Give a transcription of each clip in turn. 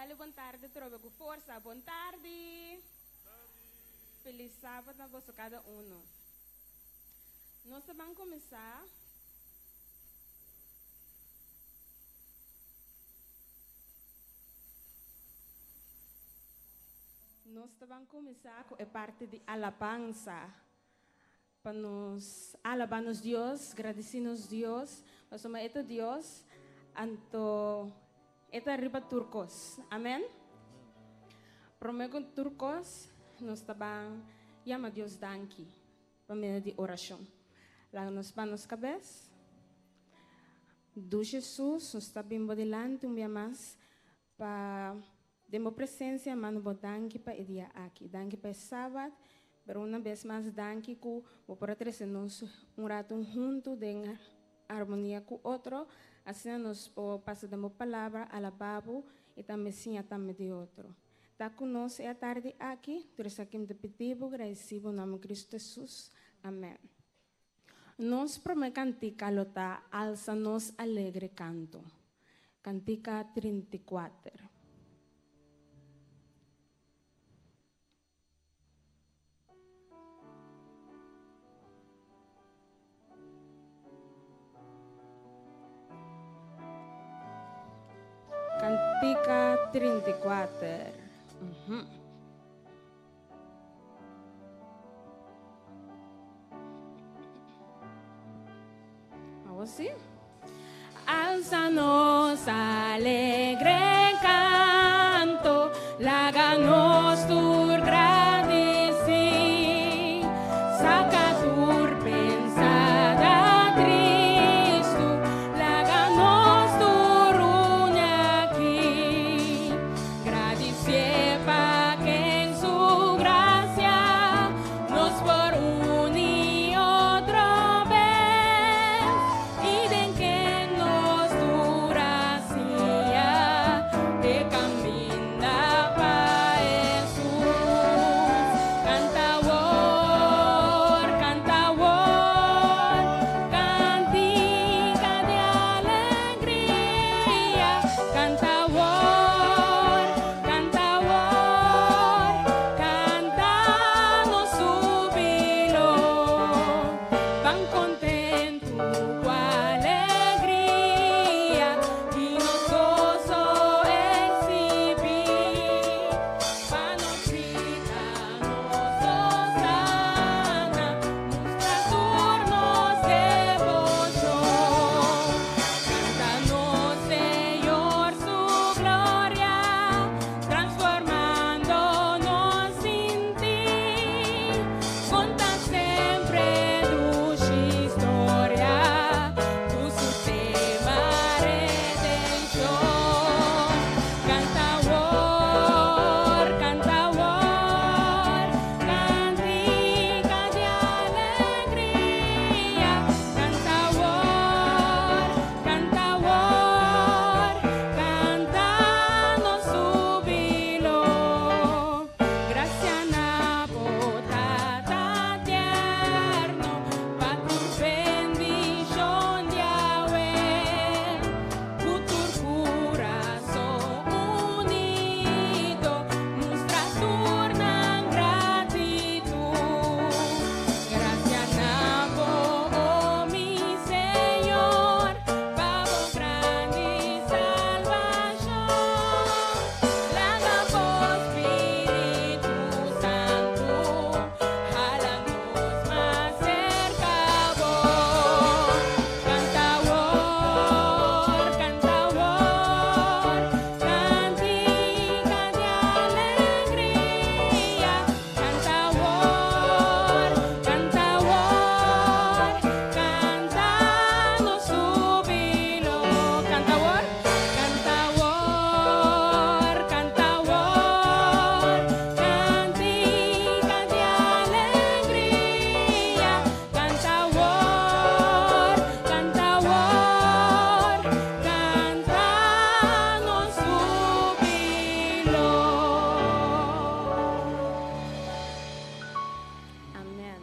Dale, boa tarde, trova com força. Boa tarde. Feliz sábado a você cada um. Nós vamos começar. Nós vamos começar com a parte de alabança. Para nos alabarmos Deus, agradecermos Deus, para somos eto Deus, anto eta riba turcos. Amém? Prometo turcos, nós tabang llama Deus danki, para meio de oração. Lá nos panos cabeça, do Jesus, nós tabimos delante mais para demo presença, mano danki para dia aqui, danki para sábado. Pero una vez más, danke ku por traernos un rato juntos en armonía con otro, así nos pasamos palabra al babo y también sin también de otro. Ta conoce a tarde aquí, tres aquí de petivo, agradecido en nombre de Cristo Jesús. Amén. Nos promete cantica lota, alza nos alegre canto. Cantica 34. Cantica 34. Ahora sí. Alza-nos alegre canto, láganos tu grande sí, saca tu pensada Cristo, láganos tu ruña aquí, gracias pa que en su gracia nos por un y otro vez, y de que nos dura de camina pa Jesús. Cantica de alegría, cantamos júbilo, van contento con alegría, y nos gozo exhibir, pa nos gritar, nos hosana, nuestras turnos devoción. Cántanos, Señor, su gloria, transformándonos sin ti. Conta siempre tu historia, tu sistema redención. Canta war, cantica de alegría. Canta war, cantanos júbilo. Gracias na botata tierno, pa tu bendición de Yahweh, tu corazón unido, nuestra turna gratitud. Gracias na oh mi Señor, pavo grande salvación, laga por Espíritu Santo, jálanos más cerca a vos. Canta war, cantica de alegría. Canta war, cantanos júbilo. Canta war, cantica de alegría. Canta war, cantanos júbilo. Amén.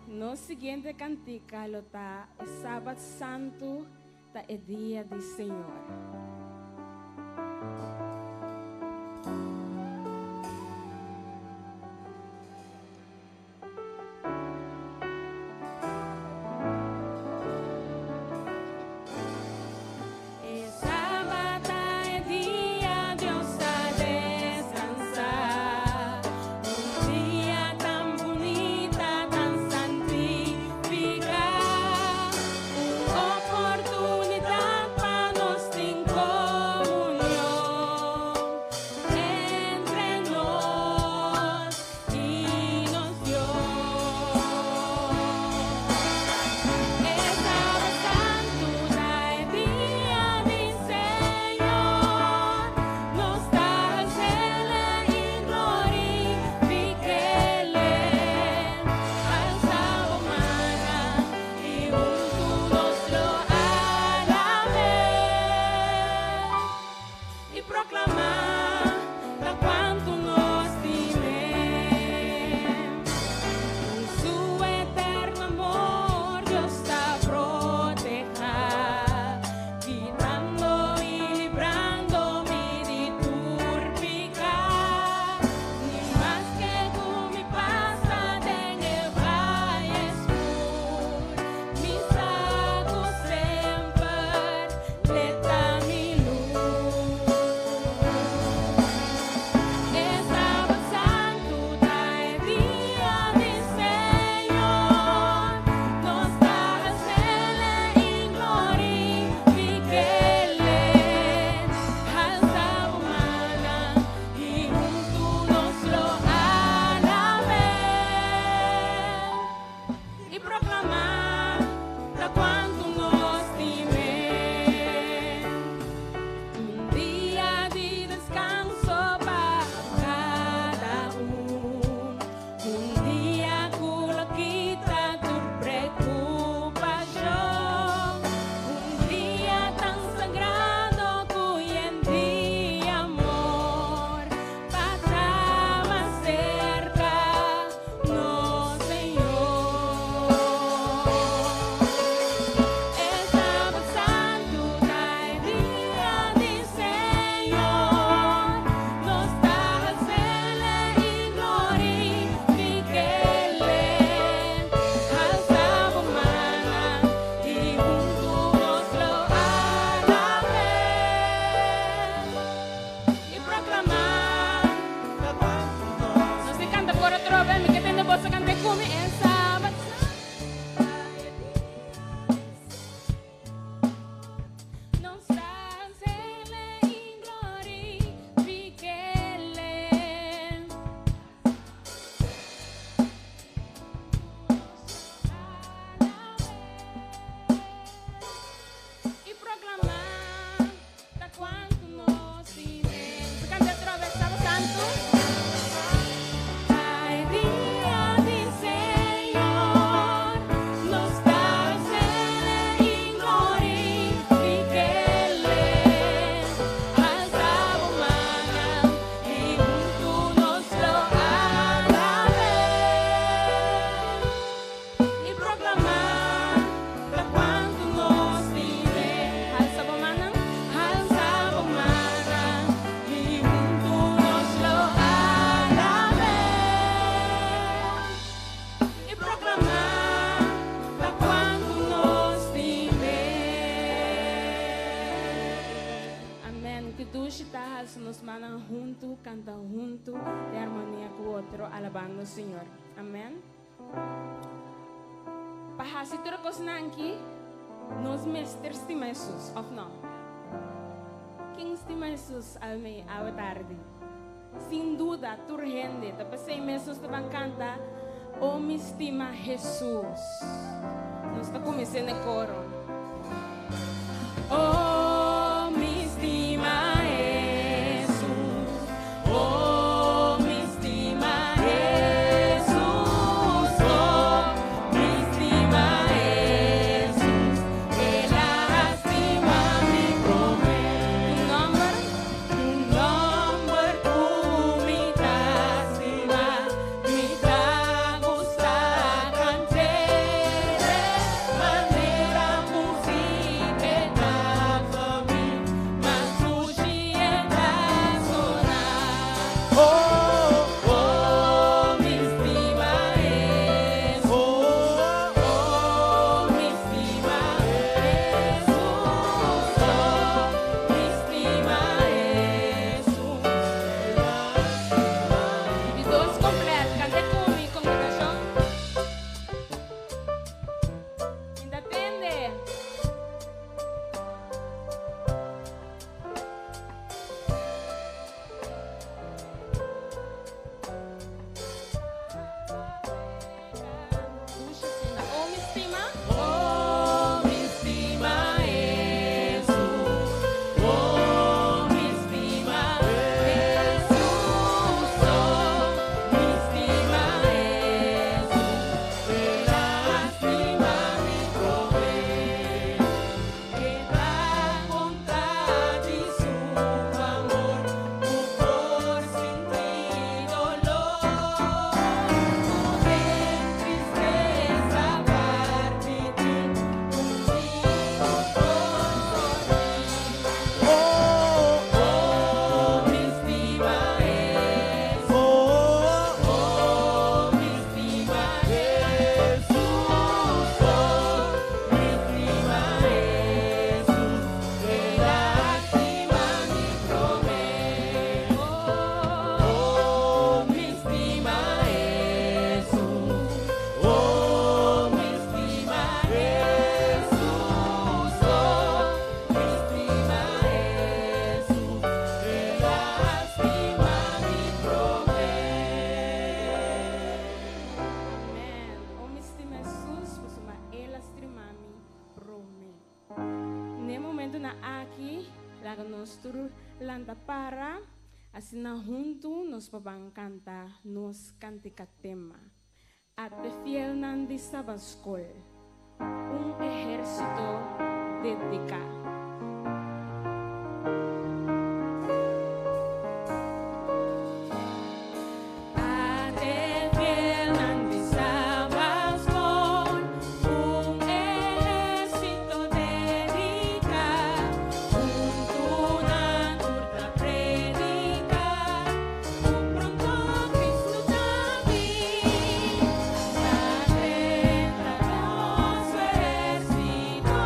No siguiente cantica lo ta el sábado santo ta el día del Señor. que duchitas nos mandan junto, cantan junto, de armonía con otro, alabando al Señor. Amén. Pahasi terus nanki, nos mester estima Jesus, of no? Quem estima Jesus ao meio, à tarde? Sem dúvida, turgente, tapi sei Jesus também canta, oh me estima Jesus. Nós está começando a coro. Oh me estima Jesus, oh me estima Jesus, oh me estima Jesus, ela estima me promete. Tu nombre tu me das estima, me dá gusta cantar, maneira música da família, mas sushi é da sonar. Oh, me estima Jesus, oh, me estima Jesus, oh, me estima Jesus. E todos completos, cante comigo, congregação. Ainda atende. Oh, me estima. Oh, me estima Jesus. Oh, me estima Jesus. Oh, me estima Jesus. Ela estima me promete que dá vontade seu amor, o por sentir dolor, poder tristeza parte de contigo por oh, me estima Jesus, oh, me estima Jesus, oh, me estima Jesus, ela estima me promete, oh, me estima Jesus, oh, me estima Jesus, oh, me estima Jesus, ela estima me promete. Amém. Oh, me estima Jesus, porque ela estima me promete. No momento na aqui, lá nós tur landa para, assim na junto nós vamos cantar, nós cantica tema. Aprel de Sabat Skol, ejército dedicado. Aprel de Sabat Skol, ejército dedicado, junto na turta predicar, o pronto Cristo já vi, atreta nosso exército,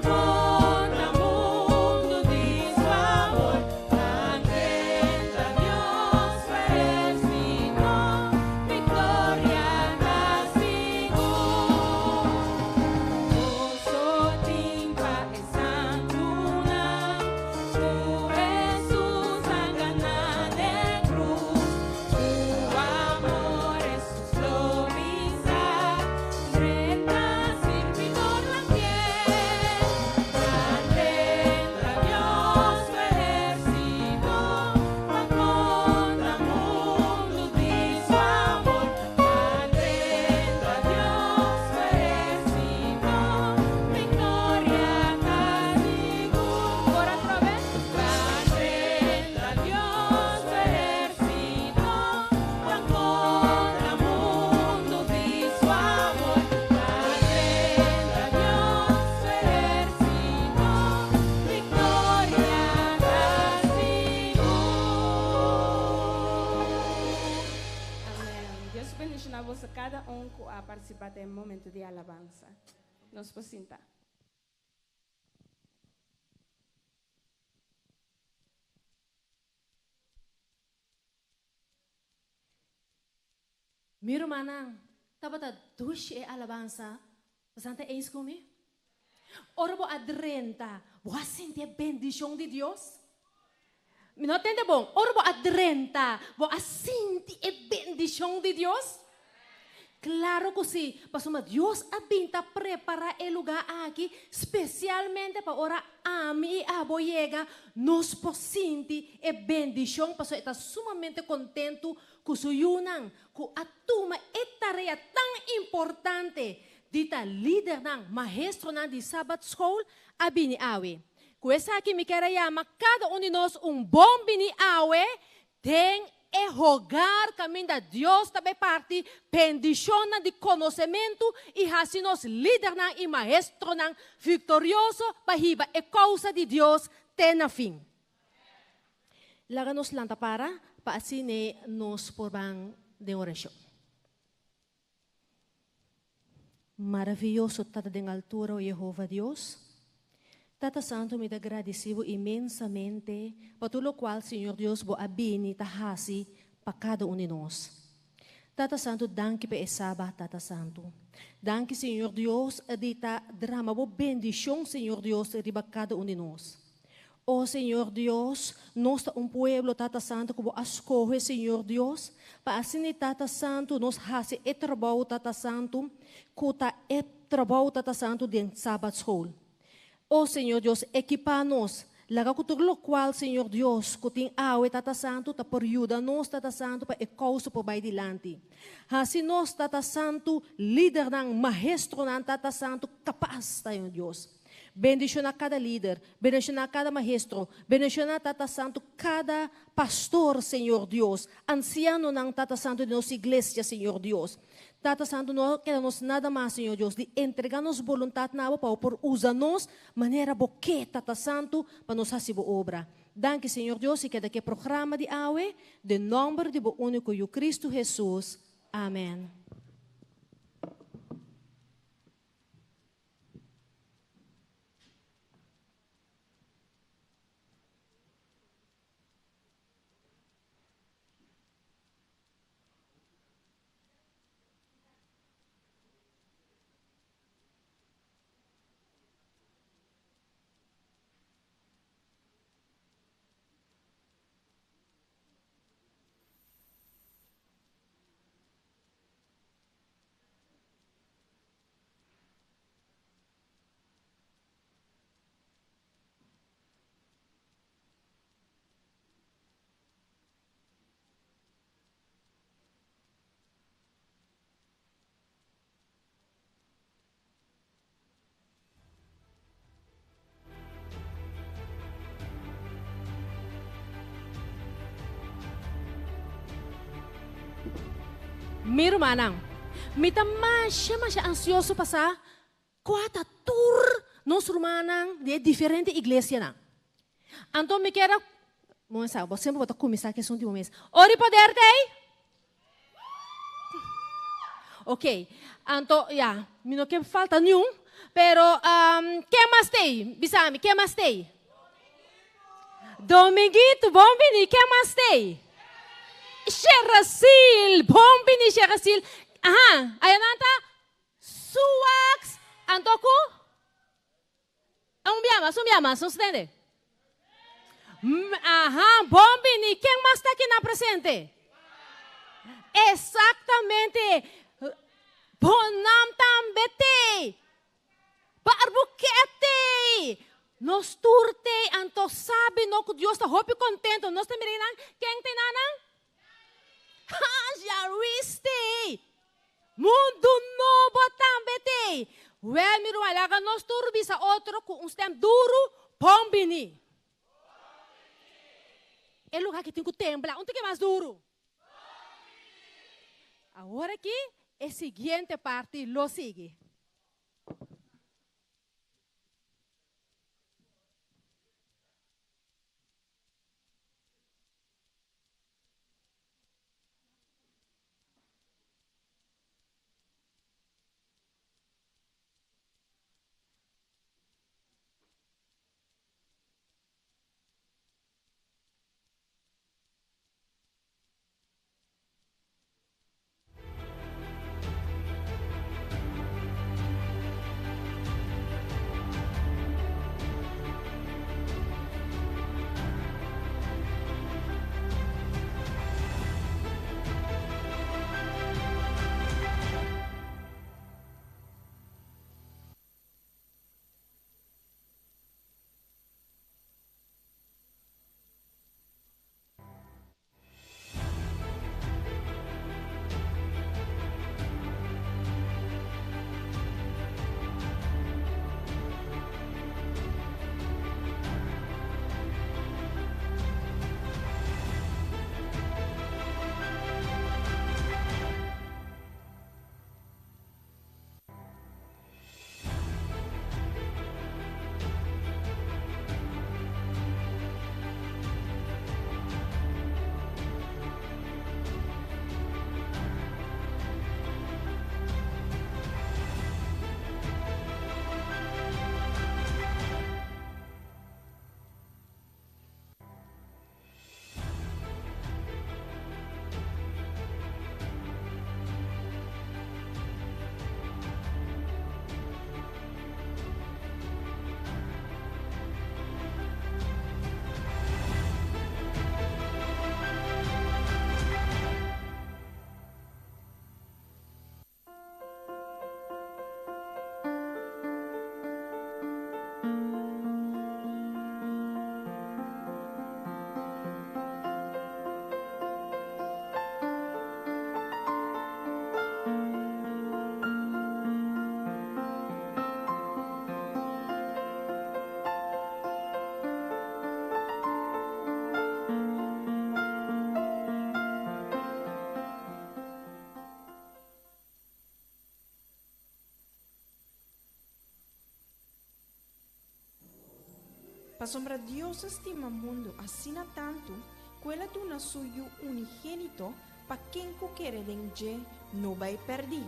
contra mundo de seu amor, atreta nosso exército, vitória da segura. Nosso timpa é santo não, tu Jesus a ganhar de cruz, o amor é sus gloriza, reta servidor la fiel, atreta Dios su ejército, va contra mundo de su amor, atreta Dios su ejército, victoria casi por otra vez, atreta Dios su ejército, va contra mundo de su amor, atreta Dios su ejército, victoria casi. Amém. Deus bendiga você cada a participar do momento de alabança. Nos posinta. Miro manang, tabata dush e alabanza. Bastante eis comigo? Ora vou adrenta, vou sentir a bendição de Deus? Me não entende bom? Ora vou adrenta, vou sentir a bendição de Deus? Claro que sim, mas Deus abinta preparar o lugar aqui, especialmente para ora ami e aboyega, nos sentir a bendição, para estar sumamente contento com o yunang, com a turma é tarefa tão importante. Dita líder ng maestro ng di Sabat Skol, abini awe. Com essa aqui me quer yama, cada um de nós bom bini awe, tem e rogar caminho da Deus também parte, pendiciona de conhecimento e assim nós líder ng e maestro ng victorioso, pahiba e causa de Deus tem na fim. Laga nos lanta para asine nos porbang de oração. Maravilhoso Tata de altura, o Jehová Deus. Tata Santo, me agradecido imensamente por tudo o qual, Senhor Deus, bo abini tahasi para cada um de nós. Tata Santo, danke pe esaba, Tata Santo. Danke, Senhor Deus, dita drama, bo bendição, Senhor Deus, riba cada um de nós. Oh, Senhor Deus, nós pueblo, Tata Santo, que escolhe, Senhor Deus, para assim, Tata Santo, nos hace e trabalho, Tata Santo, que e trabalho, Tata Santo, dentro Sabat Skol. Oh, Senhor Deus, equipa-nos, laga com tudo o qual, Senhor Deus, que tem awe, Tata Santo, ta por ajuda nós, Tata Santo, para e causa por vai dilante. Assim, nós, Tata Santo, líder ng maestro ng Tata Santo, capaz, Senhor Deus. Bendicionar cada líder, bendicionar cada maestro, bendicionar Tata Santo, cada pastor, Senhor Deus, anciano ng Tata Santo de nossa igreja, Senhor Deus. Tata Santo, não queremos nada mais, Senhor Deus, de entregar-nos vontade na para por usar-nos maneira boque, Tata Santo, para nos fazer boa obra. Danke, Senhor Deus, e que daqui programa de awe, de nome de bo único e Cristo Jesus. Amém. Miro manang, mita masya ansioso pa sa kuata tour nos rumanang de diferente iglesia na. Anto me quero, mo sa, bo sempre botar começar que são de mês. Ori poder tei? Ok, anto ya, me não que falta nenhum, pero que mais tem? Bisami, que mais tem? Dominguito, bom bini, que mais tem? Sherasil, bombi ni Sherasil. Aha, ayan nanta. Suwax, antoku. Sumbiama, sustende. Aha, bombi ni, quem mais está aqui na presente? Exatamente. Bonam tambete. Barbuquete. Nos turte, anto sabe no que Deus está hope contento. Nós também quem tem nanang? Já viste? Mundo novo também. Well, miro alaga nos turbi sa outro com um stem duro, pombini. É lugar que tem que temblar. Onde que é mais duro? Agora aqui, a seguinte parte lo sigue. A sombra Dios estima mundo así tanto, quella tu na suyo unigénito, pa quem quiere denje no vai perder,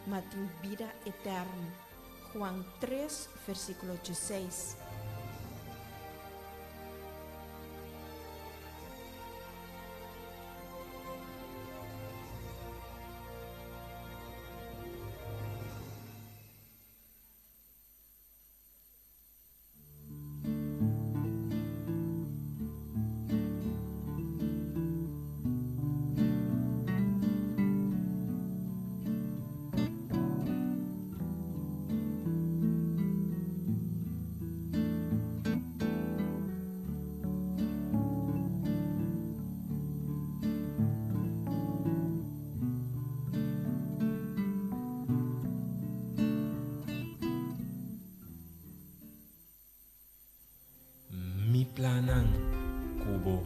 mas tem vida eterna. Juan 3, versículo 16. Planang kubo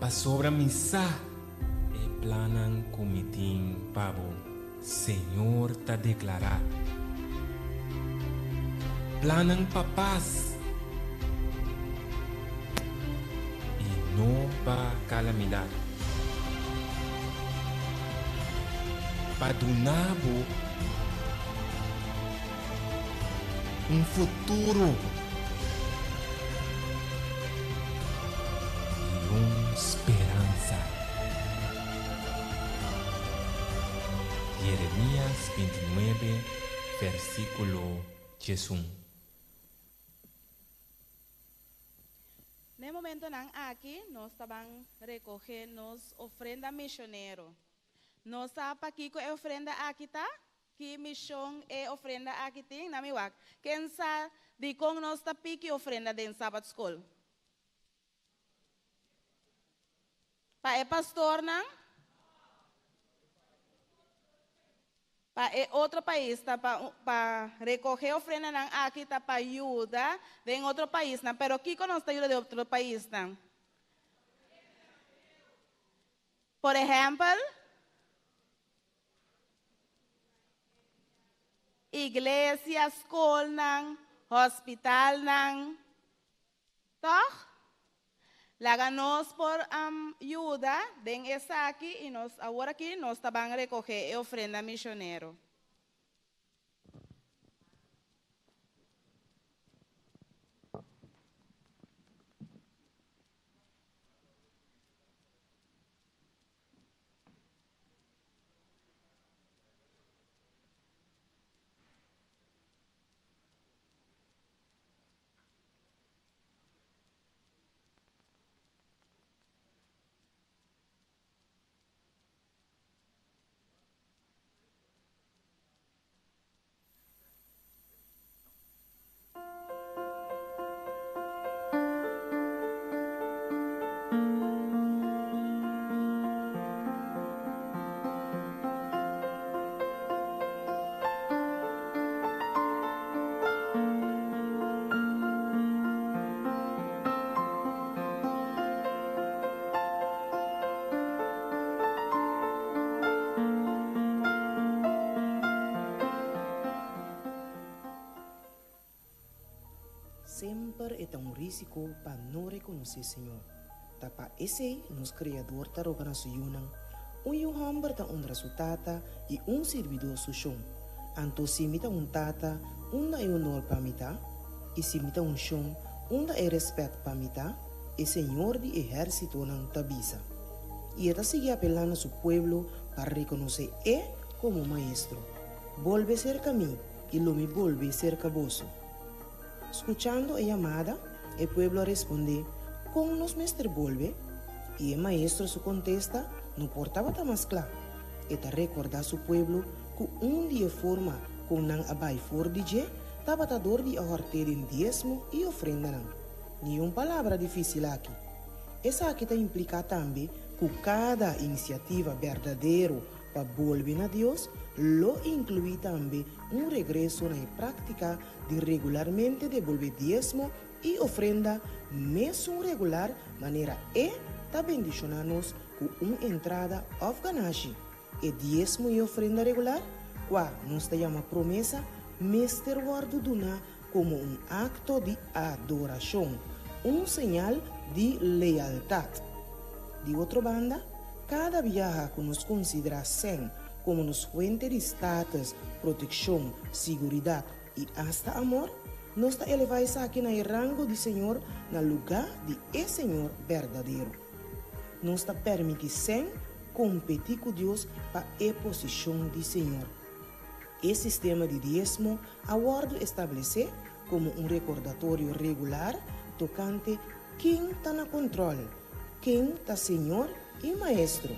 pasobra misa e planang kumiting pabo Senhor ta declarar planang papas e no pa calamidad padunabo futuro esperanza. Jeremías 29, versículo 1. No momento nang aqui, nós estavam recoger nos ofrenda missioneiro. Nósapa aqui com a ofrenda aqui tá? Que missão é ofrenda aqui tem na miwak. Quem sabe de como nós tá pique ofrenda den Sabat Skol. Pa é pastor não? Pa é outro país tá para recoger ofrenda não aqui tá para ajuda em outro país não, pero aqui nós tá ajuda de outro país não. Por exemplo, igreja, escola não, hospital não, tá? Láganos por ajuda, den essa aqui e nós agora aqui nós estamos a recoger a ofrenda missioneiro. Sempre é um risco para não reconhecer Senhor. Tapa esse nos criador ta roga na suyunang, hamber ta undra su tata e servidor su chão. Anto simita tata, unda é honor para mita, e simita chão, unda é respeito para mita, e Senhor de exército nang tabisa. E esta sigue apelando a su pueblo para reconocer como maestro. Volve cerca mim, e lo me volve cerca vosso. Escuchando a llamada, el pueblo responde, ¿con nos mestre volve? Y el maestro su contesta, no portaba tan más claro. Eta recorda a su pueblo que un día forma con nan abay for dije, tabatador de ahorter en diezmo y ofrenda nan. Ni una palabra difícil aquí. Esa aquí te implica también que cada iniciativa verdadero para volver a Dios lo incluye también un regreso en la práctica de regularmente devolver diezmo y ofrenda mesmo regular manera ta bendicionarnos con una entrada afganashi. El diezmo y ofrenda regular, qua nos te llama promesa, mester guardo duna como um acto de adoração, señal de lealtad. De outra banda, cada viaje que nos considera sem como nos fuente de status, proteção, seguridad e hasta amor, nos está elevando aqui no rango de Senhor, no lugar de Senhor verdadeiro. Nos está permitindo sem competir com Deus para a posição de Senhor. Esse sistema de diezmo aguardo estabelecer como recordatório regular tocante quem está no controle, quem está Senhor e Maestro.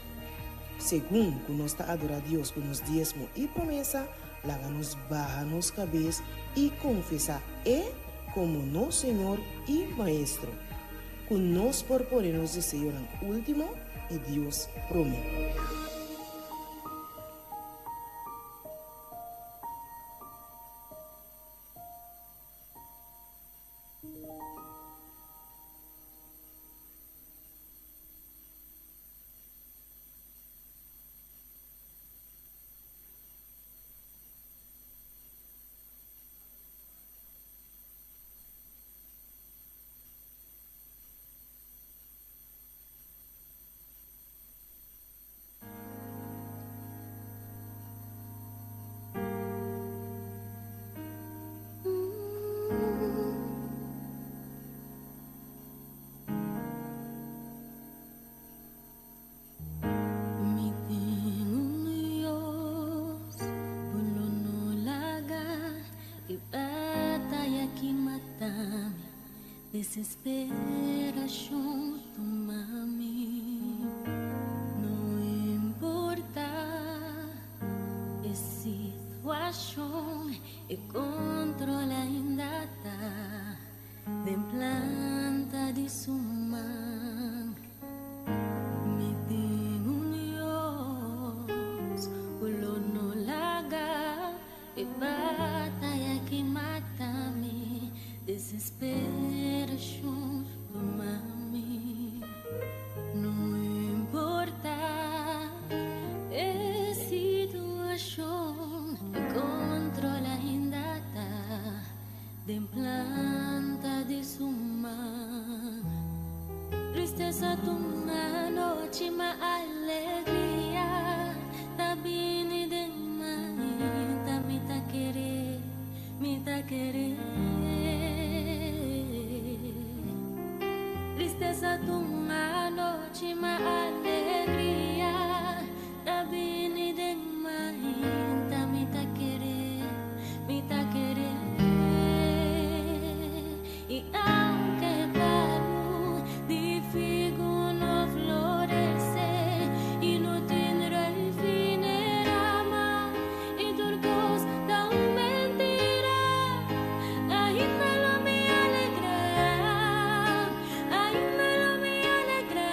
Segundo que nós está adorar Deus com nos diezmo e promessa, laga nos barra nos cabeça e confessar como nosso Senhor e Maestro. Que nós proponemos de Senhor no último e Deus promete. Desesperação toma-me, não importa a situação, e controle ainda está de planta de suma. Me tem Deus, o no laga, e batalha que mata-me, desesperação toma-me, não importa a situação, o controle ainda está de planta de suma. Tristeza toma noite, mas alegria tá vindo de mãe, tá me tá querer, me tá querer. Tristeza toma noite, mas alegria tá vindo de mãe, tá me tá querer, me tá querer. E aunque paro de figo no florescer e no tendré finera e turcos tão mentira, ainda não me alegra, ainda não me alegra.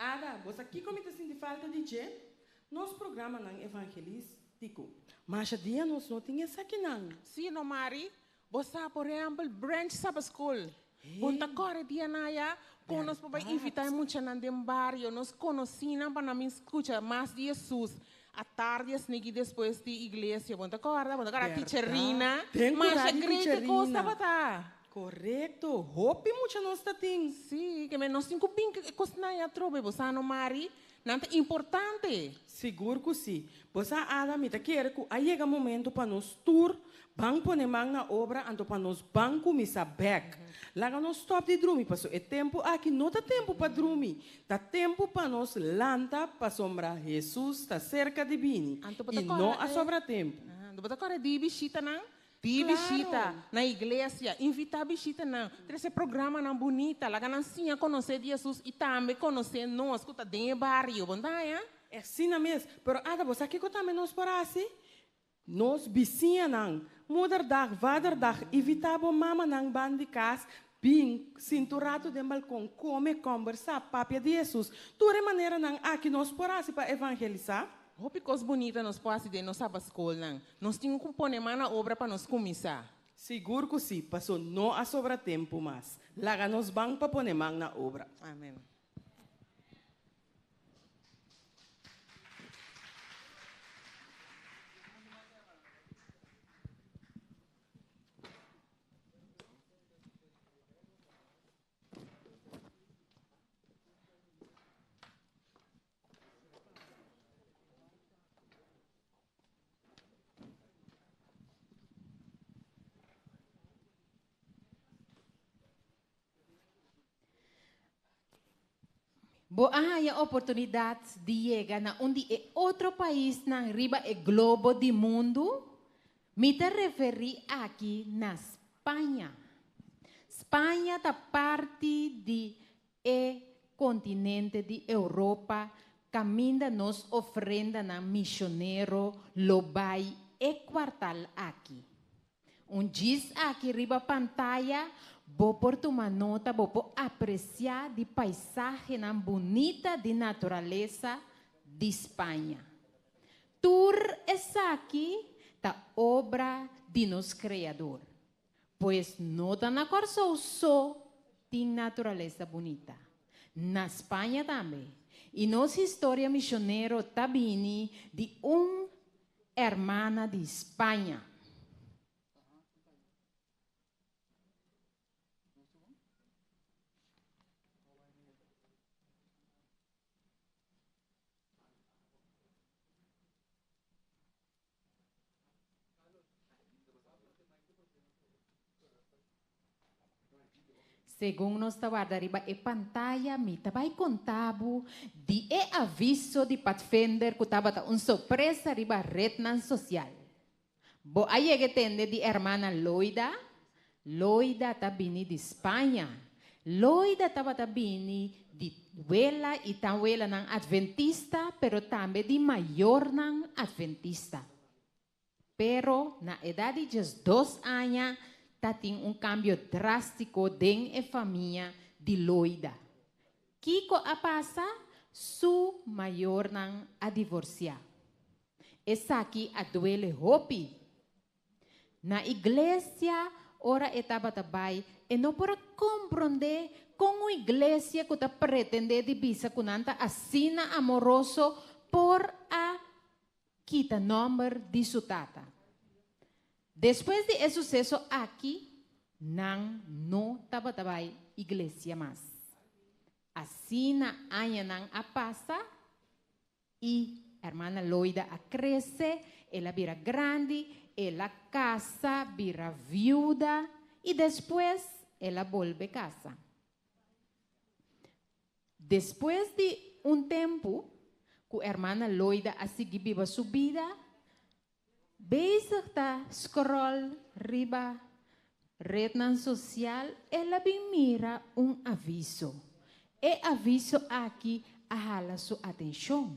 Ada, você aqui como está sentindo falta de je? Nosso programa não evangelístico. Mas a dia nós não tinha isso aqui não. Sim, no Mari. Você, por exemplo, branch Sabat Skol. Bunta corre dia naya, com nós para invitar muito na barrio, nós conhecemos para não escutar mais de Jesus. A tarde, snigi depois de igreja, bunta corre a teacherina, mas a igreja costa bata. Correto, hope muito nós está tem. Sim, que nós temos que costa naya trobe, você não Mari. Não é importante. Seguro que sim. Você ada me quer que aí chega momento para nós tour, bang pone mang na obra, anto para nós banco misa back. Laga nós stop de dormir, passo é tempo aqui não tá tempo para dormir, tá tempo para nós lanta para sombra Jesus tá cerca de bini e não a sobra tempo. Do bota agora de bichita não? De visita na igreja, invitar visita não. Esse programa não bonita, lá não sim conhecer Jesus e também conhecer nós, que está dentro do barrio, bom dia? É assim mesmo, pero ada você aqui que também nós para assim, nós vizinha não, mudar dag, vader dag, evitar bom mama não bandi casa, bem cinturado de balcão, come conversar, papia de Jesus, toda maneira não aqui nós para assim para evangelizar. Hope coisa bonita nós pode de nós Sabat Skol não. Nós temos que pôr na obra para nós começar. Seguro que sim, passou não a sobra tempo mais. Laga nos bang para pôr na obra. Amém. Boa a oportunidade de chegar na onde é outro país na riba é globo do mundo. Me te referi aqui na Espanha. Espanha é parte de continente de Europa. Caminha nos ofrenda na missioneiro lobai e quartal aqui. Diz aqui riba pantalla. Vou por tomar nota, vou apreciar de paisagem bonita de natureza de Espanha. Tour essa aqui da obra de nosso Criador, pois não está na corso só de natureza bonita. Na Espanha também. E nossa história missioneira está vindo de hermana de Espanha. Segundo nossa guarda-riba e pantalla, me vai contar de aviso de Pathfinder que estava surpresa riba rede social. Bo aí que tende de hermana Loida. Loida está vindo de Espanha. Loida estava vindo de Wela e Tawela ng Adventista, pero também de maior ng Adventista. Pero na idade de 2 anos, tem cambio drástico dentro da família de Loida. Kiko a passa, su maior nang a divorciar. Essa aqui a duele hopi. Na igreja, ora etapa tabay, e não para compreender como a igreja que pretende divisa com anta assina amoroso por a quita número de sua tata. Depois de esse sucesso aqui, não estava igreja mais. Assim na anha não a passa e a irmã Loida a cresce, ela vira grande, ela casa, vira viúva e depois ela volve a casa. Depois de tempo, que a irmã Loida a seguir viva sua vida, bezig ta scroll riba rede social, ela mira aviso. E aviso aqui ahala sua atenção.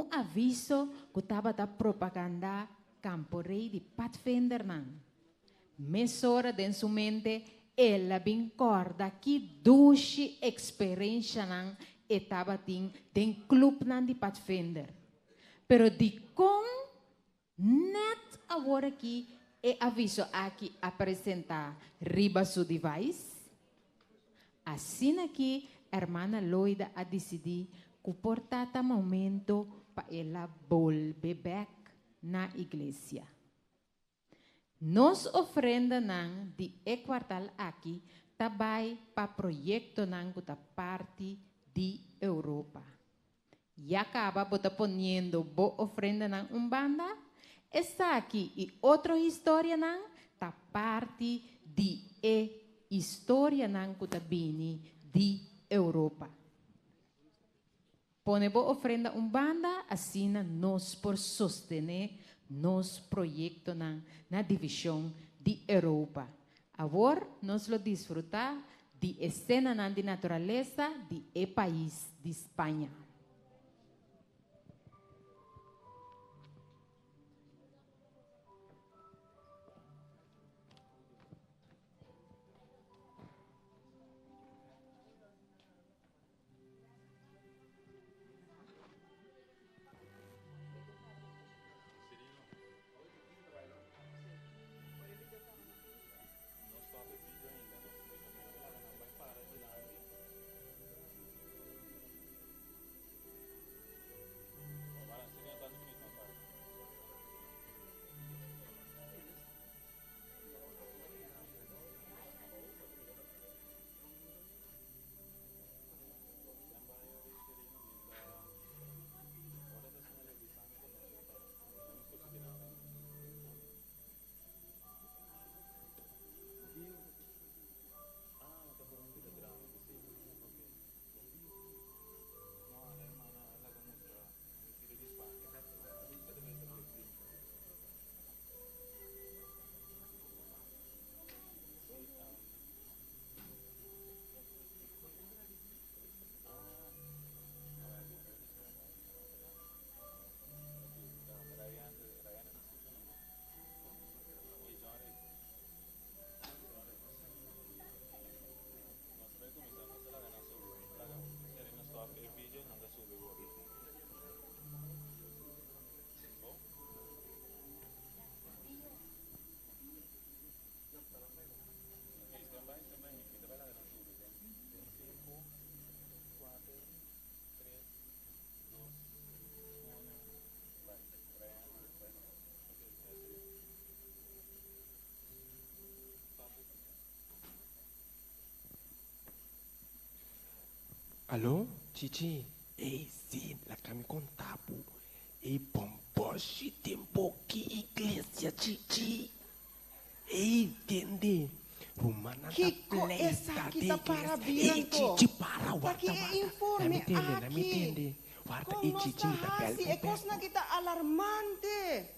Aviso que estava da propaganda campo rei de Pathfinder nan. Mesora den sua mente ela bem corda que duche experiência nan etaba tem clube nan de Pathfinder. Pero de com net agora aqui e aviso aqui apresentar riba su device. Assim aqui, a hermana Loida a decidir que portata momento para ela volver back na igreja. Nos ofrenda nan de quartal aqui também para projeto nan da parte de Europa. E acaba bota ponendo bo ofrenda nan banda. Está aqui e outra história nan da parte de história nan que bini de Europa. Pone bo ofrenda banda assim nos por sostener nos projeto na divisão de Europa. Agora nós lo disfrutar de escena nan de natureza de país de Espanha. Alô, Titi? Ei, sim, lá kami contabu. Ei, pomposhi tempo que igreja, Titi. Ei, entende? Rumana Kiko, essa aqui tá para bilang Ei, ko. Titi, para, Aqui é informe na me entende. Warta, ei, Titi, me tá Hasi, ekos na kita alarmante.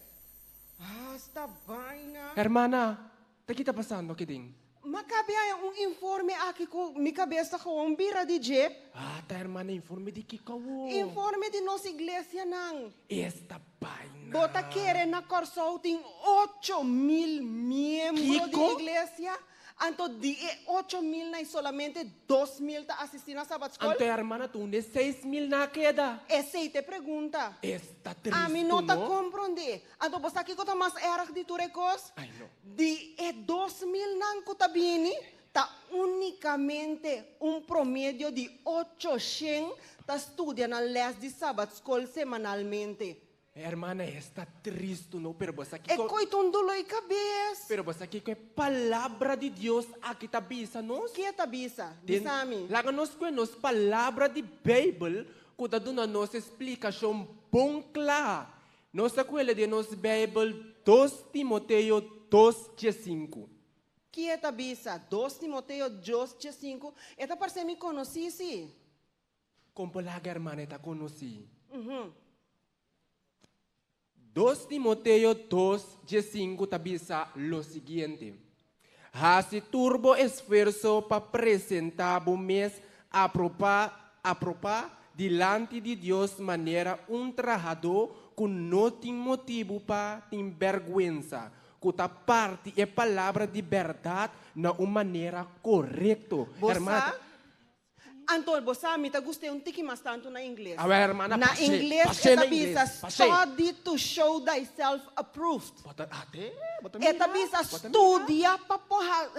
Hasta vaina. Hermana, tá que tá passando aqui ding? Makabia yung informe aqui ko, mi cabeça ko, bira di jeep. Ah, tá, hermana, informe de que kawo. Informe de nossa igreja nang. Esta vaina. Bota querer na consulting 8,000 miembros Kiko? de iglesia. Anto di 8,000 na solamente 2,000 ta assistir na Sabat Skol. Ante, hermana, tu ne 6,000 na queda. Essa aí te pergunta. Esta triste, A mim não tá no? compreende. Anto basta aqui ko ta mas erag di turekos. Ay, no. Di 2,000 nang kutabini, ta unicamente promedio di 800 ta studia na les di Sabat Skol semanalmente. Hermana, está triste, no? Pero você aqui... E coi tunduloy cabeça. Pero você aqui é palavra de Deus aqui tá bisa nos. Que ta bisa? Bisami. Laga nos que nos palavra de Bible, kuda duna nos explicação bom clara. Nossa coelha de nos Bible 2 Timoteo 2:5. Que ta bisa? 2 Timoteo 2:5. Eta parece me conheci. Como laga, hermana, tá conheci. 2 Timoteo 2:5 tabisa lo siguiente. Hace turbo esfuerzo para presentar o mês apropa delante de Deus maneira trabajador que não tem motivo para ter vergüenza, kuta parte a palavra de verdade na uma maneira correta. Bossa, Antônio, bossa, me tá gostei tiki mais tanto na inglês. A hermana, na passei, inglês, passei esta na bisa inglês, passei. study to show thyself approved. Bota Esta bisa estudia para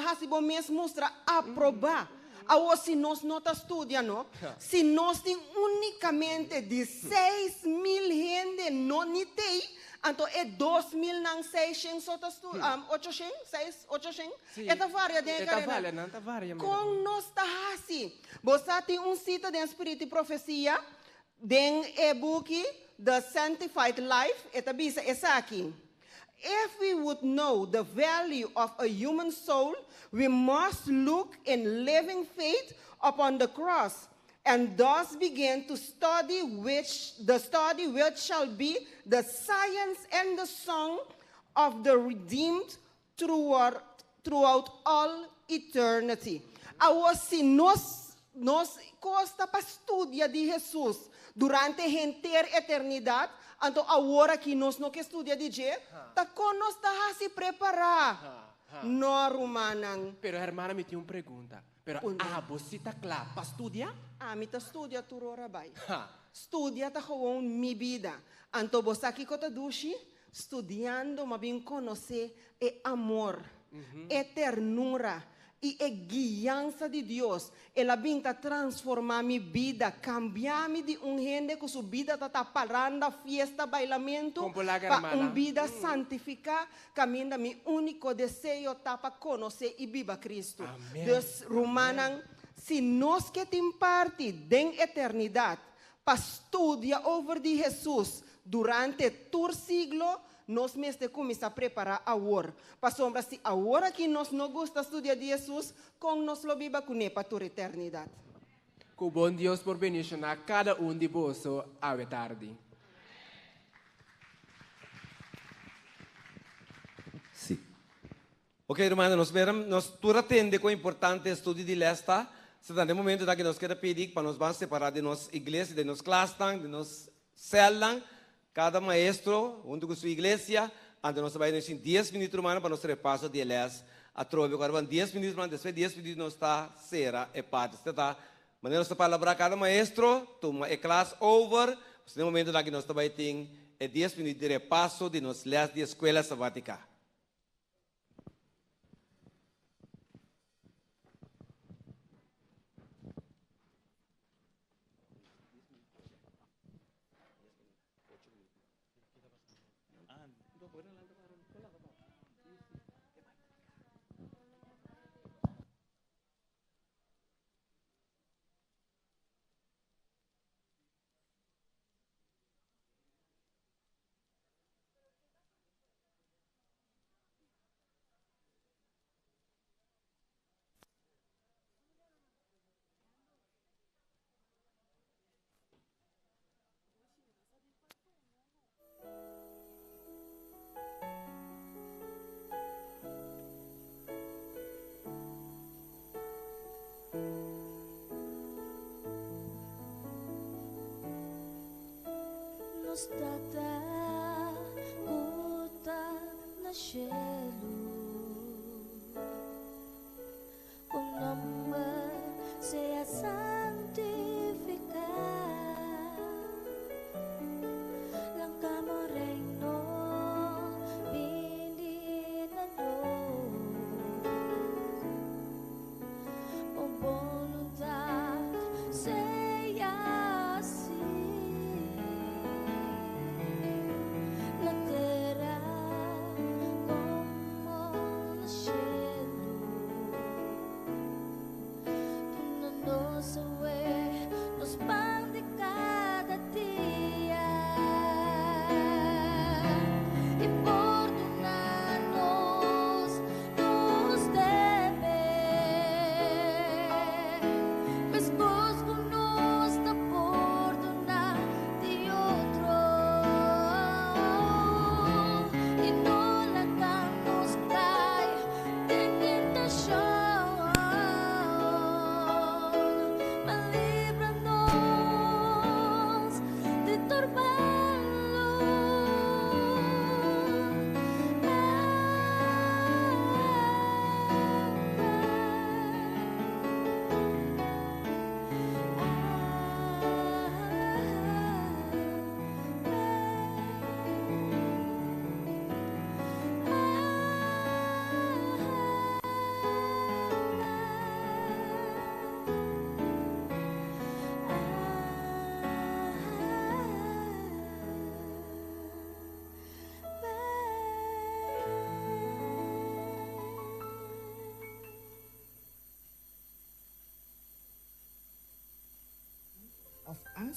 hasibo mesmo mostrar aprovar. Agora, se nós não estudiamos, se nós temos unicamente 16.000 gente não tem, então é 2.600 800? Esta varia de carreira. Com nós está assim. Você tem sítio de Espírito e Profecia, tem e-book, The Sanctified Life, esta bisa essa aqui. If we would know the value of a human soul, we must look in living faith upon the cross, and thus begin to study which shall be the science and the song of the redeemed throughout all eternity. Agora, se nós costa para estudar de Jesus durante a inteira eternidade, então agora que nós não estudamos de Jesus, tá com nós tá a se preparar. Não, Romanang. Pero hermana, me tem uma pergunta. Pero você está claro para estudar? Me está estudando tudo ora vai. Estudia tá com minha vida. Então você aqui que tá dushi, estudando, mas bem conhecer é amor, é ternura e é guiança de Deus. Ela vem transformar minha vida, cambiar-me de gente que sua vida está parando, festa, bailamento, para uma vida santificada, caminho, meu único desejo está para conhecer e viver Cristo. Deus, Romanan, se nós que temos parte da eternidade, para estudar over de Jesus durante todo siglo, nós mesmos começamos a preparar a hora. Para sombra, se a hora que nós não gostamos de estudar de Jesus, com nós lo viva com ele para toda a eternidade. Que bom Deus por bendicionar cada de vós à tarde. Sim. Ok, irmã, nós tudo atende com o importante estudo de lesta. Se dá momento que nós queremos pedir para nós vamos separar de nossa igreja, de nossa classe, de nossa célula. Cada maestro, junto com sua igreja, ante nós trabalhamos em 10 minutos, para nosso repasso de elas. A trove, agora 10 minutos, depois de 10 minutos, nós está será e parte. Está, maneira nossa palavra, cada maestro, toma a classe over, no momento que nós trabalhamos, é 10 minutos de repasso de nossas leis de escola sabática.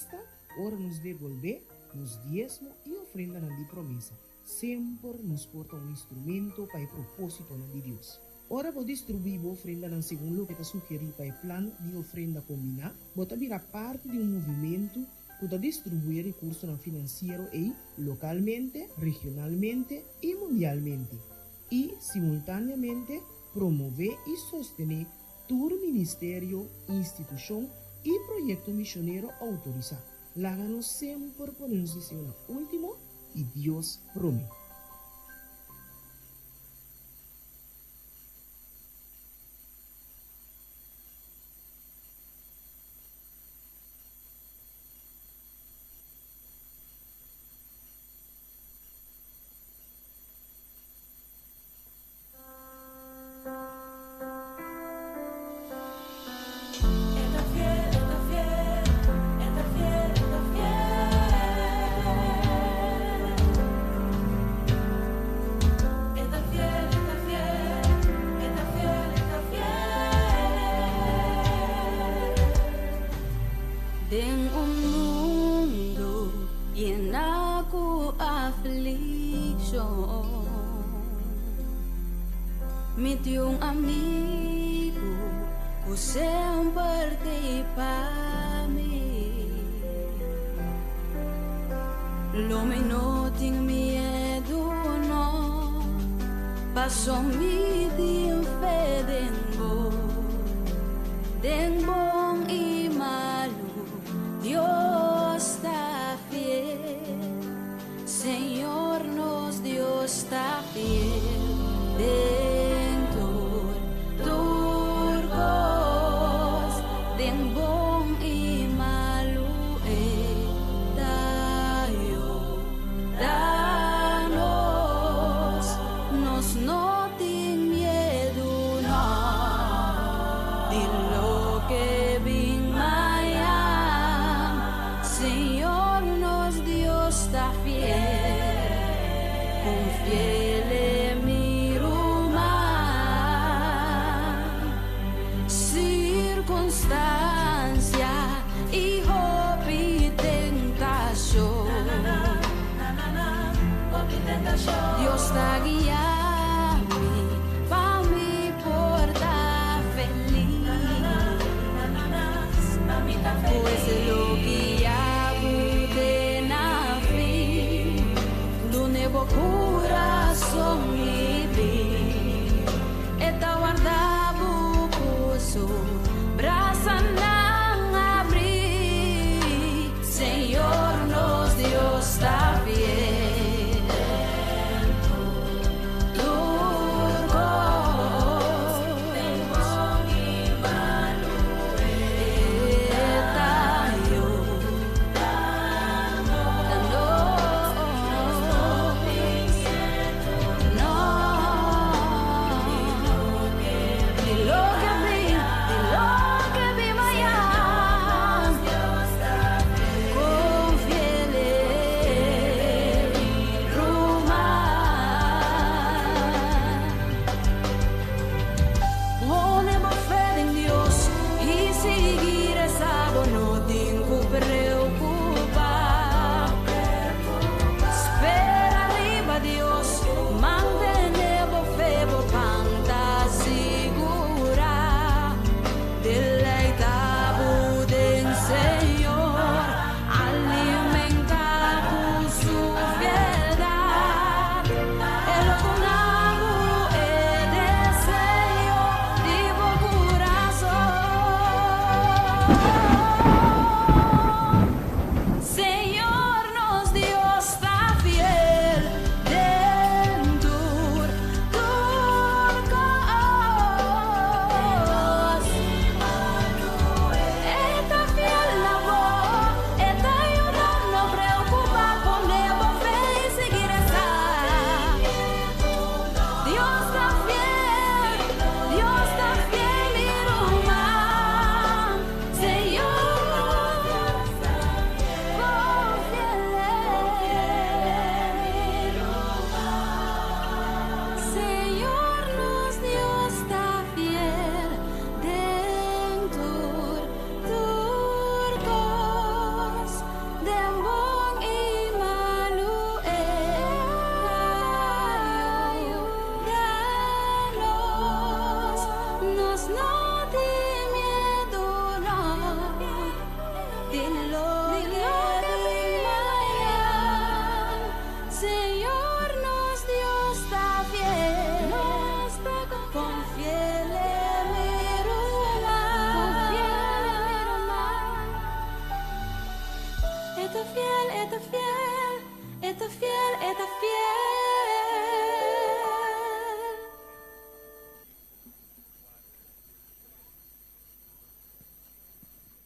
gasta, ora nos devolver, nos diezmo e ofrenda na di promessa. Sempre nos porta instrumento para o propósito de Deus. Ora vou distribuir a ofrenda na segundo que está sugerido para o plano de ofrenda combinado, bota virar parte de movimento que está distribuir recursos financeiros localmente, regionalmente e mundialmente. E, simultaneamente, promover e sostener todo ministério, instituição e projeto missionário autorizado. Láganos sempre por nos dizer o último e Deus promete. En un mundo lleno de aflicción, me dio un amigo que siempre te para mí. Lo me no tengo miedo, no, paso mi día fedengo, den bon y malo. Dios está fiel, Señor nos Dios está fiel. Dentro turcos, den bon y malo danos, nos no ten miedo, no, de lo que vin Señor nos Dios está fiel, con fiel mi circunstancia y hope y tentación. Dios está guiando para mi porta feliz, pues lo guiaba nuevo corazón y vi, está guardado pozo, brasa nan abrir, Señor nos Dios está fiel.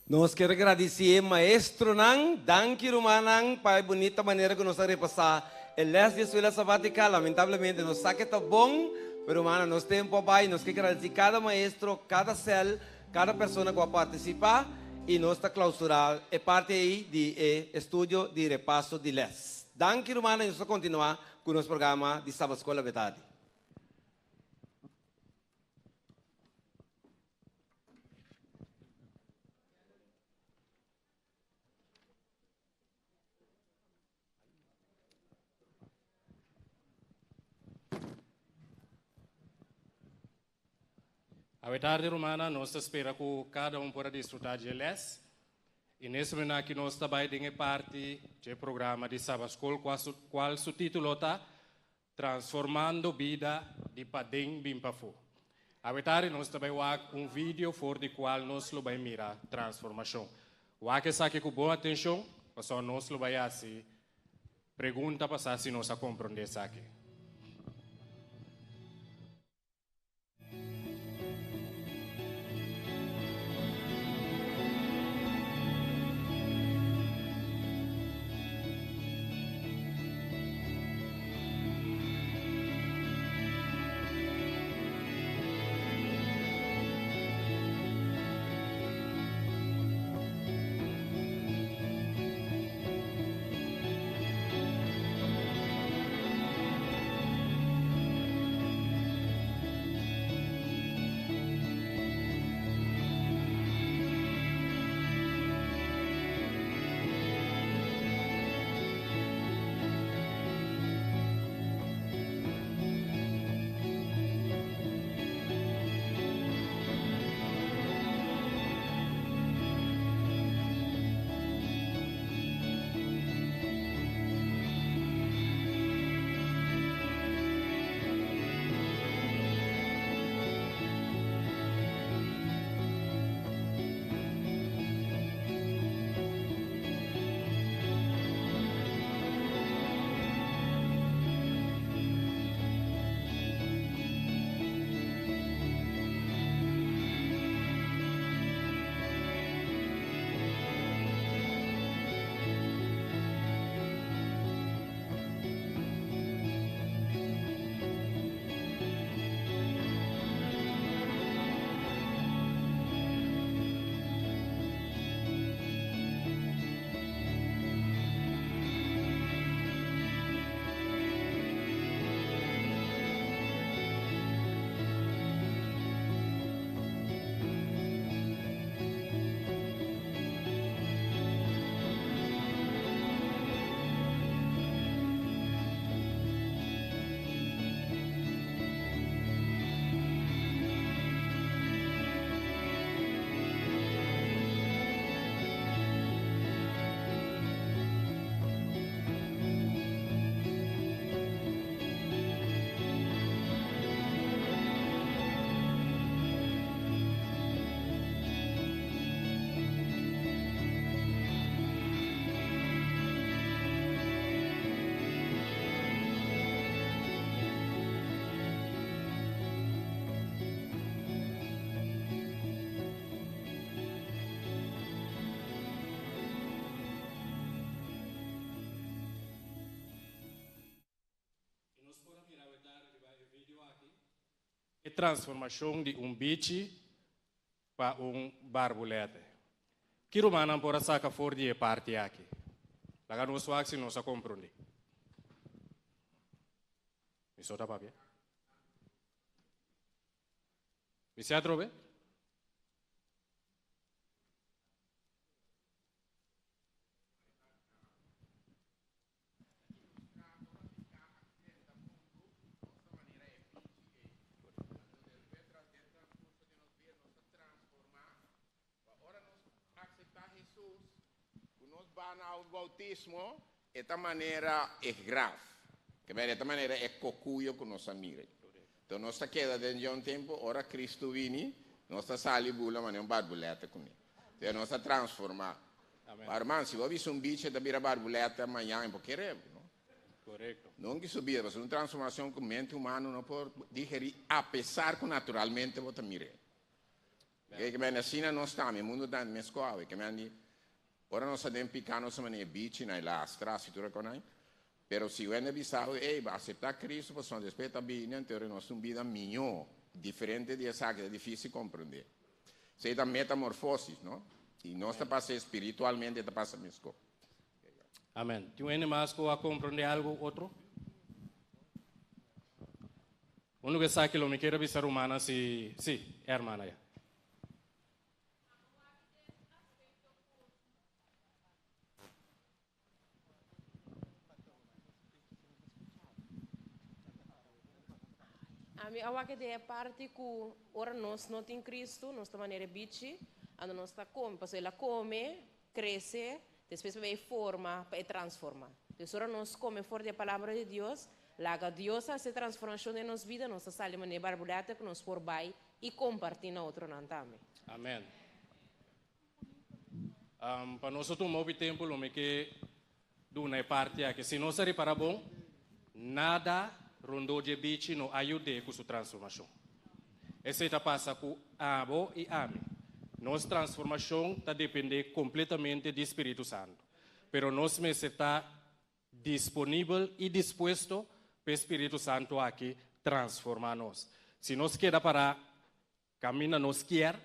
Nós queremos agradecer maestro nang, danke rumanang, para a bonita maneira que nós vamos repassar el les de escola sabática. Lamentavelmente não sabe que tá bom, pero mana, nós temos papai, nós queremos agradecer cada maestro, cada cel, cada pessoa que vai participar e nós está clausurar é parte aí de estudo de repasso de les. Danke rumana, nós vamos continuar com o nosso programa de Sabat Skol Betade. A tarde romana, nós espera que cada possa desfrutar de les. E nesse momento aqui nós também temos parte do programa de Sabat Skol, qual o título está Transformando Vida de Padem Bimpafu. A tarde nós também temos vídeo for de qual nós vamos mirar transformação. O que sabe com boa atenção, para nós vamos assim pergunta para se nós compreender isso aqui. A transformação de bicho para barbulete. Que romana por sacar fora de parte aqui. Laga nos wax se nós compreender. Me solta papel. Me se atrobe? Ao bautismo, esta maneira é grave. Que esta maneira é cocuyo que nós amire. Então, nós queda dentro de tempo, ora Cristo vini, nós sali bula, mas não barbuleta com ele. Então, nós transformar. Irmão, se você um bicho da bira barbuleta amanhã, é porque não? Correcto. Não que subir, mas uma transformação que a mente humana não pode digerir, apesar que naturalmente você mire. Que me ensina não está, no mundo da minha escola, que me andi, ora nós sabemos picar nossa maneira bicho na lastra, se tu reconhece, pero se eu ainda bisava, vai aceitar Cristo, você não respeita bem, então nós temos vida melhor, diferente de essa que é difícil compreender. Isso é da metamorfose, não? E nós está passando espiritualmente, está passando mesmo. Amém. Tem mais que a compreender algo outro? Um que sabe que lo me quer avisar humana se, sim, é hermana já. A minha awak de parte que ora nós não tem Cristo, nós da maneira bichi, a nós está come, porque ela come, cresce, depois vai forma, para transformar. Então ora nós come fora da palavra de Deus, laga Deus se transformação em nossa vida, nós saímos na barbulata que nós por bai e compartilhar na outro não também. Amém. Para nós tomar o tempo, lo me que do na parte aqui, se nós ari para bom, nada rondo de bichi no ajude com sua transformação. Essa está passa com abo e ame. Nossa transformação está depende completamente do Espírito Santo. Pero nós me está disponível e disposto para o Espírito Santo aqui transformar nós. Se nós quer para caminhar nós quer,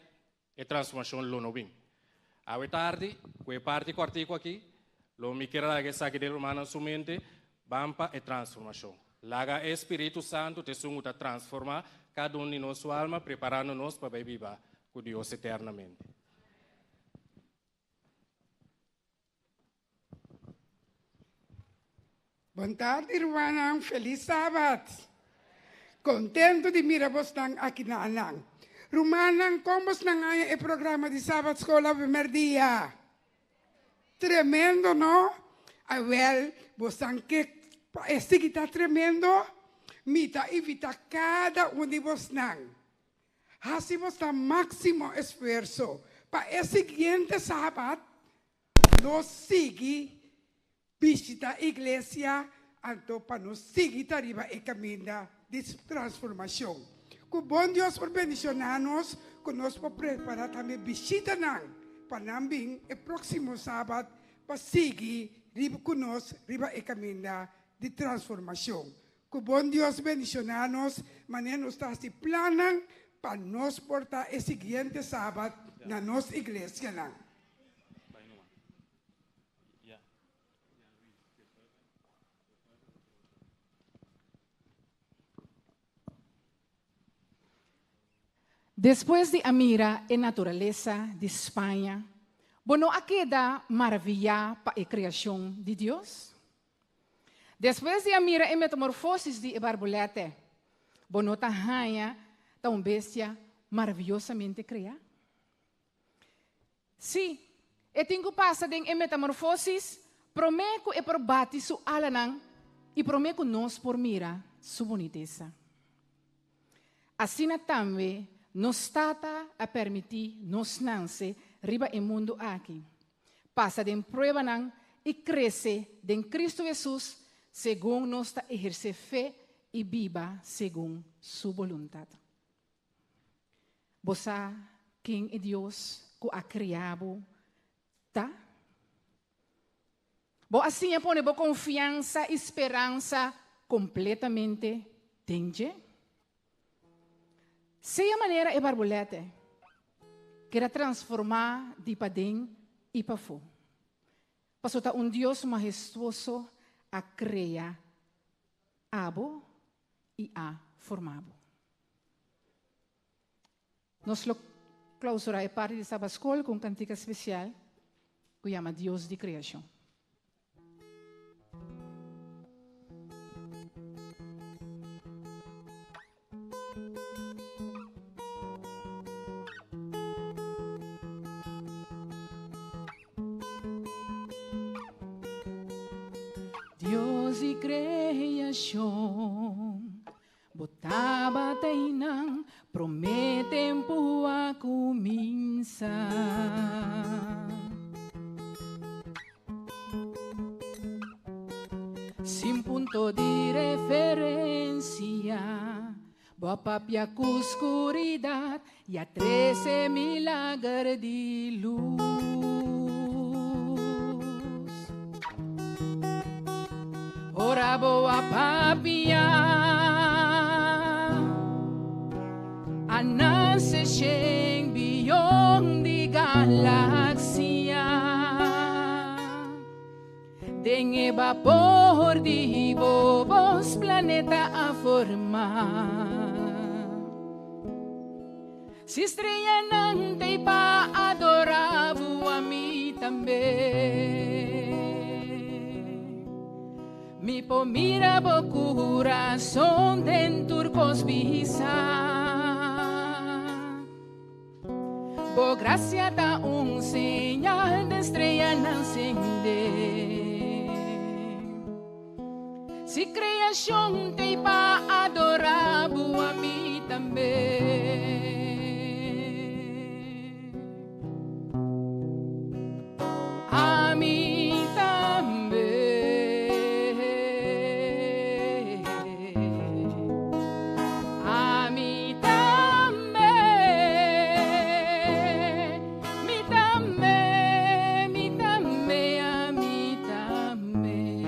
a transformação lo não vem. A tarde, com a parte quartico aqui, lo me quer que saque de romana somente, bampa e transformação. Laga Espírito Santo te sunguta transformar cada um de nossa alma, preparando-nos para viver com Deus eternamente. Boa tarde, irmã. Feliz sábado. Contento de mirar-vos aqui na Anang. Rumanang, como nang o programa de Sabat Skol no primeiro dia? Tremendo, não? A ver, vocês que este que está tremendo, mita evita cada um de vocês. Hacemos o máximo esforço para o seguinte sábado, nós seguimos visitar a igreja, então para nós seguir arriba o caminho de transformação. Que bom Deus por bendicionar-nos, que nós para preparar também visita para também o próximo sábado, para seguir conosco arriba o caminho de transformação. Que bom Deus bendicionar-nos, mas nós estamos planando para nos portar o seguinte sábado na nossa igreja. Después de admirar a natureza de Espanha, bueno, aquí da maravilla para a criação de Deus. Después de admirar a metamorfosis de barbulete, bueno, tahanha, tão bestia maravilhosamente criada. Sim, e tenho passado em metamorfosis, prometo e probati su alanan, e prometo nós por mira su boniteza. Assim também, nos trata a permitir nos nascer riba em mundo aqui. Passa de prueba nan e cresce em Cristo Jesus, segundo nos exercer fé e viva segundo sua vontade. Você, quem é Deus que a criado, tá? Bom, assim é pôr confiança e esperança completamente dentro. Se a maneira é barbulete, quer transformar de para dentro e para fora. Passou a Deus majestuoso a criar abo e a formado. Nós clausuramos a parte de Sabat Skol com cantiga especial que chama Deus de Criação. Deus de criação, botava teinang, prometem a começar. Sem ponto Papia oscuridad y a 13 milagros de luz. Ora boa papia, anan se sheng beyond the galaxia. Dengue vapor di bobos planeta a formar. Si estrella nante pa adoravo a mí también. Mi pomira bo corazón den turcos visa. Bo gracia da un señal de estrella nancende. Si creación te pa adoravo a mí también. A mí también. A mí también. Mi también, mi también, a mí también.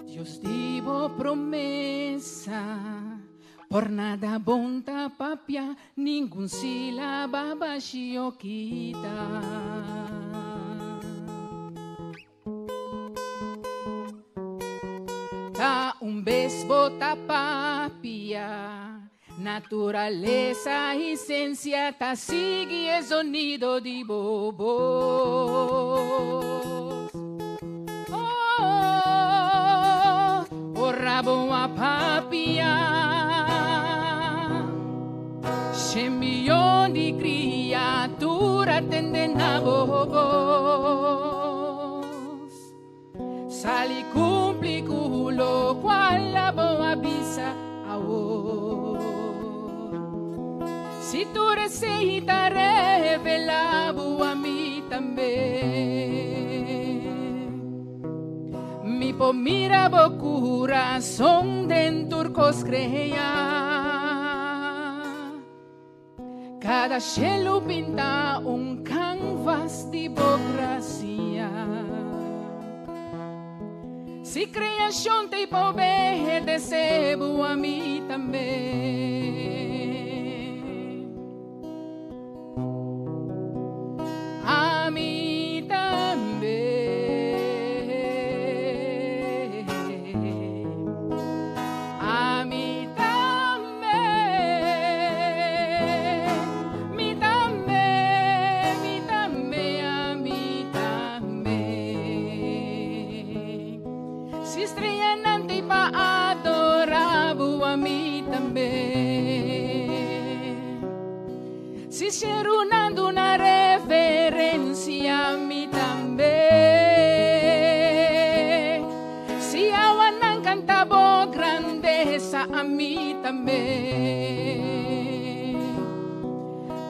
Dios divo promesa. Por nada bonta papia, ningún sílaba vacío quita. Da un beso bota papia, naturaleza y esencia ta sigue el sonido de bobos. Oh, rabo a papia. Un millón de criaturas tenden a bobos. Sali cumpli culo cual la boa visa a vos. Si tu receta revela a mí también. Mi pomira bo corazón den turcos creía. Cada cielo pinta un canvas de hipocresía. Si creación te pove deseo a mí también. A mí también. A mí si serunando una reverencia a mí también. Si awanan cantabo grandeza a mí también.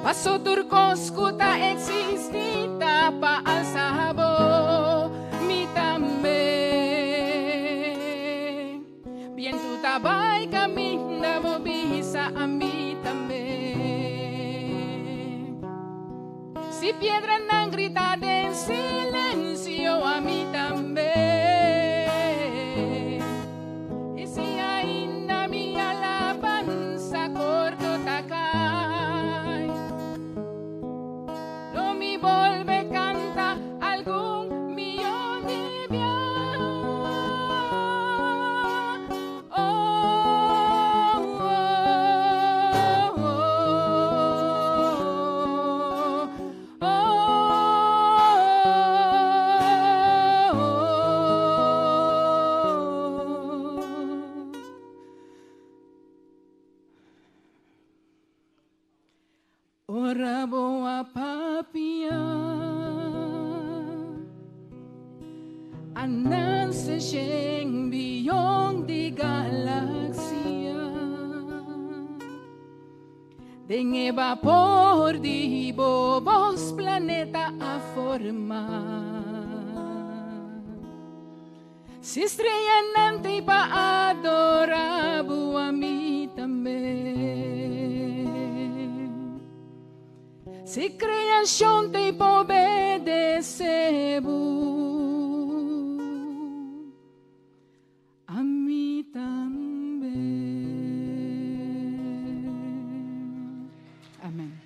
Paso turcos kuta existita pa al sabo mi también. Bien tu tabay camina bobisa a mí también. Si piedra nan grita en silencio a mí también. Y si ainda mi alabanza corto tacay, no me volve canta algún millón de viajes. Ora boa papia, anan se sheng beyond the galaxia. Den vapor di bobos planeta a formar. Si estrellanan pa adorabo a mí también. Si creación te obedecebo a mí también. Amén.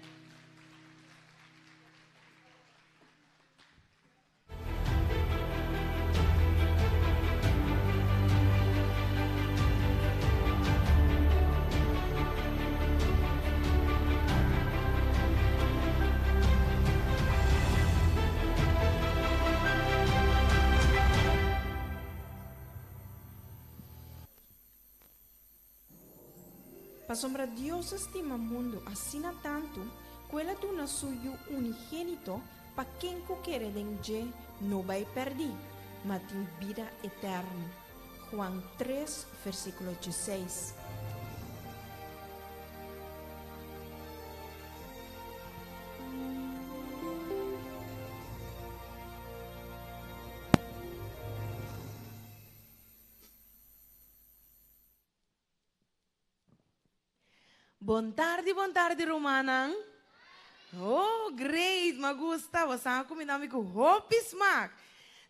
Pasombra Dios estima mundo assina tanto, quella tu na suyo unigênito, pa quem quer dengue não vai perder, mas tem vida eterna. Juan 3, versículo 16. Bom tarde, Romanang. Oh, great, me gusta. Você combina comigo, hope smack.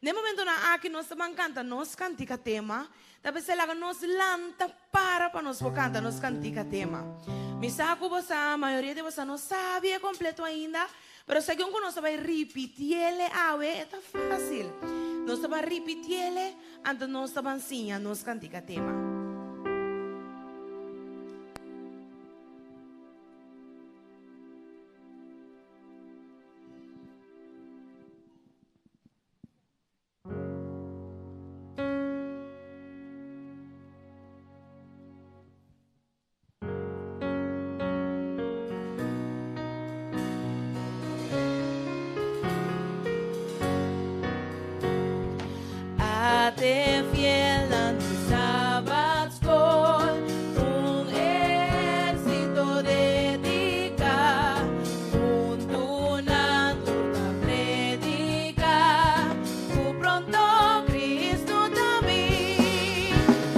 No momento na aqui nós também canta, nós cantica tema. Tapi se laga nós lanta para nós canta, nós cantica tema. Me saco você, a maioria de você não sabe é completo ainda, pero se alguém nós vai repetir ele, é fácil. Nós vai repetir ele, antes nós também ensinar, nós cantica tema. Te fiel en tu Sabat Skol, un ejército dedica, junto una turba predica, tu pronto Cristo también.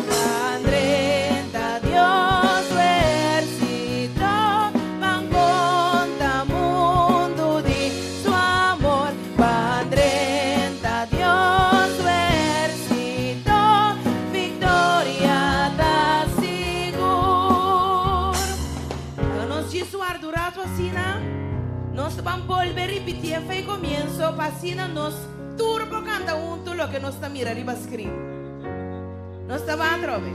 Padre, Dios su ejército, van contra mundo de su amor. Padre, Dios. Nós vamos volver a repetir e comienzo pasina nos turbo canta junto lo que nos está mira arriba escrito. Nós está va trove.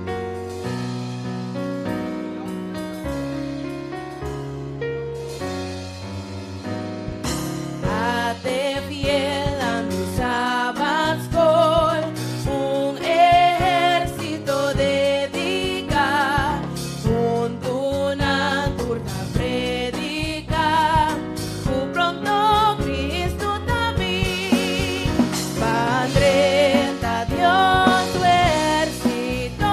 Ate fiel en tu Sabat Skol, un ejército dedica, junto una turba predica. Pronto Cristo también, Padre, Dios su ejército,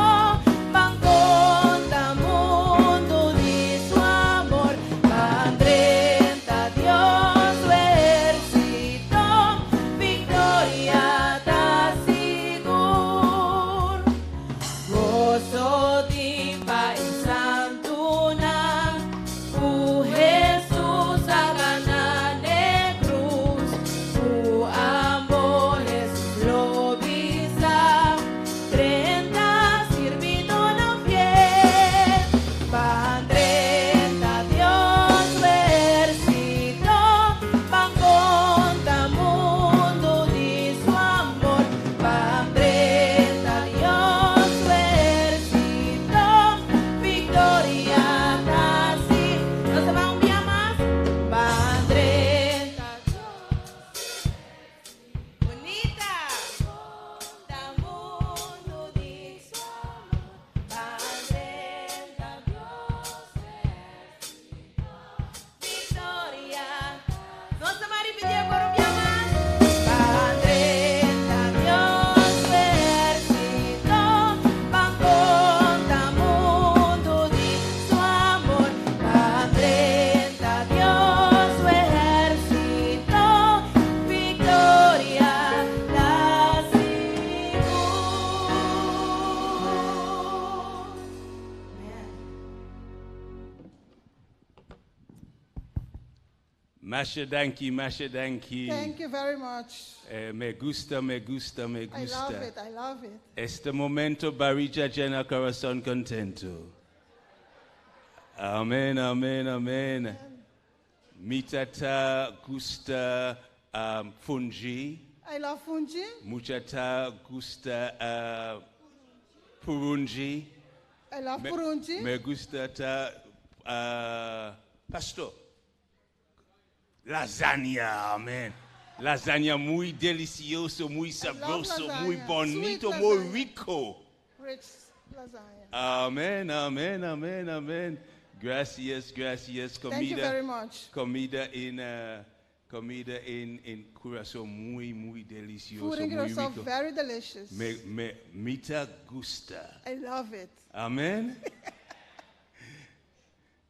Masha danki, Masha danki. Thank you very much. Me gusta, me gusta, me I gusta. love it, I love it. Este momento barija llena corazón contento. Amen, amen, amen. Mitata gusta fungi. I love fungi. Muchata gusta purungi. I love purungi. Me gusta pastor. Lasagna, amen. Lasagna muy delicioso, muy sabroso, muy bonito, muy rico. Rich lasagna. Amen, amen, amen, amen. Gracias, gracias. Comida, Thank you very much. Comida en corazón muy, muy delicioso, Food in muy Curacao, rico. very delicious. Me gusta. I love it. Amen.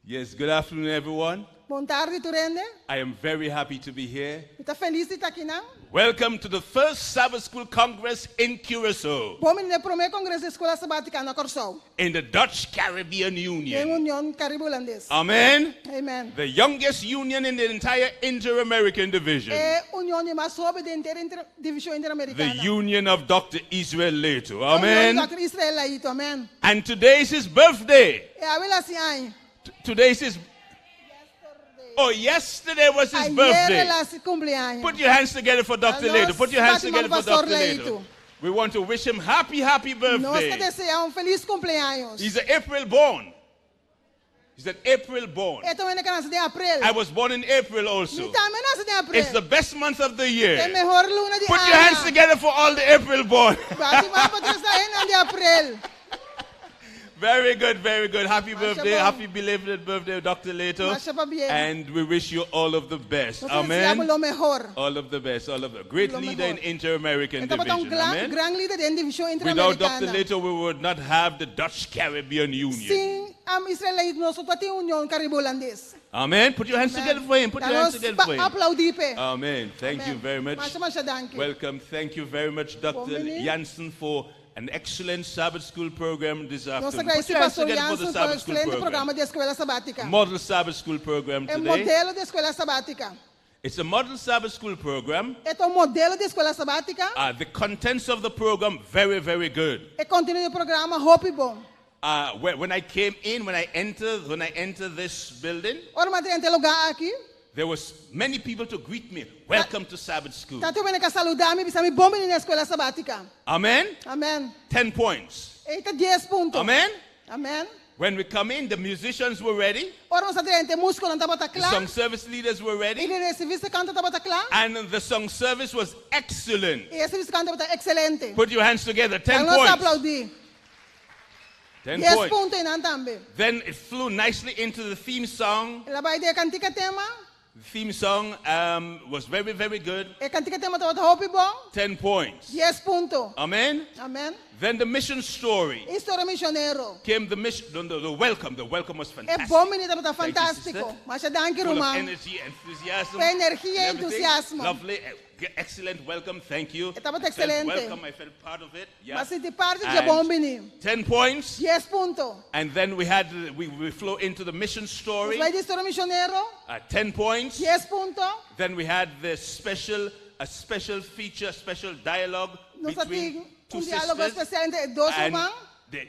Yes, good afternoon, everyone. Boa tarde, Turende. I am very happy to be here. Estou feliz de estar aqui, não? Welcome to the first Sabbath School Congress in Curacao, Bom, menino, primeiro congresso da escola sabática na Curacao. in the Dutch Caribbean Em Union. União Caribe-Holandesa. Amen. Amen. The youngest union in the entire Inter-American Division. É união mais jovem da divisão The interamericana. union of Dr. Israel Leto. Amen. Dr. Israel Laito, amen. And today is his birthday. É a vela assim, ai. Today is his. Oh, yesterday was his birthday. Put your hands together for Dr. Leto. Put your hands together for Dr. Leto. We want to wish him happy Nós birthday. desejamos feliz cumpleaños. He's an April born. He's an April born. Eu também nasci em abril. I was born in April also. Eu também nasci em abril. It's the best month of the year. É melhor luna de Put your hands together for all the April born. Bate mão para Deus da de abril. Very good, very good. Happy birthday, bom. happy belated birthday, Dr. Leto. Marcha para bien. And we wish you all of the best. Nós Amen. desejamos lo mejor. All of the best, all of the great Lo leader in mejor. Inter-American Estamos tão Division. Amen. gran líder da divisão Without Dr. interamericana. Leto, we would not have the Dutch Caribbean Union. Sim, Israel nós só temos união Caribe-Holandesa. Amen. Put your hands together for him. Put your hands together for him. Aplaudir pé. Amen. Thank you very much. Marcha, danke. Welcome. Thank you very much, Dr. menino. Jansen, for an excellent Sabbath school program this Nós afternoon. Put agradecemos your hands pastor together for the Jansen pelo Sabbath school excelente program. programa de escola sabática. Model Sabbath school program É today. modelo de escola sabática. It's a model Sabbath school program. É um modelo de escola sabática. The contents of the program, very, very good. É conteúdo do programa roupa bom. When I came in, when I entered this building, Ora, mas tem lugar aqui. there was many people to greet me. Welcome to Sabbath school. Tá tudo bem que saludar-me, bisa me bom na escola sabática. Amen. Amen. 10 points. Eita 10 pontos. Amen. Amen. When we come in, the musicians were ready. Ora, nós tem músico não tava The claro. song service leaders were ready. Ele recebiste canta tava claro. And the song service was excellent. E esse canta tava excelente. Put your hands together. 10 Nós points. aplaudir. 10 10 points. pontos em também. Then it flew nicely into the theme song. Ela vai de cantica tema. The theme song was very, very good. E cantica tema tava roupa bom. 10 points. 10 pontos. Amen. Amen. Then the mission story História missioneiro. came. The mission, the welcome. The welcome was É fantastic. bom menino tava Thank you, fantástico. sister. Mas danke Full of Romão. energy, enthusiasm. Com energia e and everything. entusiasmo. Lovely, excellent welcome. Thank you. Estava I felt excelente. welcome. I felt part of it. Yeah. Mas de parte de And bom menino. 10 points. 10 pontos. And then we flow into the mission story. Vai de história missioneiro. 10 points. 10 pontos. Then we had a special feature, a special dialogue Nós between two diálogo sisters. especial entre dois And irmãos.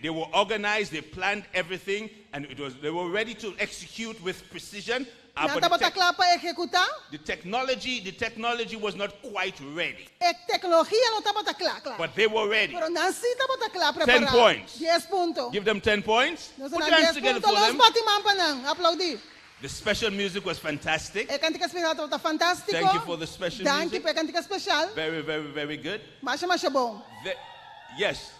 they were organized, they planned everything, and they were ready to execute with precision. Não But estava claro para executar. the technology was not quite ready. A tecnologia não estava claro. But they were ready. Pero não se estava claro 10 preparado. points. 10 pontos. Give them 10 points. Nós Put damos your hands 10 together pontos. for Nós them. bate mão para não. Aplaudir. The special music was fantastic. A cantica especial estava fantástico. Thank you for the special Danke music. para a cantica especial. Very, very, very good. Mas bom. Yes.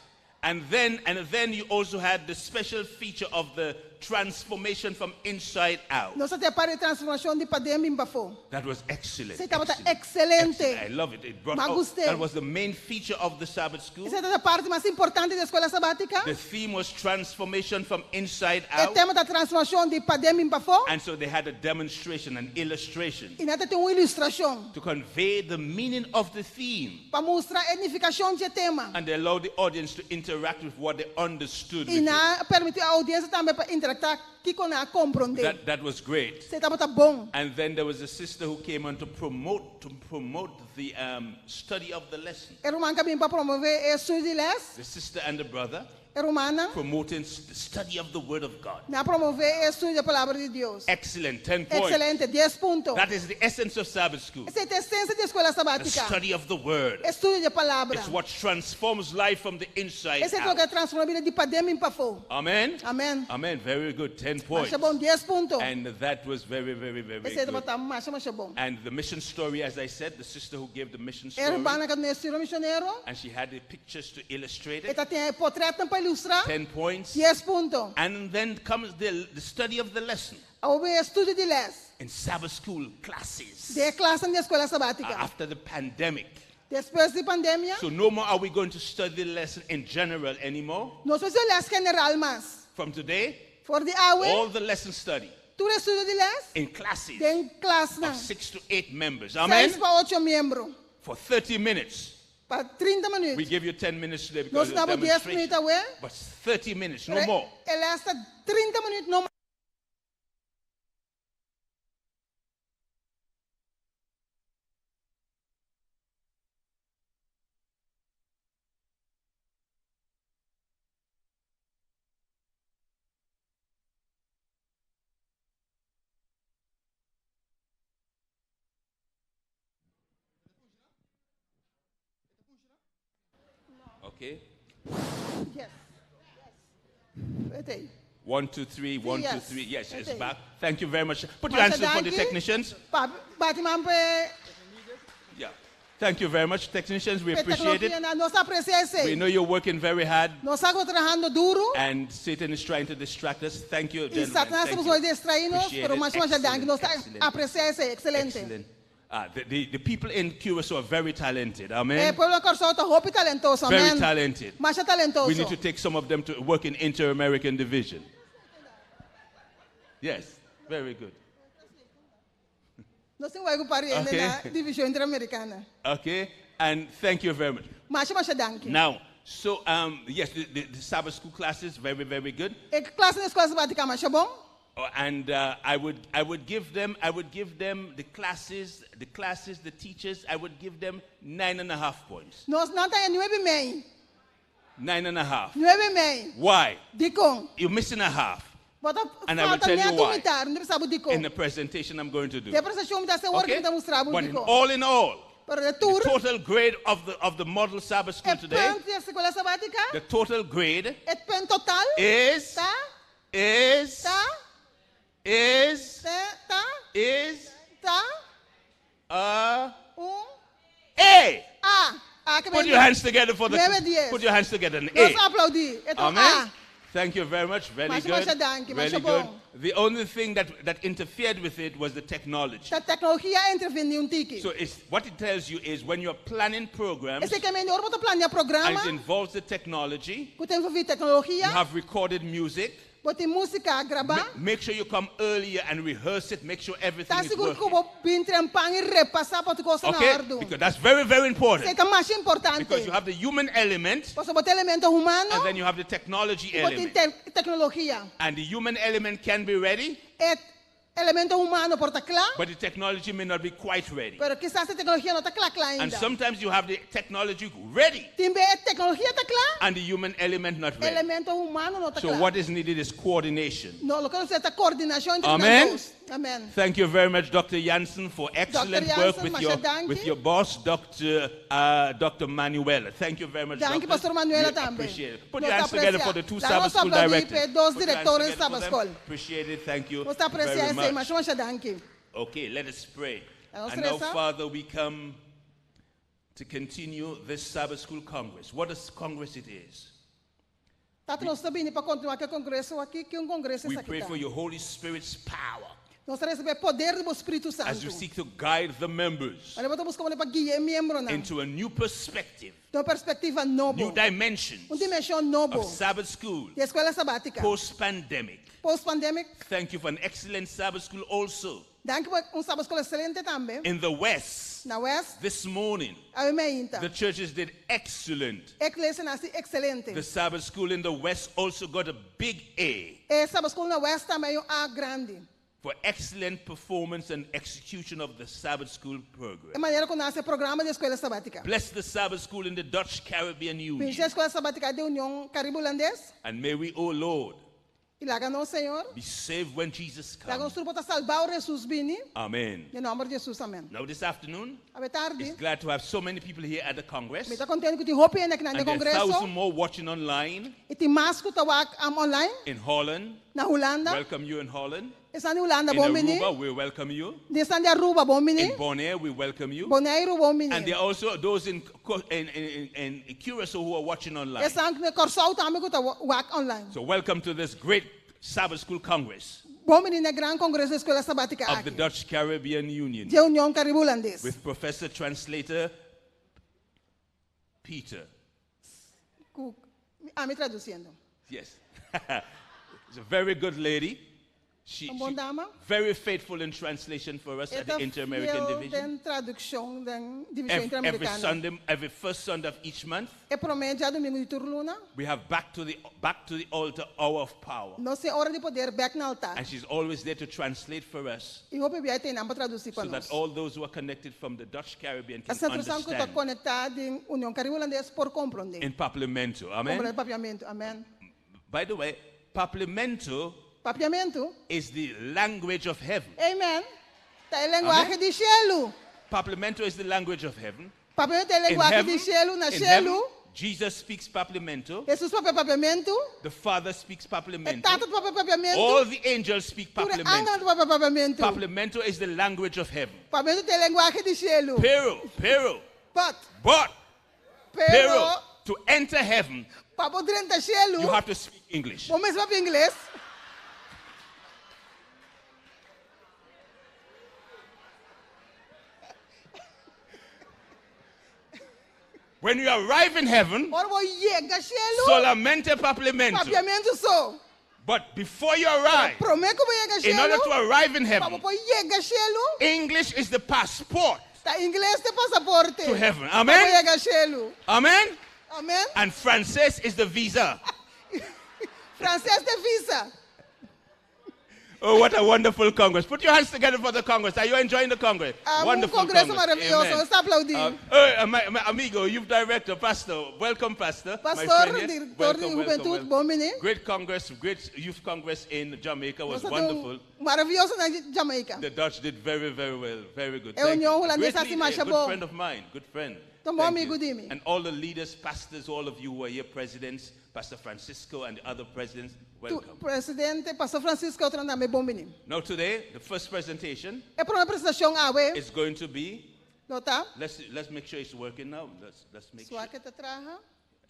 And then you also had the special feature of the transformation from inside out. Nós até para a transformação de padem em bafo. That was excellent. Você estava excelente. I love it. It brought Mas out, gostei. that was the main feature of the Sabbath school. Essa é a parte mais importante da escola sabática. The theme was transformation from inside É o out. tema da transformação de padem em bafo. And so they had a demonstration, an illustration E nada tem uma ilustração to convey the meaning of the theme. para mostrar a edificação de tema. And they allowed the audience to interact with what they understood. E With it. na permitiu a audiência também para interagir libertà que com a compreender. That was great. Você tá bom. And then there was a sister who came on to promote the study of the lesson. Era uma que vem para promover estudo de les. The sister and the brother promoting the study of the Word of God. Na promover estudo da palavra de Deus. Excellent, 10 points. Excelente, 10 pontos. That is the essence of Sabbath school. Essa é a essência da escola The sabática. study of the Word. Estudo da palavra. It's what transforms life from the inside Esse é o out. que transforma a vida de padema para fora. Amen? Amen. Amen. Very good, 10 points. Acha bom, 10 pontos. And that was very, very, very Esse é good. bom. And the mission story, as I said, the sister who gave the mission story, Era bana que nós tiramos missionário. and she had the pictures to illustrate it. Ela tem portreto para ilustrar. 10 points. 10 pontos. And then comes the study of the lesson. O estudo de les. In Sabbath school classes. De classe na escola sabática. After the pandemic. Depois da pandemia. So no more are we going to study the lesson in general anymore. Nós vamos les general mas. From today, for the hour, all the lesson study. Tudo estudo de les. In classes. Em classe of 6 to 8 members. Amen. 6 para 8 membros. For 30 minutes. Para 30 minutos. We give you 10 minutes today because Nós damos 10 minutos away. But 30 minutes, no more. Ela está 30 minutos no. Okay. Yes. Yes. 1, 2, 3, 1, yes. 2, 3. Yes, it's Okay. back. Thank you very much. Put your hands up for the technicians. Yeah. Thank you very much, technicians. We appreciate it. We know you're working very hard. And Satan is trying to distract us. Thank you, gentlemen. Thank you. Excellent. Excellent. The people in Kongreso are very talented. Amen. Very talented. We need to take some of them to work in Inter-American Division. Yes, very good. Okay, and thank you very much. Now, so yes, the Sabbath school classes, very, very good. And I would give them the classes, the teachers, I would give them 9.5 points. 9.5. Why? You're missing a half. And I will tell you why in the presentation I'm going to do. Okay? But all in all, the total grade of the model Sabbath school today, the total grade is A. Put your hands together for the. Put your hands together. An A. Amen. Thank you very much. Very good. Very good. The only thing that interfered with it was the technology. So what it tells you is when you're planning programs, and it involves the technology, you have recorded music. Make sure you come earlier and rehearse it. Make sure everything is working. Okay? Because that's very, very important. Because you have the human element, and then you have the technology element. And the human element can be ready, but the technology may not be quite ready. And sometimes you have the technology ready, and the human element not ready. So what is needed is coordination. Amen. Amen. Thank you very much, Dr. Jansen, for excellent work with your boss, Dr. Manuela. Thank you very much, Dr. Pastor Manuela. Appreciate it. Put your hands together for the two Sabbath school directors. Appreciate it. Thank you very much. Okay, let us pray. And now, Father, we come to continue this Sabbath School Congress. What a Congress it is. We pray for your Holy Spirit's power as you seek to guide the members into a new perspective, new dimensions of Sabbath school, post-pandemic. Thank you for an excellent Sabbath school also Dank un Sabbat Skol excelente também. In the West, Na West, this morning, avementa. the churches did excellent. Iglesia nasce excelente. The Sabbath school in the West also got a big A E Sabbat Skol na West também A grande. for excellent performance and execution of the Sabbath school program. É maneira que nasce o programa de escola sabática. Bless the Sabbath school in the Dutch Caribbean Union. Pinche a escola sabática da União Caribe-Holandês. And may we, O Lord, E lá ganhou o Senhor. be saved when Jesus Lá comes. ganhou para salvar o Jesus bini. Amen. Em nome de Jesus, amém. Now this afternoon, A tarde. it's glad to have so many people here at the Congress. Me está contente que tem roupa ainda aqui na And there are Congresso. 1,000 more watching online E tem mais que está online. in Holland. Na Holanda. Welcome you in Holland. Está na Holanda, In bom menino. Aruba, we welcome you. Está em Aruba, bom menino. In Bonaire, we welcome you. Bonaire, bom menino. And there are also those in Curacao who are watching online. Está em Corsol também que está online. So welcome to this great Sabbath School Congress Bom menino é grande congresso da escola sabática of the aqui. Dutch Caribbean Union De União Caribe-Holandês. with Professor Translator Peter. Me traduzindo. Yes. She's a very good lady. She Bom dama. very faithful in translation for us at the Inter-American Division. Tem tradução da divisão Every interamericana. Sunday, every first Sunday of each month, É promete a domingo de turluna. we have back to the altar hour of power. Não sei hora de poder back no altar. And she's always there to translate for us E roupa bem tem para traduzir so para that nós. all those who are connected from the Dutch Caribbean A can tradução que está understand conectada em União Caribe-Holandês por compreender. in Paplemento. Amen. Compreender papiamento. Amém. By the way, Paplemento Papiamento. is the language of heaven. Amém. Tá em linguagem de cielo. Paplemento is the language of heaven. Papiamento é In linguagem de heaven, cielo na in cielo. heaven, Jesus speaks Paplemento. Jesus fala papiamento. The Father speaks É Paplemento. tanto para papiamento. All the angels speak Tudo Paplemento. anda para papiamento. Paplemento is the language of heaven. Papiamento tem linguagem de cielo. Pero, But pero, to enter heaven, para poder entrar cielo. you have to speak English. Vamos falar inglês. When you arrive in heaven, solamente Paplemento. Papiamento só. But before you arrive, in order to arrive in heaven, English is the passport Inglês de passaporte. to heaven. Amen? Amen? Amen. And francês is the visa. Francês de visa. Oh, what a wonderful Congress. Put your hands together for the Congress. Are you enjoying the Congress? Wonderful Congresso Congress. maravilhoso. Amen. Está aplaudindo. My amigo, youth director, pastor. Welcome, pastor. My Pastor, friend here. diretor de juventude, bom menino. Great Congress, great youth Congress in Jamaica was Nós wonderful. Maravilhoso na Jamaica. The Dutch did very, very well. Very good. É Thank União you. Holandesa Great se leader, marcha good bom. friend of mine. Good friend. Então, bom Thank amigo you. de mim. And all the leaders, pastors, all of you who are here, presidents, Pastor Francisco and the other presidents, welcome. Presidente, Pastor Francisco, outro nome, bom menino. Now today, the first presentation É para uma apresentação awe. is going to be, Nota. let's make sure it's working now. Let's make sure. Sua que te traja.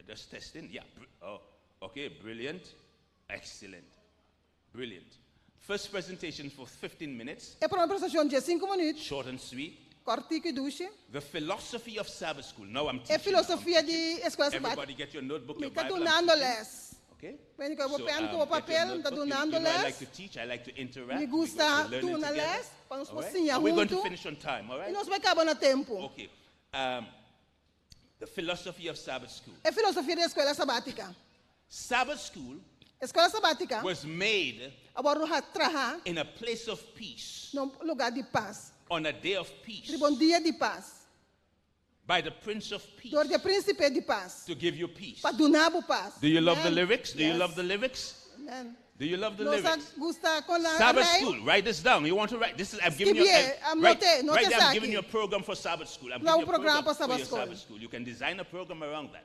Just testing. Yeah. Oh, okay. Brilliant. Excellent. Brilliant. First presentation for 15 minutes. É para uma apresentação de 5 minutos. Short and sweet. Cortico e duche. The philosophy of Sabbath school. Now I'm É teaching. filosofia de escola sabática. Everybody get your notebook, Me your está Bible. I'm donando teaching. les. Okay. Vem que eu vou So, pegar com o get your papel, me está notebook. donando I like les. to teach. I like to interact. Me We go gusta to learning tuna together. les. Para nos All right? mocinha We're going to junto. finish on time. All E right. nós vai acabar no tempo. Okay. The philosophy of Sabbath school. É filosofia da escola sabática. Sabbath school Escola sabática. was made Agora trabalhar in a place of peace, num lugar de paz. on a day of peace, De bom dia de paz. by the Prince of Peace, Dor de príncipe de paz. to give you peace. Para donar paz. Do you love the Amen. lyrics? Do you Yes. love the lyrics? Amen. Do you love the Nos lyrics? gusta con la Sabbath rey. school. Write this down. You want to write? This is. I'm giving you. Escrever, Right anote, right there, I'm aqui. giving you a program for Sabbath school. I'm Não, giving you a programa program para for Sabbath your school. Sabbath school. You can design a program around that.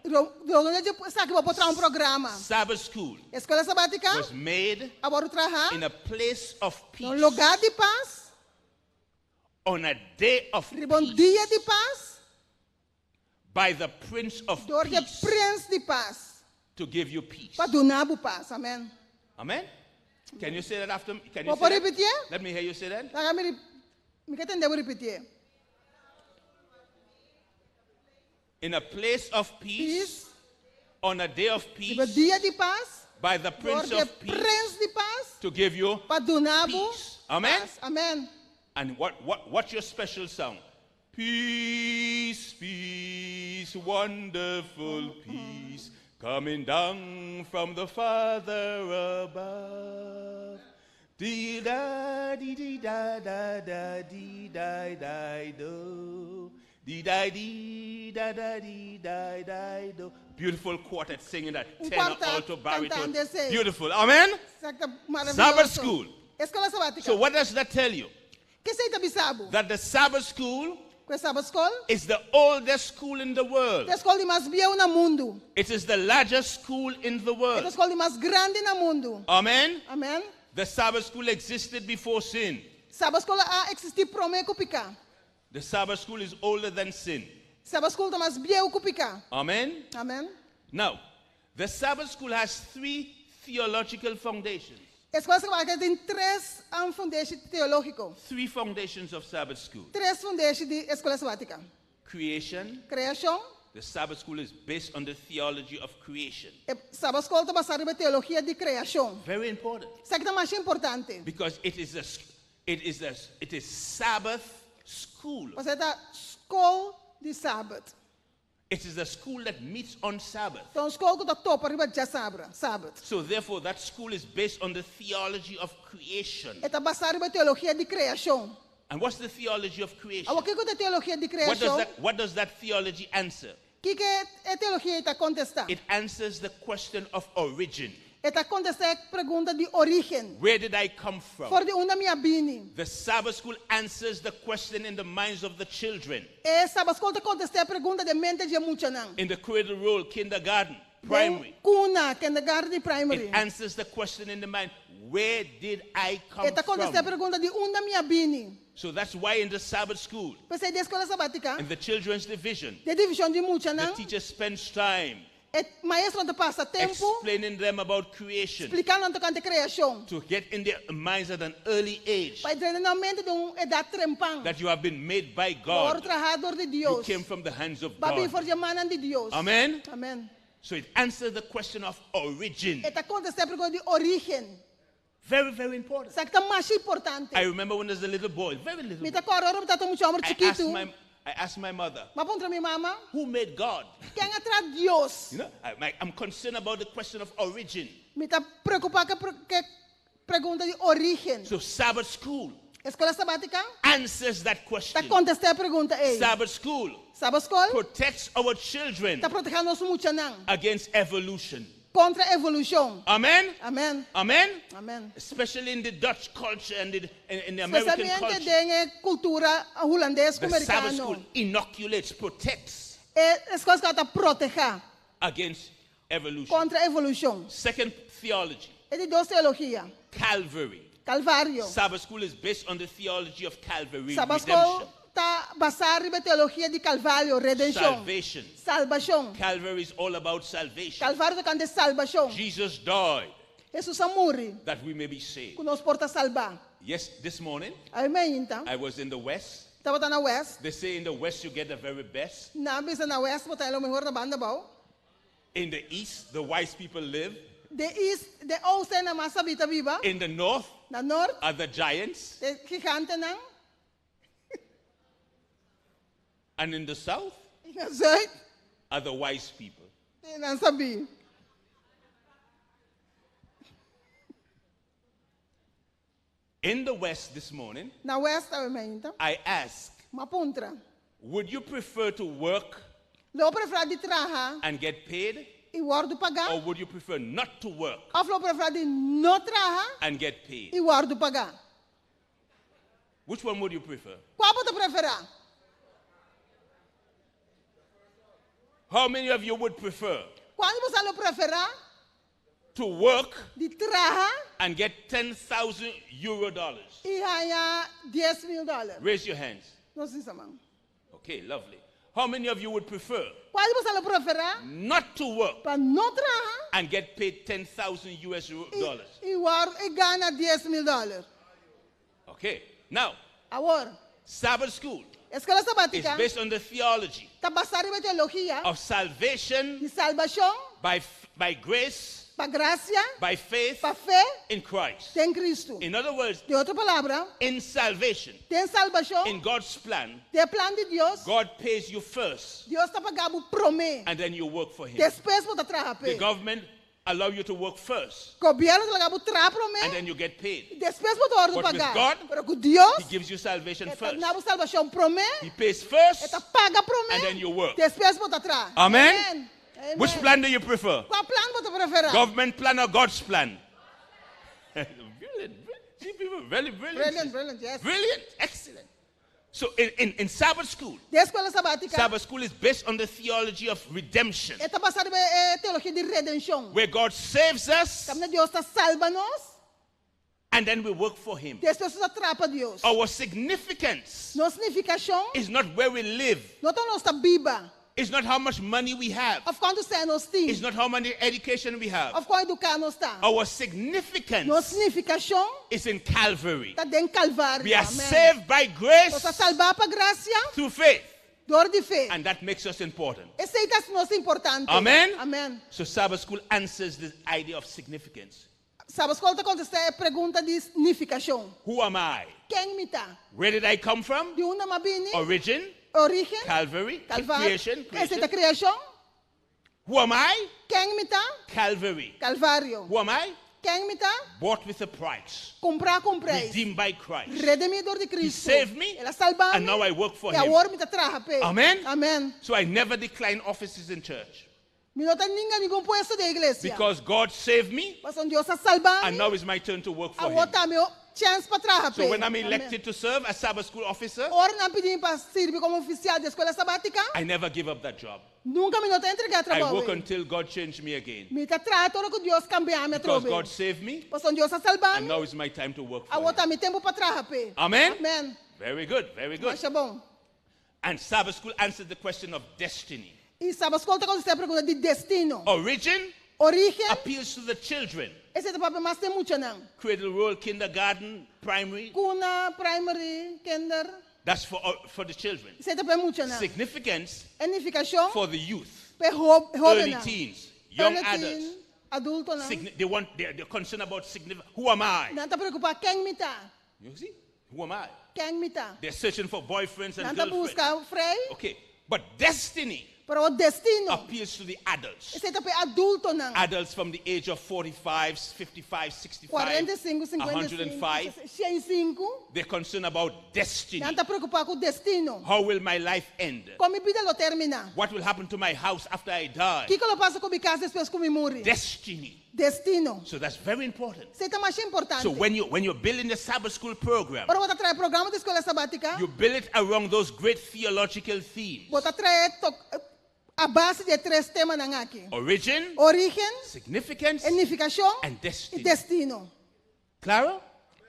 Sabe que vou botar programa. Sabbath school Escola sabática. was made Agora trabalhar in a place of peace, num lugar de paz. on a day of De bom peace, dia de paz. by the Prince of Dor de Peace, príncipe de paz. to give you peace. Para donar paz. Amém. Amen. Can you say that after me? Can you Vou say that? repetir? Let me hear you say that. Me quer entender, vou repetir. In a place of peace, on a day of De peace, dia de paz. by the Dor Prince de of Peace, príncipe de paz. to give you Para donar peace. Amen. paz. Amém. And what's your special song? Peace, peace, wonderful peace, coming down from the Father above. Dee da dee dee da da da dee da da do. Dee da dee da da dee da da do. Beautiful quartet singing that tenor, alto, baritone. Beautiful. Amen? Sabbath school. Escola sabática. So what does that tell you? Que se ita That the Sabbath school Sabbath school is the oldest school in the world. A escola mais vieja no mundo. It is the largest school in the world. A escola mais grande no mundo. Amen? Amen. The Sabbath school existed before sin. Sabbath school existia primeiro que picar. The Sabbath school is older than sin. Sabbath school tá mais viejo que picar. Amen? Amen. Now, the Sabbath school has 3 theological foundations. A escola sabática tem 3 fundações teológicas. 3 foundations of Sabbath school. 3 fundações de escola sabática. Creation. Criação. The Sabbath school is based on the theology of creation. Sabbath school está baseado na teologia de criação. Very important. Isso é mais importante. Because it is Sabbath school. Você está escola de Sabbath. It is a school that meets on Sabbath. Então escola que está topa riba de Sabbath. So therefore that school is based on the theology of creation. Está baseado na teologia de criação. And what's the theology of creation? O que é a teologia de criação? What does that theology answer? Que a teologia está contestando? It answers the question of origin. Está contestando a pergunta de origem. Where did I come from? For de onde me vim? The Sabbath school answers the question in the minds of the children. Sabbath school está contestando a pergunta de mente de muitos. In the cradle roll, kindergarten, primary. Cuna, kindergarten, primary. It answers the question in the mind, where did I come está contestando a pergunta de onde me vim? So that's why in the Sabbath school, in the children's division, the teacher spends time explaining them about creation to get in their minds at an early age that you have been made by God. You came from the hands of God. Amen? Amen. So it answers the question of origin. Very, very important. I remember when I was a little boy, very little boy, I asked my mother, who made God? You know, I'm concerned about the question of origin. So Sabbath school answers that question. Sabbath school protects our children against evolution. Contra evolução. Amen? Amen. Amen? Amen. Especially in the Dutch culture and in the American culture. Cultura holandês the Sabbath school inoculates, protects against evolution. Contra evolução. Second theology. Teologia. Calvary. Calvário. Sabbath school is based on the theology of Calvary. Sabbath redemption. Está baseado na teologia de Calvário, redenção. Salvation. Salvação. Calvary is all about salvation. Calvário está de salvação. Jesus died. Jesus morreu. That we may be saved. Que nos porta salvar. Yes, this morning. I was in the West. Estava na West. They say in the West you get the very best. Na West botar o melhor da banda bom. In the East, the wise people live. The East, the Oeste na massa vita viva. In the North, na North, are the giants. The gigante na. And in the South, are the wise people. In the West this morning, I ask, would you prefer to work and get paid? Or would you prefer not to work and get paid? Which one would you prefer? How many of you would prefer to work and get $10,000 euro? Raise your hands. Okay, lovely. How many of you would prefer not to work and get paid $10,000 US dollars? Okay, now, Sabbath school is based on the theology of salvation by grace Pa gracia. By faith. Pa fé. In Christ. Tem Cristo. In other words, de outra palavra, in salvation, tem salvação, in God's plan, tem plano de Deus, God pays you first, Deus está pagando primeiro, and then you work for Him. Depois você trabalha. The government allow you to work first, governo está trabalhando primeiro, and then you get paid. Depois você But with pagar. God, Pero com Deus, He gives you salvation first. dá salvação primeiro, He pays first, está paga and primeiro, then you work. depois você trabalha. Amen? Amen. Amen. Which plan do you prefer? Qual plano você prefere? Government plan or God's plan? Brilliant. See, people, very brilliant. Brilliant, yes. Brilliant, excellent. So in Sabbath school, de escola sabática, Sabbath school is based on the theology of redemption, está basado em teologia de redenção. where God saves us, Deus está salva-nos, and then we work for Him. depois você trabalha Deus. Our significance Nossa significação is not where we live. não está nossa Bíblia. It's not how much money we have. Of quanto você nós temos. It's not how many education we have. Of qual educar nós está. Our significance Nossa significação is in Calvary. está dentro Calvário. We are Amen. saved by grace Nós salvar para graça through faith. Dor de fé. And that makes us important. Esse é nosso importante. Amen? Amen. So Sabbath school answers the idea of significance. Sabe, escolta contestar a pergunta de significação. Who am I? Quem me está? Where did I come from? De onde me vim? Origin? Origem. Calvary? Creation? Essa é a criação. Who am I? Quem me está? Calvary. Calvário. Who am I? Quem me está? Bought with a price. Comprar com preço. Redeemed by Christ. Redimidor de Cristo. He saved me, Ela salva and now I work for e Him. agora me trabalha. Amen? Amen. So I never decline offices in church. Me não tem nenhum puesto da igreja. Because God saved me, Mas Deus está salvando. and now it's my turn to work for Him. Agora tá meu chance para trabalhar. So when I'm elected to serve as Sabbath school officer, Ora não pedimos para servir como oficial da escola sabática. I never give up that job. Nunca me não tem entregar I trabalho. work until God changed me again. Me tá tratando com Deus cambiar minha Because trabalho. God saved me, Mas Deus está salvando. and now it's my time to work for Agora Him. tá meu tempo para trabalhar. Amen? Amen. Very good, very good. Acha bom. And Sabbath school answered the question of destiny. E sabe, escolta quando você pergunta de destino. Origin Origem. appeals to the children. Esse é o papel mais tem muito não. Cradle roll, kindergarten, primary. Cuna, primary, kinder. That's for the children. Esse é o papel muito não. Significance Edificação. for the youth, Early early teens, young adults. Adulto não. They're concerned about significance. Who am I? Não está preocupado quem me tá. You see? Who am I? Quem me tá. They're searching for boyfriends and Não está girlfriends. buscando freio. Okay, but destiny Para o destino. appeals to the adults. Esse é o papel adulto não. Adults from the age of 45, 55, 65, 45, 55, 105. 105. They're concerned about destiny. Não está preocupado com o destino. How will my life end? Como a vida lo termina. What will happen to my house after I die? O que eu faço com minha casa depois que eu morrer? Destiny. Destino. So that's very important. Isso é mais importante. So when you're building the Sabbath school program, Para você trazer programa de escola sabática, you build it around those great theological themes. você traz a base de três temas na aqui. Origin, Origem, significance, edificação and destiny. e destino. Claro?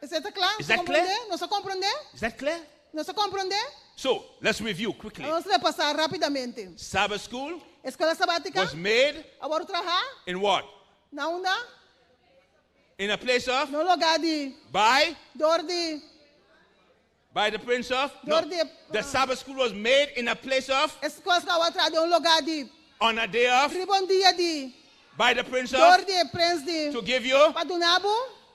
Isso está claro? Is that clear? Não se compreende? Is that clear? Não se compreende? So let's review quickly. Vamos repassar rapidamente. Sabbath school Escola sabática. was made Agora trabalhar in what? na onda. In a place of? No lugar de. By? Dor de. By the Prince of? No. The Sabbath school was made in a place of? Escola sabática de lugar de. On a day of? Dia de. By the Prince Dor of? de Prince de. To give you? Padunabo.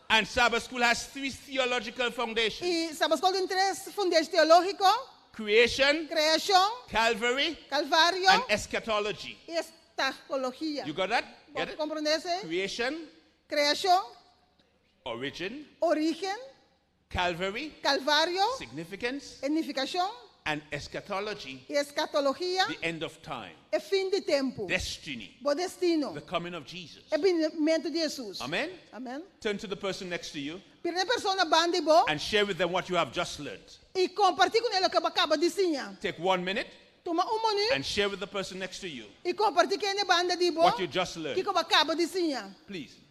And Sabbath school has three theological foundations. E Sabbath school tem três fundamentos teológicos. Creation, Criação, Calvary, Calvário and eschatology. E escatologia. You got that? Get it? Compreende? Creation, Criação, origin, origem, Calvary, Calvário, significance, edificação and eschatology, e escatologia, the end of time, é fim de tempo, destiny, o destino, the coming of Jesus. é vinimento de Jesus. Amen? Amen. Turn to the person next to you Primeira pessoa bande bo and share with them what you have just learned. e compartilhe com ele o que acaba de ensinar. Take 1 minute Toma minuto and share with the person next to you e compartilhe com ele banda de bo what you just learned. que acaba de ensinar. Please.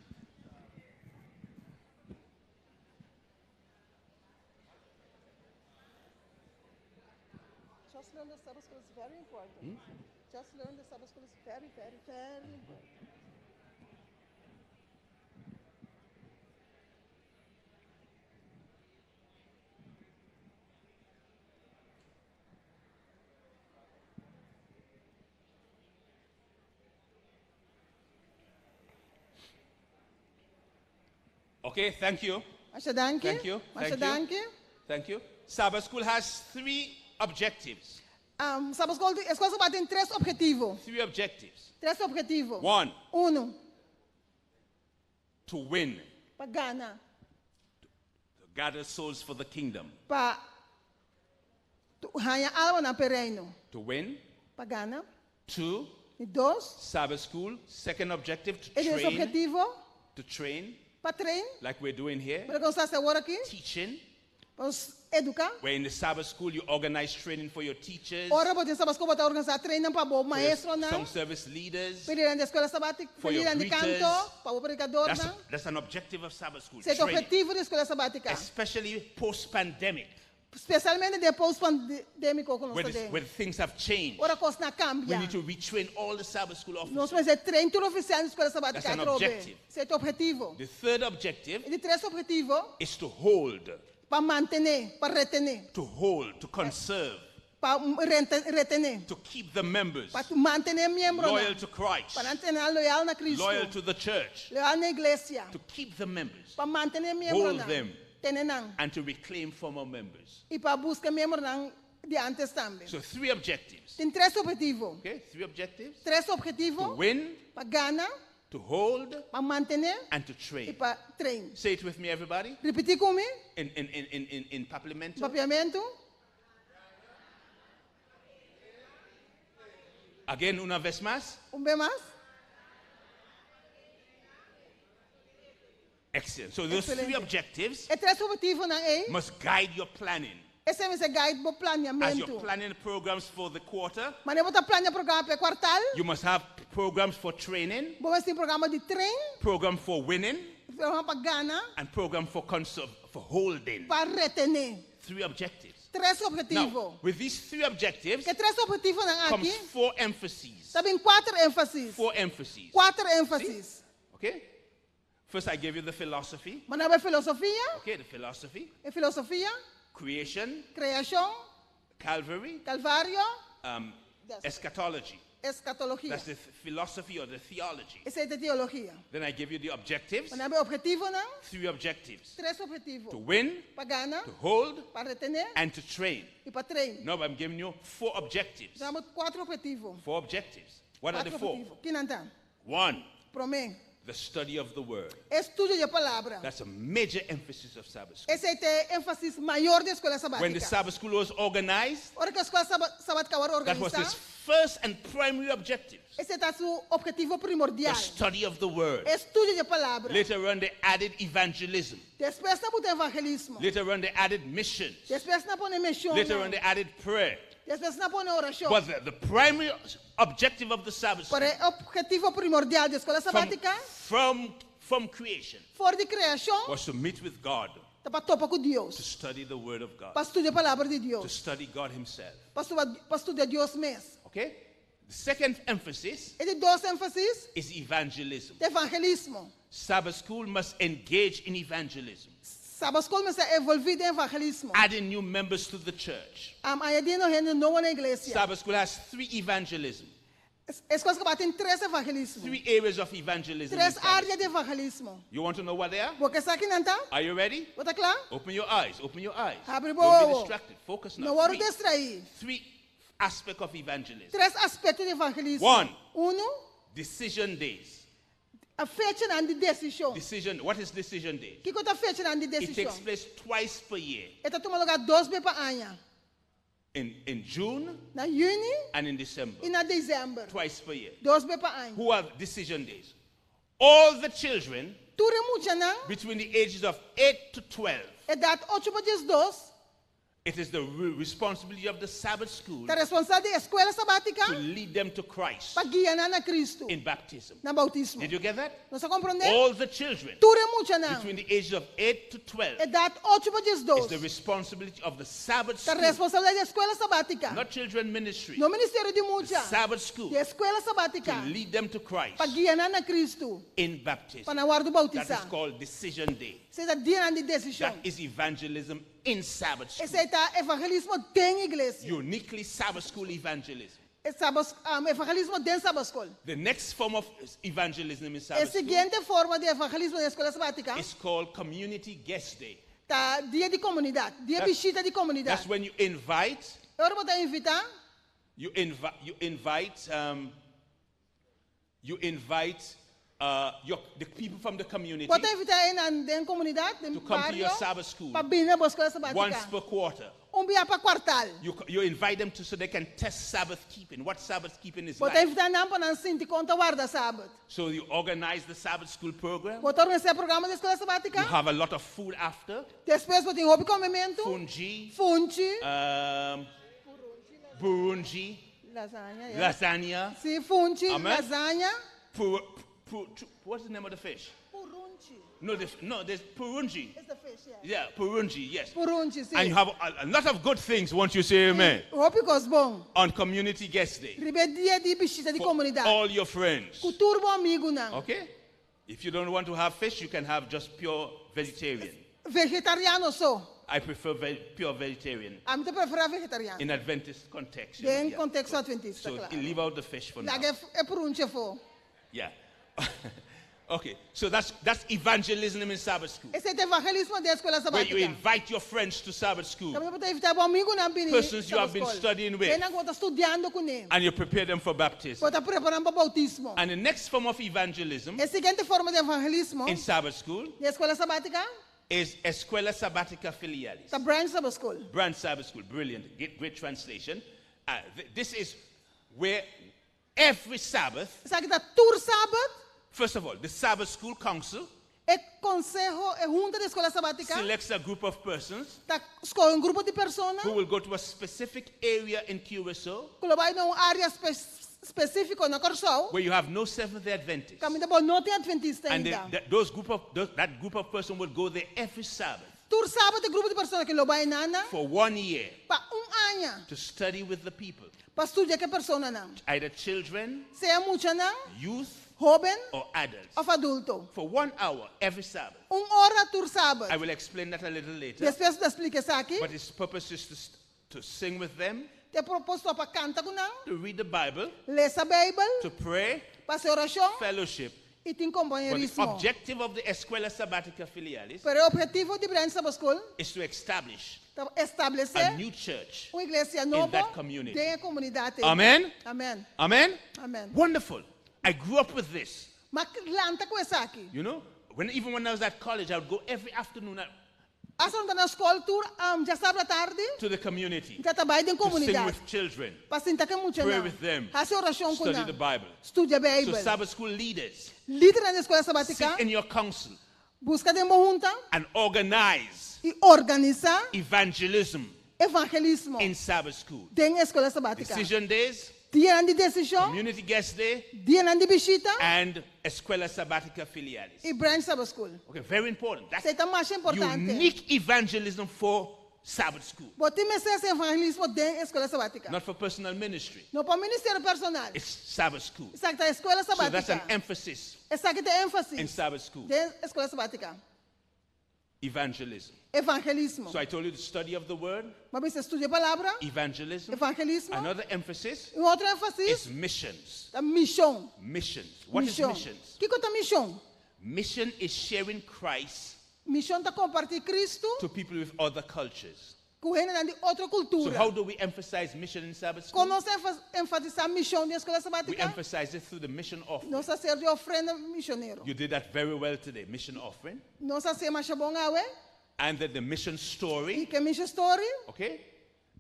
Just learn the Sabbath school is very important. Just learn the Sabbath school is very, very, very important. Okay, thank you. Thank Thank you. Thank you. Thank you. Sabbath School has 3 objectives. Sabbath School, a escola sabatina tem 3 objetivos. 3 objectives. 3 objetivos. 1. 1. To win. Para ganhar. To gather souls for the kingdom. Para ganhar alma na reino. To win. Para ganhar. 2. 2. Sabbath School. Second objective, to train. Objetivo. To train. Para treinar. Like we're doing here. Para começar agora aqui. Teaching. Educar. Where in the Sabbath School you organize training for your teachers. Ora, botem Sabbath School botar organizar treino para o maestro na. Song service leaders. Para ir na escola sabática, para ir na canto, para o predicador na. That's an objective of Sabbath School. Esse é o objetivo da escola sabática. Especially post-pandemic. Especialmente depois pandêmico com where things have changed. Ora, coisa na cambia. We need to retrain all the Sabbath School officers. Nós precisamos treinar todos os oficiais da escola sabática. That's an objective. Esse é o objetivo. The third objective. E o terceiro objetivo. Is to hold. Para manter, para retener. To hold, to conserve. Para retener. To keep the members. Para manter membros. Loyal to Christ. Para manter loyal na Cristo. Loyal to the church. Loyal na igreja. To keep the members. Para manter membros. Hold them. And to reclaim former members. E para buscar membros de antes também. So 3 objectives. Tem 3 objetivos. Okay, 3 objectives. 3 objetivos. To win. Para ganhar. To hold. Para manter. And to train. E para treinar. Say it with me, everybody. Repetir comigo. In papiamento. Papiamento. Again, una vez más. Vez más. Excellent. So those 3 objectives must guide your planning. Esse é guide para planeamento. As you're planning programs for the quarter, mas eu vou planear programa para quartal. You must have programs for training. Vamos ter programa de treino. Program for winning. Programa para ganhar. And program for holding. Para retener. 3 objectives. 3 objetivos. Now, with these 3 objectives, que 3 objetivos comes 4 emphases. Também 4 ênfases. 4 emphases. 4 ênfases. Okay? First, I gave you the philosophy. Manaba filosofia. Okay, the philosophy. A filosofia. Creation. Creação. Calvary. Calvário. Eschatology. Escatologia. That's the philosophy or the theology. Essa é a teologia. Then I give you the objectives. Manaba objetivo não? 3 objectives. 3 objetivos. To win. Para ganhar. To hold. Para retener. And to train. E para treinar. No, I'm giving you 4 objectives. Damos 4 objetivos. 4 objectives. What are the 4? Que não tá? 1. Promê. The study of the word. Estudo da palavra. That's a major emphasis of Sabbath School. Esse é o ênfasis maior da escola sabática. When the Sabbath School was organized, ora que a escola sabática era organizada, that was its first and primary objective. Esse é o objetivo primordial. The study of the word. Estudo da palavra. Later on, they added evangelism. Depois não botou evangelismo. Later on, they added missions. Depois não põe missão. Later on, they added prayer. Depois não põe oração. But the primary objective of the Sabbath School. Para o objetivo primordial da escola sabática. From creation. Fora de criação. Was to meet with God. Para topar com Deus. To study the word of God. Para estudar a palavra de Deus. To study God Himself. Para estudar Deus mesmo. Okay. The second emphasis. E de 2 ênfases. Is evangelism. Evangelismo. Sabbath School must engage in evangelism. Sabbath School must envolver em evangelismo. Adding new members to the church. Añadindo gente nova na igreja. Sabbath School has 3 evangelism. Escola sabática tem 3 evangelismo. 3 areas of evangelism. 3 áreas de evangelismo. You want to know what they are? Porque sabe que não tá? Are you ready? Está claro? Open your eyes. Open your eyes. Abre Don't be distracted. Focus now. Não vou distrair. 3 aspects of evangelism. 3 aspectos de evangelismo. 1. Decision days. A fecha de decisão. Decision. What is decision day? Que é a fecha de decisão? It takes place twice per year. Esta toma lugar 2 vezes por ano. In June. Na junho. And in December. E na dezembro. Twice per year. 2 vezes por ano. Who are decision days? All the children. Between the ages of 8 to 12. Idade 8 para 12. It is the responsibility of the Sabbath School a responsabilidade da escola sabática to lead them to Christ para guiar na Cristo in baptism. Na bautismo. Did you get that? Você compreende? All the children between the ages of 8 to 12 idade 8 para 12 is the responsibility of the Sabbath School. A responsabilidade da escola sabática. Not children ministry. No ministério de the Sabbath School. Da escola sabática. To lead them to Christ para guiar na Cristo in baptism. Para na hora do bautizar. That is called decision day. Seja dia de decisão. That is evangelism in Sabbath School. Esse é evangelismo tem igreja. Uniquely Sabbath School evangelism. evangelismo dentro da Sabat Skol. The next form of evangelism in A Sabbath school seguinte forma de evangelismo na escola sabática is called Community Guest Day. tá dia de comunidade, dia visita de comunidade. That's when you invite Eu vou invitar the people from the community pode invitar aí na comunidade, to come to your Sabbath school para vir na escola sabática. once per quarter. Dia para quartal. You invite them so they can test Sabbath keeping, what Sabbath keeping is Pode like. invitar não para não sentir conta guarda sábado. So you organize the Sabbath school program. Pode organizar programa da escola sabática. You have a lot of food after. Depois pode ter hobby comimento. Fungi. Burungi. Lasagna. Sim, fungi, Amen. lasagna. What's the name of the fish? Purungi. No, there's purungi. It's the fish, Yeah, purungi, yes. Purungi, sim. And you have a lot of good things once you say amen. Hobby cos bom. On Community Guest Day. Dia de visita de comunidade. All your friends. Com turbo amigo não. Okay? If you don't want to have fish, you can have just pure vegetarian. Vegetariano só. I prefer pure vegetarian. A mim prefiro vegetariano. In Adventist context. Em contexto adventista, So claro. leave out the fish for now. É purungi for. Yeah. Okay, so that's evangelism in Sabbath school. Esse é evangelismo da escola Where sabática. you invite your friends to Sabbath school. Também pode invitar amigo na Persons you have been studying with. Estudando com ele. And you prepare them for baptism. Pode preparar para bautismo. And the next form of evangelism A seguinte forma de evangelismo in Sabbath school da escola sabática is Escuela Sabática Filialis. da Branch Sabbath School. Branch Sabbath School, brilliant, great translation. This is where every Sabbath, Sabe da tour sábado, first of all, the Sabbath School Council consejo, junta da escola sabática, selects a group of persons escolhe grupo de pessoas who will go to a specific area in Curacao que vai numa área específica na Corsol. where you have no Seventh-day Adventists. Caminho bom não tem adventista And ainda. that group of persons will go there every Sabbath Tour sábado grupo de pessoas que lo vai nana for 1 year para ano to study with the people, para estudar que pessoa não. either children, Seja mucha não, youth, jovem or adults, ou adulto. for 1 hour every Sabbath. Hora tour sábado. I will explain that a little later. Depois de explicar isso aqui, But its purpose is to sing with them, te proposto para cantar com não, to read the Bible, ler a Bíblia, to pray, para fazer oração fellowship. e tem But the companheirismo. objective of the Escuela Sabática Filialis Pero o objetivo de Branch Sabbath School is to establish é a estabelecer new church uma igreja in nova that community. dentro da comunidade. Amen? Amém. Amen? Amém. Wonderful. I grew up with this. Mas lanta com isso aqui. You know, even when I was at college, I would go every afternoon Asan ka na escola tour, já sabe à tarde, to the community já trabalha em to sing comunidade. with children, Para sentar com muita pray não. with them, Fazer oração com study não. the Bible. Estuda a So Bíblia. Sabbath school leaders Líder na escola sabática, sit in your council busca de uma junta and organize e organiza evangelism evangelismo in Sabbath school. dentro da escola sabática. Decision days, Dia de decisão, community guest day, dia de visita and Escuela Sabática Filialis. e Branch Sabbath School. Okay, very important. That's Isso é mais importante. unique evangelism for Sabbath school, Botem esse evangelismo dentro da escola sabática. not for personal ministry. Não para o ministério personal. It's Sabbath school. Isso aqui é a escola So that's an sabática. emphasis Isso aqui tem in ênfase Sabbath school. dentro da escola sabática. Evangelism. Evangelismo. So I told you the study of the word, Mas você estuda a palavra, evangelism. evangelismo. Another emphasis Outro ênfase is missions. é missão. Missions. What is Missão. missions? O que é missão? Mission is sharing Christ Missão está compartilhar Cristo to people with other cultures. com gente de outra So cultura. how do we emphasize mission in Sabbath school? Quando nós enfatizar a missão da escola We sabática, emphasize it through the mission offering. nós fazemos de ofrenda missioneiro. You did that very well today, mission offering. Nós fazemos mais bom awe, And then the mission e story, que mission story okay?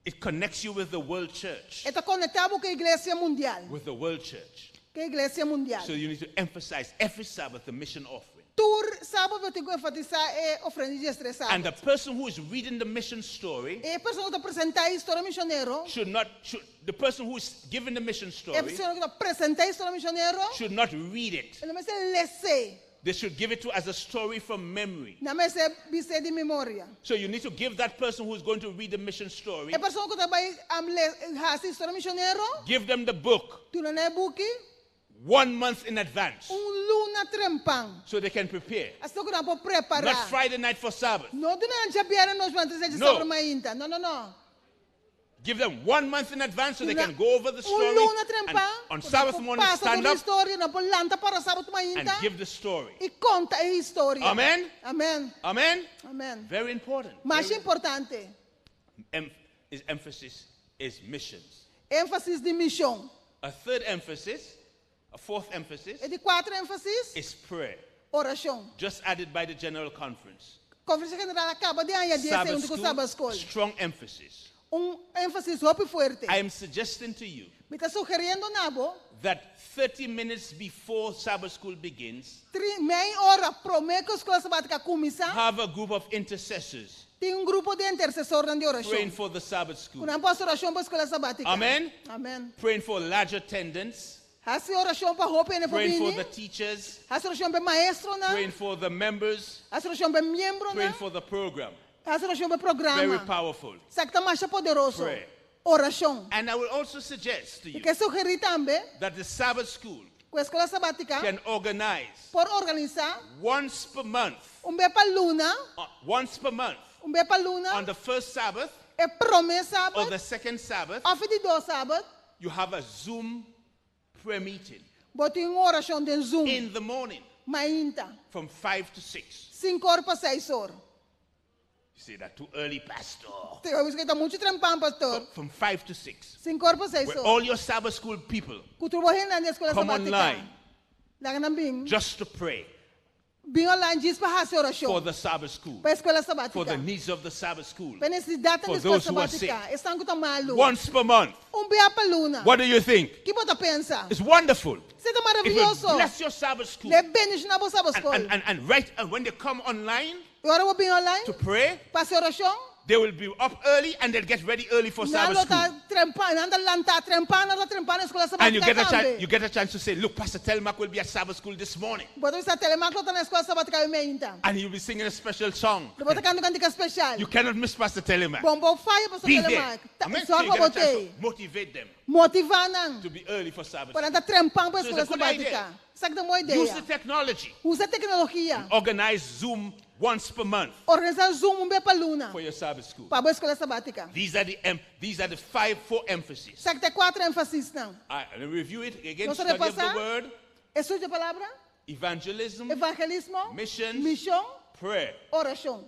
It connects you with the world church. está conectado com a igreja mundial. With the world church. Com a igreja mundial. So you need to emphasize every Sabbath the mission offering. Tour sábado eu tenho que enfatizar a ofrenda de estressado. And the person who is reading the mission story E a pessoa que está apresentar a história missioneiro, the person who is giving the mission a story pessoa que está apresentar a história missioneiro, should not read it. ele vai ser lesse. They should give it to as a story from memory. Não vai ser bise de memória. So you need to give that person who is going to read the mission story, A pessoa que trabalha a história missioneiro, give them the book tu não é book, 1 month in advance luna trempang. so they can prepare. Assim que não pode preparar. Not Friday night for Sabbath. Não, tu não já vieram nós para dizer No. sobre uma inta. Não, não, não. Give them 1 month in advance so they can go over the story. And on Sabbath morning, stand up and give the story. E conta a história. Amen? Amen. Amen? Amen. Very important. Mais importante. His emphasis is missions. Ênfasis de missão. A third emphasis, a fourth emphasis, E de quatro ênfasis, is prayer. oração. Just added by the General Conference. Conferência General acaba de añadir Sabbath com Sabbath Skol. strong emphasis. Ênfasis muito forte. I am suggesting to you Me está sugerindo nabo that 30 minutes before Sabbath school begins, meia hora pro meio que a escola sabática começa. have a group of intercessors Tem grupo de intercessor de oração. praying for the Sabbath school. Kuna posso oração para a escola sabática. Amen? Amen. Praying for large attendance. Hasi oração para roupa e Praying for família. the teachers. Hasi oração para maestro na. Praying for the members. Hasi oração para membro Praying na. for the program. Hasi oração para programa. Very powerful. Sakta mais poderoso. Prayer. Oração. And I will also suggest to E you que sugerir também that the Sabbath school que a escola sabática can organize por organizar once per month, vez para luna, once per month, vez para luna, on the first Sabbath e primeiro or sábado, the second Sabbath, of de dois sábados, you have a Zoom prayer meeting botem oração de Zoom. in the morning Mainta. from 5 to 6. 5 horas para 6 horas. You say that too early, Pastor. Eu estou está muito trampão, pastor. From 5 to 6. 5 horas para 6 Where horas. all your Sabbath school people Kutubohin na escola come sabática. online Lang na bing. just to pray Bing online diz para hasi for oração. the Sabbath school, Para a escola for the sabática. needs of the Sabbath school. Para necessidade For da escola those who are sick. sabática. Estão com malo. Once per month. Vez para luna. What do you think? Que bota pensa? It's wonderful. Isso é It will maravilhoso. bless your Sabbath school. Le bendice na vossa escola. And right when they come online E agora vou bem online. to pray, Para a oração. they will be up early and they'll get ready early for Sabbath Nalo school. tá trempando, anda lanta trempando na escola And you sabática. get a chance to say, look, Pastor Telmac will be at Sabbath school this morning. Bota essa telemacro tá na escola sabática meinta. And he'll be singing a special song. Bota cantica especial. You cannot miss Pastor Telemac. Bom fire para Be o there. telemac. Amen. Só So you para get a chance botei. to motivate them Motivar não. to be early for Sabbath Para school. andar trempando para a So escola it's a good sabática. idea. Sabe da boa Use ideia? the technology. Usa a tecnologia. Organize Zoom once per month Organizar Zoom vez para luna. for your Sabbath school. Para a escola sabática. These are the four emphases. Sabe que tem 4 ênfases não. All right, let me review it again. Não Study of the repassa? word, Estude a palavra. evangelism, Evangelismo. missions, Missão. prayer. Oração.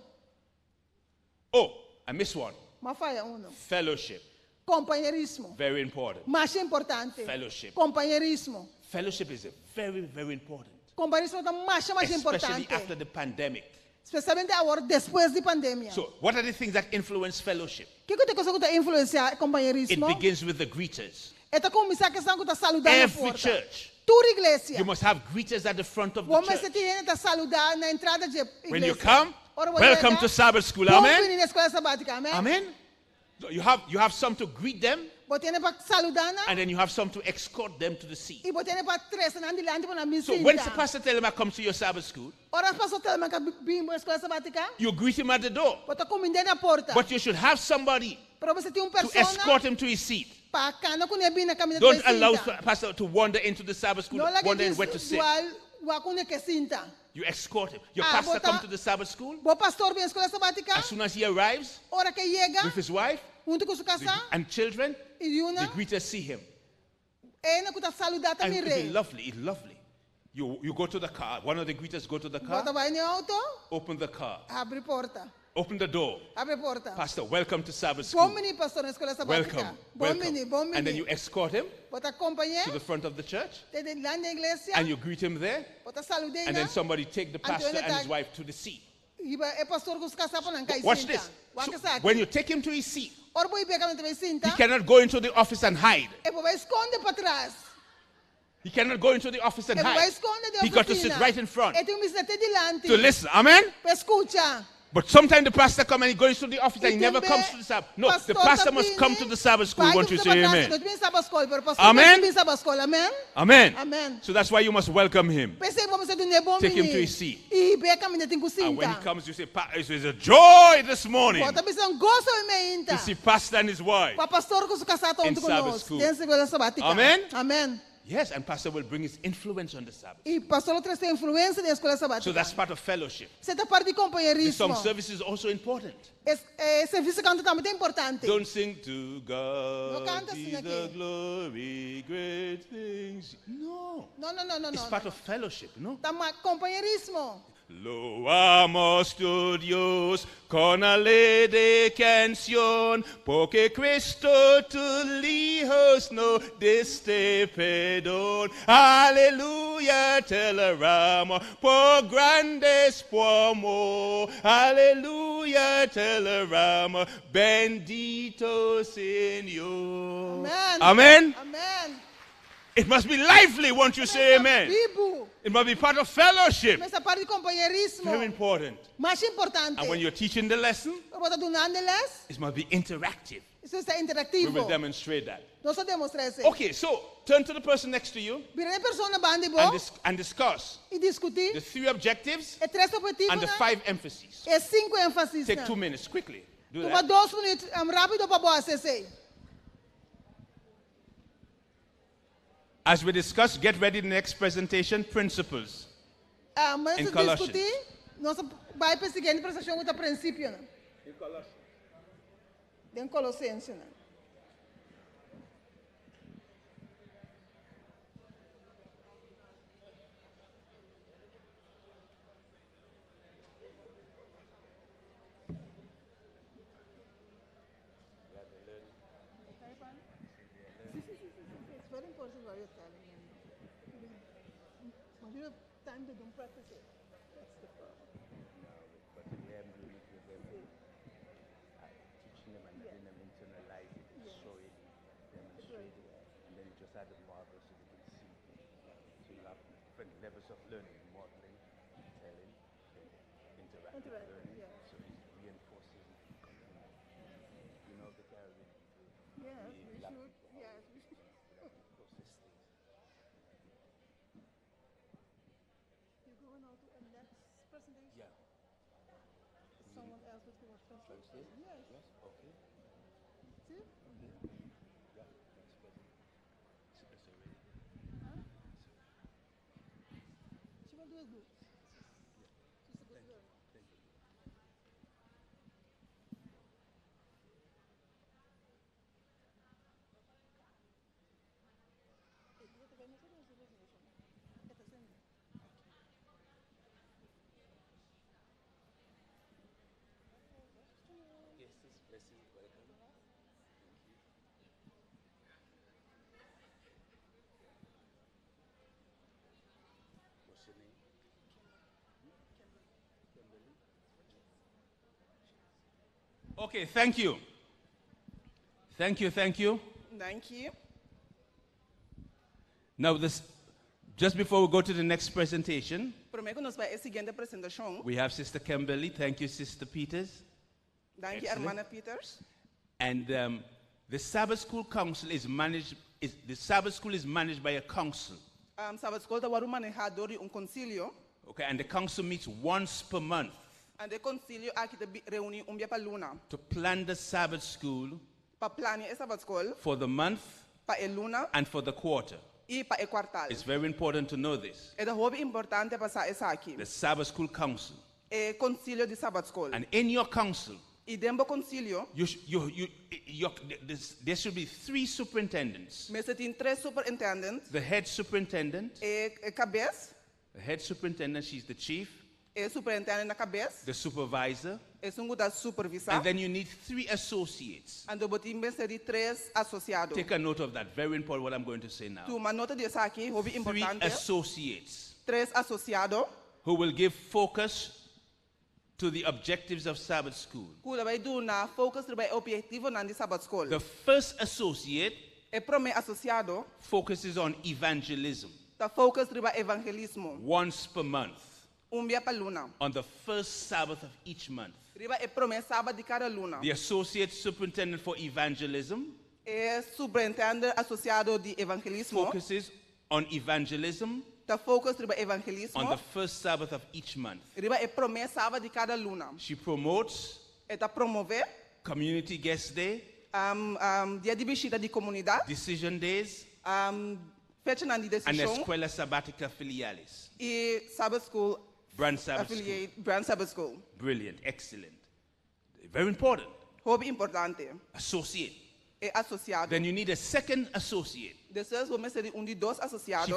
Oh, I missed one. Mas falha uno. Fellowship. Companheirismo. Very important. Mais importante. Fellowship. Companheirismo. Fellowship is very, very important. Companheirismo é mais Especially importante. after the pandemic. Especialmente agora, depois da pandemia. So, what are the things that influence fellowship? O que tem coisa que influencia It companheirismo? begins with the greeters. É começar a questão que saludar na Every porta. church, Toda igreja. you must have greeters at the front of the Vamos church. ter saludar na entrada de igreja. When you come, Ora, welcome to Sabbath school. Bom Amen. vir na escola sabática. Amém. Amen. So you have some to greet them, Botene para saludar na. and then you have some to escort them to the seat. E botene para três na andilante para na So missa. when the pastor Telemac comes to your Sabbath school, Ora passou telema que bimbo escola sabática. you greet him at the door. Bota comida na porta. But you should have somebody Para você ter to persona escort him to his seat. para cana com nebi na caminhada. Don't allow pastor to wander into the Sabbath school, Não lá que wondering diz where to sit. dual com que sinta. You escort him. Your Ah, pastor bota- comes to the Sabbath school. Bom pastor vem à escola sabática. As soon as he arrives Ora que chega, with his wife junto com sua casa, and children, e the una, greeters see him. na que tá saludar And também it's rei. lovely. It's lovely. You go to the car. One of the greeters go to the Bota car. vai no auto, Open the car. abre porta. Open the door. Abre porta. Pastor, welcome to Sabbath Bom school. menino pastor na escola sabática. Welcome. Bom Welcome. menino, bom And then you menino. escort him Bota acompanhar, to the front of the church, desde lá na igreja, and you greet him there, bota saludar and then somebody take the pastor Antônio and tá- his wife to the seat. e é pastor com os casa para não cair Watch sinta. this. Wa So que sabe? when you take him to his seat, Ora vou ir pegar também he sinta. cannot go into the office and hide. E vai esconder para trás. He cannot go into the office and E vai hide. esconder de He got to sit oficina. right in front E tem que meter delante. to listen. Amen? Para escutar. But sometimes the pastor comes and he goes to the office and he E never também, comes to the Sabbath. No, the pastor pastor must também, come to the Sabbath school. Vai Won't que you você say vai amen? trás, não tem Sabbath Skol, pero pastor Amen? tem Sabbath Skol. Amém? Amen. Amen. So that's why you must welcome him. Pensei vamos ser do nebo Take him menino. to his seat. E be caminhar tem que And when he sinta. comes, you say, it's a joy this morning Bota visão gosto e meinta. to see pastor and his wife. Para pastor com seu casado In junto Sabbath conosco. school. Dentro da escola sabática. Amen? Amém. Yes, and pastor will bring his influence on the Sabbath. E pastor traz a influência da escola sabática. So that's part of fellowship. Você tá parte de The companheirismo. song service is also important. Serviço canto também é importante. Don't sing to Não God canta be assim the aqui. glory, great things. No. Não. It's part of fellowship, no? Tama companheirismo. Loamos tu Dios con ale de canción, porque Cristo tu hijos no deste perdón. Aleluya, te alabamos por grandes tu amor. Aleluya, te alabamos, bendito Señor. Amen. Amen. Amen. It must be lively, won't you say amen? Vivo. It must be part of fellowship. Essa parte de companheirismo. Very important. Mais importante. And when you're teaching the lesson, it must be interactive. Isso está We interativo. will demonstrate that. Nós vamos demonstrar isso. Okay, so turn to the person next to you Vira a pessoa na banda and discuss e discutir. the 3 objectives Três objetivos and the 5 emphases. 5 ênfases. Take 2 minutes, quickly. Do Toma that. 2 minutos, rápido para boa acessar. As we discuss, get ready the next presentation, principles. Mas In se Colossians. discutir, nós vai para a seguinte apresentação com o princípio, né? Em Colossenses, né? It's very important what you're telling me. When you have time to don't practice it. That's the problem. Teaching them and letting them internalize it, show it, demonstrate it, and then you just add the marker so they can see. So you have different levels of learning, modeling, telling, interactive learning, so it reinforces it. You know the carry. Yes, we should. Yes, we should. You're going on to a next presentation? Yeah. Someone else will do a translation? Yes. Yes, okay. See? Yeah, next person. It's already Huh? She will do it good. She's a good girl. Thank you. Yes, this blessing, welcome. Thank you. What's your name? Kimberly. Okay, thank you. Thank you. Thank you. Now, just before we go to the next presentation, Prometo que nós vai a seguinte apresentação. we have Sister Kimberly. Thank you, Sister Peters. Thank you, Excellent. Hermana Peters. And the Sabbath School Council is managed. The Sabbath School is managed by a council. Sabbath School está manejado de concílio. Okay, and the council meets once per month And the concílio aqui te reúne dia para luna. to plan the Sabbath School Para planear a Sabbath School, for the month para a luna and for the quarter. e para a quartal. It's very important to know this. É muito importante passar isso aqui. The Sabbath School Council. É concílio de Sabbath School. And in your council, E dentro do concílio, there should be 3 superintendents. mas tem 3 superintendentes. The head superintendent, É cabeça, the head superintendent, she's the chief, é superintendente na cabeça, the supervisor, é da supervisor. and then you need 3 associates. And o botim de 3 associados. Take a note of that. Very important what I'm going to say now. Uma nota disso aqui, muito 3 importante. associates 3 associados. who will give focus to the objectives of Sabbath School. Que vai dar na focus do objetivo na Sabbath School. The first associate O primeiro associado focuses on evangelism está focus do evangelismo. once per month, Dia para luna. on the first Sabbath of each month. Riba é primeiro sábado de cada luna. The associate superintendent for evangelism É superintendente associado de evangelismo. focuses on evangelism Está focus do evangelismo. on the first Sabbath of each month. Riba é primeiro sábado de cada luna. She promotes Está promover community guest day, dia de visita de comunidade. decision days, fecha na and decisão Escuela Sabática Filialis. e Sabbath School Brand Sabbath School. affiliate Brand Sabbath School. Brilliant, excellent. Very important. Hobby importante. Associate. É associado. Then you need a second associate. Depois vamos ter de dois associados.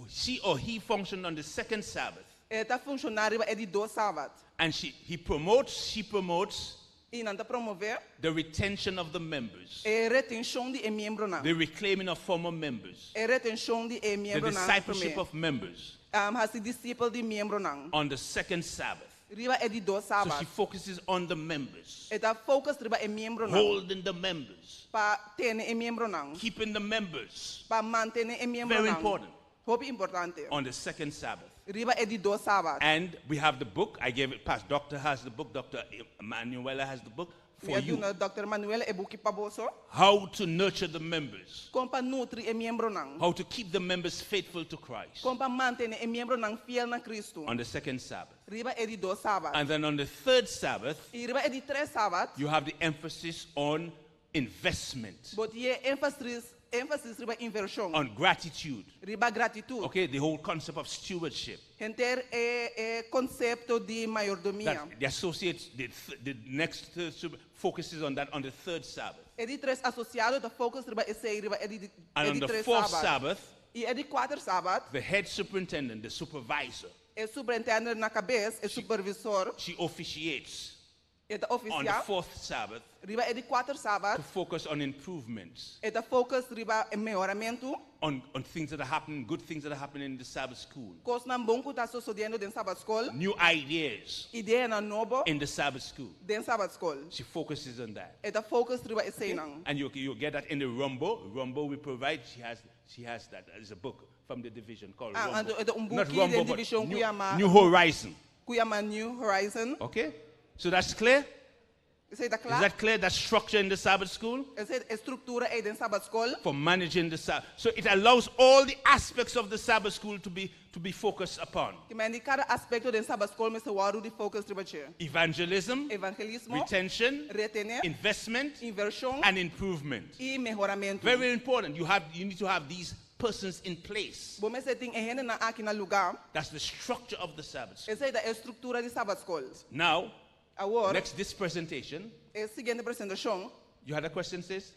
She or he functioned on the second Sabbath. Tá funcionário é de dois sábados. And she promotes E não promover the retention of the members, é retenção de membro não. the reclaiming of former members, É retenção de the membro não. discipleship of members Has disciple de membro não. on the second Sabbath. Riba é de dois So sábados. she focuses on the members, Tá focus riba é membro não. holding the members, Para ter membro não. keeping the members. Para manter membro não. Very important. Hobby importante. On the second Sabbath. Riba é de dois sábados. And we have the book. I gave it past. Doctor has the book. Dr. Manuela has the book for you. Dr. Manuela é book para você. How to nurture the members. Como para nutrir membro não. How to keep the members faithful to Christ. Como para manter membro não fiel na Cristo. On the second Sabbath. Riba é de dois sábados. And then on the third Sabbath, E riba é de três sábados. you have the emphasis on investment, But é emphasis riba inversão. on gratitude. Riba gratitude. Okay, the whole concept of stewardship. Enter concepto de mayordomia. That the associates, the next third focuses on that on the third Sabbath. É de três associados, da focus riba é de And on the três fourth sábados. Sabbath, E é de quatro sábados. the head superintendent, the supervisor, É superintendente na cabeça, é supervisor. she officiates É da on the oficial. fourth Sabbath Riba é de quatro to sábados. focus on improvements, É da focus riba é melhoramento. on things that are happening, good things that are happening in the Sabbath school, Coisa não bom que está sucedendo dentro Sabbath School. new ideas Ideia na novo in the Sabbath school. dentro Sabbath School. She focuses on that. É da focus riba é sei não. And you get that in the Rumble. Rumble we provide. She has that. There's a book from the division called Rumble. É um Not book Rumble, da but divisão que chama New Horizon. New Horizon. Okay? So that's clear? Isso aí tá Is claro? that clear? That structure in the Sabbath school? Essa estrutura é dentro Sabbath School. For managing the Sabbath. So it allows all the aspects of the Sabbath school to be focused upon. Que manda cada aspecto dentro Sabbath School, mas o waru de focus riba che. Evangelism, Evangelismo, retention, retener, investment, inversão and improvement. e melhoramento. Very important. You need to have these persons in place. Bom, mas tem gente na aqui na lugar. That's the structure of the Sabbath school. Essa é da estrutura de Sabbath School. Now, Agora, next this presentation, é a seguinte apresentação. you had a question, sis?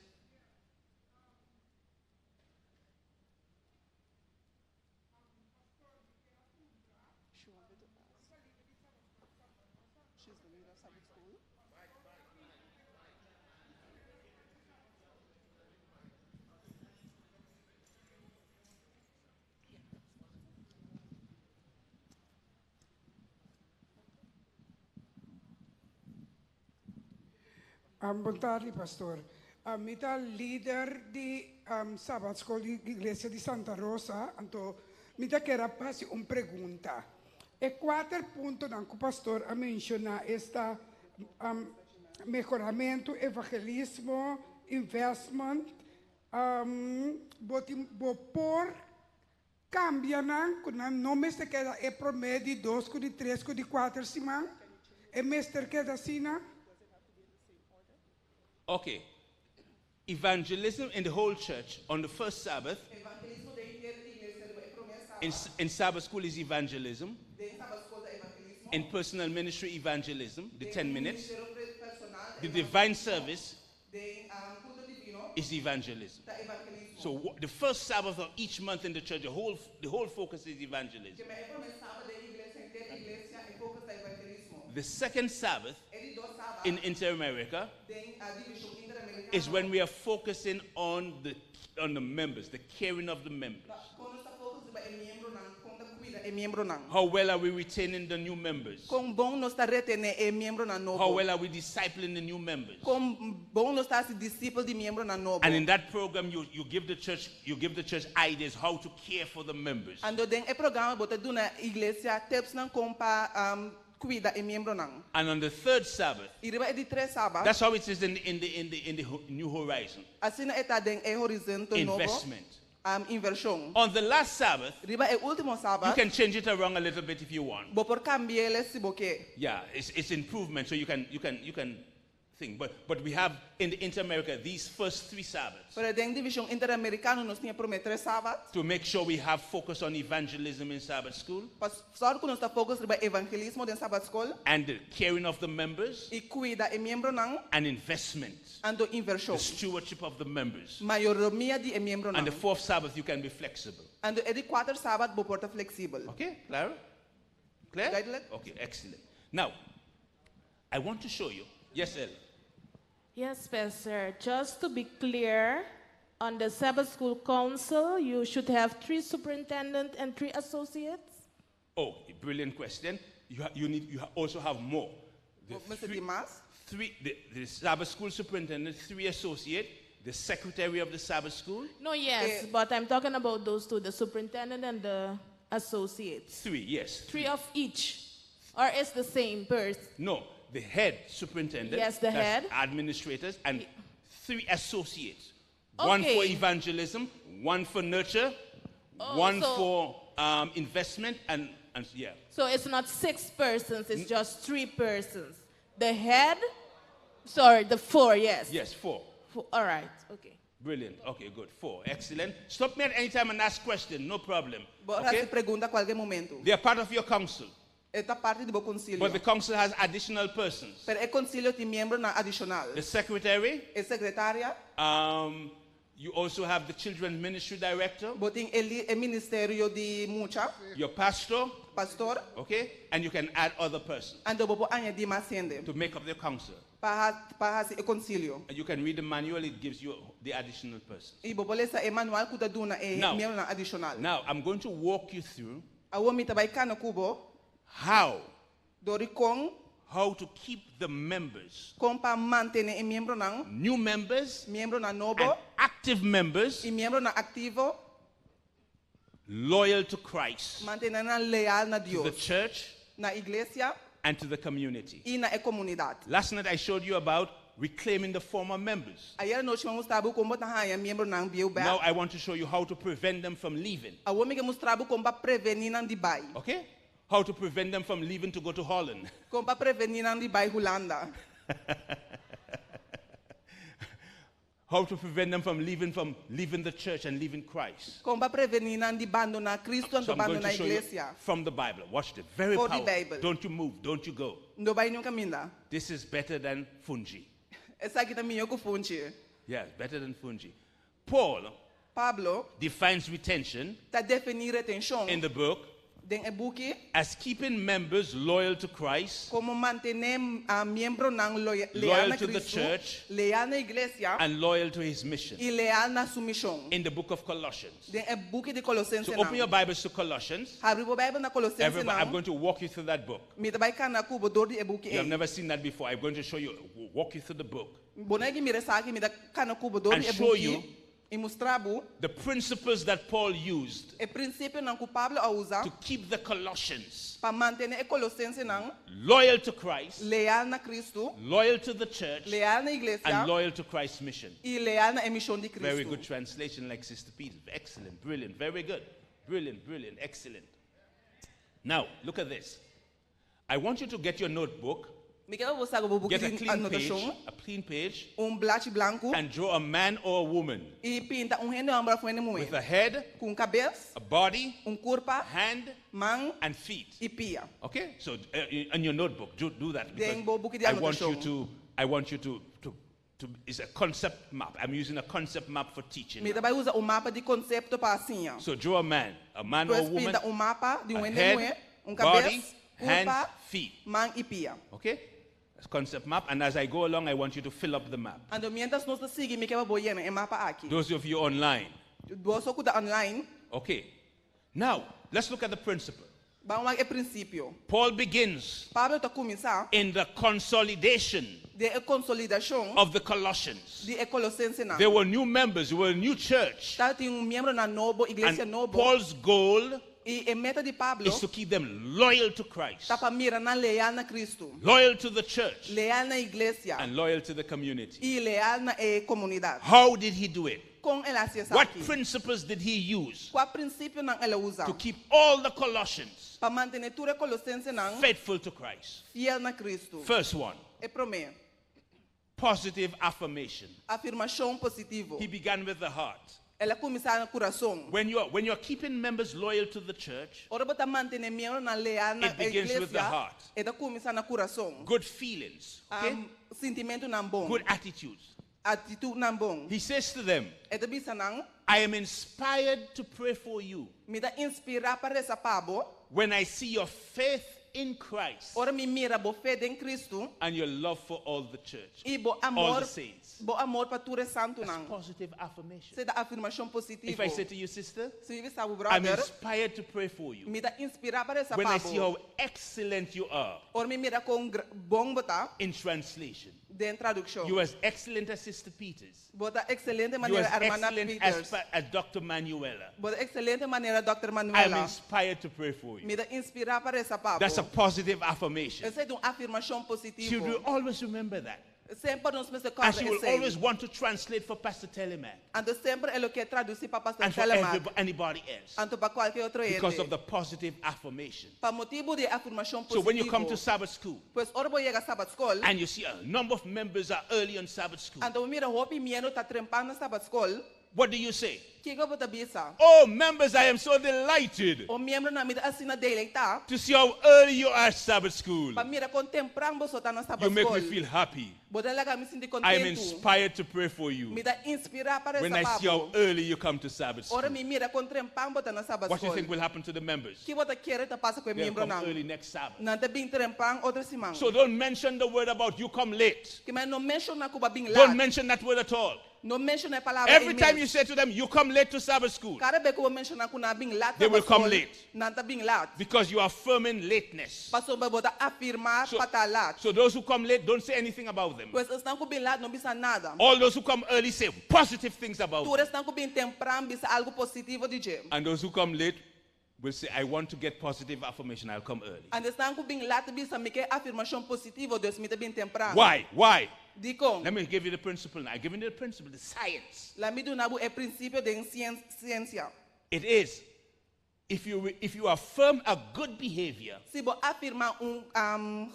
Boa tarde, pastor. Mita líder de Sabat Skol de Igreja de Santa Rosa, então mita quero fazer uma pergunta. E quatro pontos que o pastor a mencionar esta melhoramento, evangelismo, investment, por cambia não me se queda é promédio de 2, de 3, de 4 semanas, é mestre queda assim, Okay. Evangelism in the whole church on the first Sabbath. In Sabbath school is evangelism. In personal ministry, evangelism, the 10 minutes. The divine service is evangelism. So the first Sabbath of each month in the church, the whole focus is evangelism. The second Sabbath in Inter-America is when we are focusing on the members, the caring of the members. How well are we retaining the new members? How well are we discipling the new members? And in that program, you give the church ideas how to care for the members. And on the third Sabbath, that's how it is in the New Horizon. Investment. On the last Sabbath, you can change it around a little bit if you want. Yeah, it's improvement. So you can thing. But we have in the Inter-America these first 3 Sabbaths. Pero dentro divisão interamericana nós tinha prometer 3 sábados. To make sure we have focus on evangelism in Sabbath school. Só que nós está focus sobre evangelismo dentro Sabbath School. And the caring of the members. E cuida e membro não. And investment. Ando inversão. The stewardship of the members. Mayordomia de membro não. And the 4th Sabbath you can be flexible. Ando de 4 sábado bo porta flexível. Okay, Clara? Clear? Okay, excellent. Now, I want to show you. Yes, El. Yes, Pastor. Just to be clear, on the Sabbath School Council, you should have 3 superintendents and 3 associates? Oh, brilliant question. You also have more. The Sabbath School superintendent, 3 associates, the secretary of the Sabbath School. No, yes, but I'm talking about those 2, the superintendent and the associates. 3, yes. 3 of each, or it's the same person? No. The head superintendent, yes, the head, administrators, and 3 associates. Okay. 1 for evangelism, 1 for nurture, 1 for investment, and yeah. So it's not 6 persons, it's just 3 persons. The head, sorry, the 4, yes. Yes, 4. All right, okay. Brilliant. Okay, good. 4. Excellent. Stop me at any time and ask questions, no problem. Okay? Pergunta a qualquer momento. They are part of your council. Esta parte do concílio. But the council has additional persons. Pero el concílio tem membro na adicional. The secretary. El secretária. You also have the children's ministry director. Boting el ministerio de mucha. Your pastor. Pastor. Okay, and you can add other persons. Ando bobo añadir más gente. To make up the council. Para el concílio. And you can read the manual; it gives you the additional persons. E bobo lesa e manual kuta duna e membro na adicional. Now I'm going to walk you through. Awo mita bai kana kubo. How to keep the members, new members, and active members, loyal to Christ, to the church, and to the community. Last night I showed you about reclaiming the former members. Now I want to show you how to prevent them from leaving. Okay? How to prevent them from leaving to go to Holland. How to prevent them from leaving the church and leaving Christ. So I'm going to show you from the Bible. Watch it. Very powerful. Don't you move. Don't you go. This is better than fungi. Yes, better than fungi. Pablo defines retention in the book as keeping members loyal to Christ, loyal to the church, and loyal to his mission. In the book of Colossians. So open your Bibles to Colossians. I'm going to walk you through that book. You have never seen that before. I'm going to show you, walk you through the book, and show you the principles that Paul used to keep the Colossians loyal to Christ, loyal to the church, and loyal to Christ's mission. Very good translation, like Sister Peter. Excellent, brilliant, very good. Brilliant, brilliant, excellent. Now, look at this. I want you to get your notebook. Get a clean page, and draw a man or a woman with a head, a body, hand, and feet. Okay? So in your notebook, do that. I want you to it's a concept map. I'm using a concept map for teaching. So draw a man or a woman, a head, body, hands, feet. Okay? Concept map, and as I go along, I want you to fill up the map. Those of you online. Okay. Now, let's look at the principle. Paul begins in the consolidation of the Colossians. There were new members, there were a new church. And Paul's goal is to keep them loyal to Christ, loyal to the church, and loyal to the community. How did he do it? What principles did he use to keep all the Colossians faithful to Christ? First one, positive affirmation. Afirmação positivo. He began with the heart. Ela começa no coração. When you're keeping members loyal to the church, Ora bota manter membro na leal na it begins with the igreja. heart. Ela começa no coração. Good feelings, okay? Sentimento não bom. Good attitudes. Atitude não bom. He says to them, Ela bisa não. I am inspired to pray for you. Me dá inspirar para essa pabo. When I see your faith in Christ Ora me mira bo fé em Cristo. and your love for all the church, E bo all amor. the saints. Bo amor para tudo santo não. Positive affirmation. Você dá afirmação positiva. If I say to you, sister, Se você sabe, I'm brother, inspired to pray for you. me dá inspirar para essa When I pabo. see how excellent you are Ora me mira com bom botar. in translation, Den tradução. you as excellent as Sister Peters, Bota excelente you maneira as hermana excellent Peters. as Dr. Manuela. Bota excelente maneira Dr. I'm Manuela. inspired to pray for you. Me dá inspirar para essa pabo. That's a positive affirmation. Essa é uma afirmação positiva. She will always remember that. Sempre nós me And she will always want to translate for Pastor Telemann Ando sempre ele quer traduzir para pastor and for Telemann. anybody else Ando para qualquer outro because ele. of the positive affirmation. Para motivo de afirmação So when you positivo. come to Sabbath school Pois ora vou chegar Sabat Skol. and you see a number of members are early on Sabbath school, Ando mira hopi mieno tá trempando na Sabat Skol. what do you say? Que go bota bisa. Oh, members, I am so delighted O membro na mida assina dele tá. to see how early you are at Sabbath school. Pa mira com temprano você tá na Sabat You make me Skol. feel happy. Bota lá me sinto I am contento. inspired to pray for you Me dá inspirar para when essa I see how papo. early you come to Sabbath Ora school. me mira com temprano bota na Sabat What do you Skol. think will happen to the members? Que bota querer tá passa com o They'll membro come não. early next Sabbath. Não tá bem temprano outra semana. So don't mention the word about you come late. Que mas não menciona que bem Don't lá. mention that word at all. Não menciona a palavra. Every time you say to them, you come late to Sabbath school, Cada vez que eu mencionar que não bem lá. they will come late Não tá bem lá. because you are affirming lateness. Passou para botar afirmar para tá lá. So those who come late, don't say anything about them. Pois estão com bem lá não bisa nada. All those who come early say positive things about Todos them. estão com bem temprano bisa algo positivo de dizer. And those who come late will say, I want to get positive affirmation, I'll come early. And estão com bem lá bisa me quer afirmação positiva Deus me tá bem temprano. Why? Why? Dico. Let me give you the principle now. I'm giving you the principle, the science. La me do nabu é princípio de ciência. It is, if you affirm a good behavior, Se você afirmar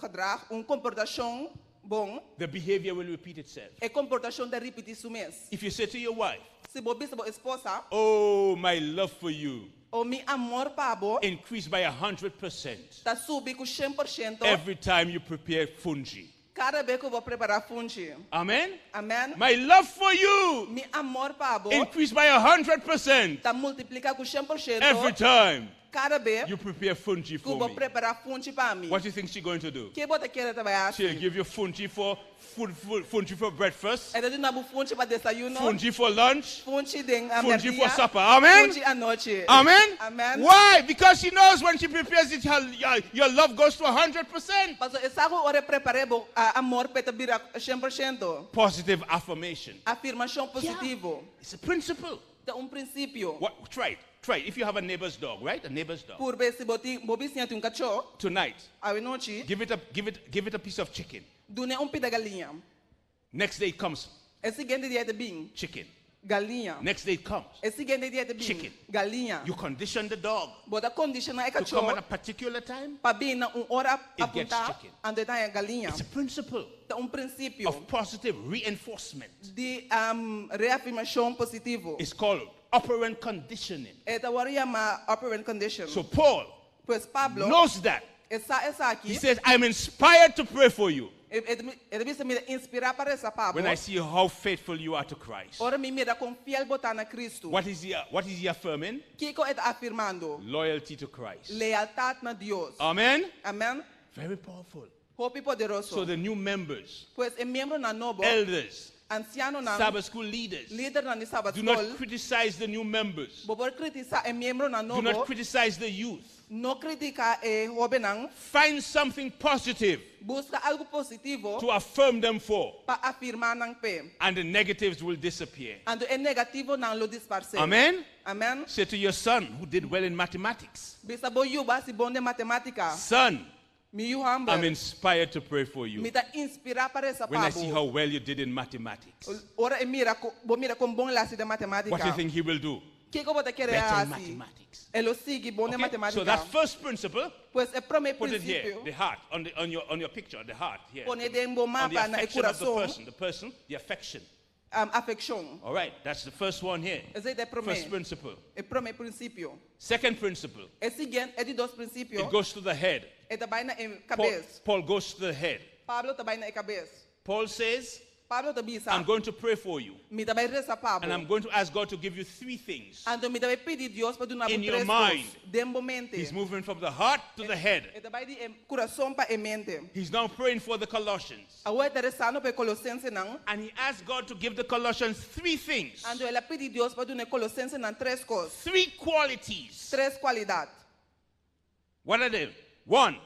gedrag, comportação bom, the behavior will repeat itself. é comportação de repetir isso mesmo. If you say to your wife, Se você diz para esposa, oh, my love for you o meu amor para você increased by 100% tá subindo com 100% every time you prepare fungi. cada vez que eu vou preparar fungi. Amen? Amen. My love for you Meu amor para você increased by 100% tá multiplicar com 100% every time cada vez you prepare fungi que eu for vou me. preparar fungi para mim. What do you think she's going to do? Que você quer trabalhar? She'll give you fungi for breakfast, É de nabu fungi para desayuno, fungi for lunch, fungi de fungi for merdia, supper. Amen? fungi à noite. Amen? Amen. Why? Because she knows when she prepares it, your love goes to 100%. Mas essa hora preparei amor para virar 100%. Positive affirmation. Afirmação positivo. It's a principle. É princípio. Try it. Try it. If you have a neighbor's dog, right? A neighbor's dog. Por ver se vizinho tem cachorro, Tonight, à noite, give it a piece of chicken. dune pedaço de galinha. Next day it comes É seguinte dia de bem, chicken. galinha. Next day it comes É seguinte dia de bem, chicken. galinha. You condition the dog Bota condicionar é to come cachorro at a particular time. para vir na hora It gets apontar chicken. onde está a galinha. It's a principle É princípio of positive reinforcement. de reafirmação positivo. It's called operant conditioning. É da hora chama operant condition. So Paul Pois Pablo knows that. essa aqui. He says, I'm inspired to pray for you Ele disse me inspirar para essa Pablo. when I see how faithful you are to Christ. Ora me mira com fiel botar na Cristo. What is he affirming? Que ele está afirmando? Loyalty to Christ. Lealtade na Deus. Amen? Amém. Very powerful. Hope poderoso. So the new members, Pois é membro na novo. elders, Anciano na Sabbath school leaders, líder na Sabbath do Skol. not criticize the new members. Bobo critica é membro na Do not novo. criticize the youth. Não critica é jovem não. Find something positive Busca algo positivo to affirm them for, para afirmar nang pé. and the negatives will disappear. Ando é negativo nang lo disparce. Amen? Amen. Say to your son who did well in mathematics, Bisa bo yuba si bom de matemática. son, Mi yu humble. I'm inspired to pray for you Me tá inspirar para essa when I see pabo. how well you did in mathematics. Ora é mira com bom lasi de What do you matemática. think he will do? Que você quer better in assim? mathematics. Ele sigue bom em Okay? matemática. So that first principle, Pois é primeiro put it here, princípio. the heart, on your picture, the heart here. Põe dentro do On the mapa na affection of coração. the person, the affection. Affection. All right, that's the first one here. Esse é o primeiro. First principle. É primeiro princípio. Second principle, É seguinte, é de dois princípios. it goes to the head. É também na Paul, cabeça. Paul goes to the head. Pablo também na cabeça. Paul says, Pablo também I'm going to pray for you. Me também reza Pablo. And I'm going to ask God to give you three things. Então me também pedir Deus para dar In your três mind. coisas. Dentro mente. He's moving from the heart to the head. É também de coração para a mente. He's now praying for the Colossians. Agora está rezando para Colossenses não. And he asked God to give the Colossians three things. Então ele pede Deus para dar Colossenses não três coisas. Three qualities. Três qualidades. What are they? One,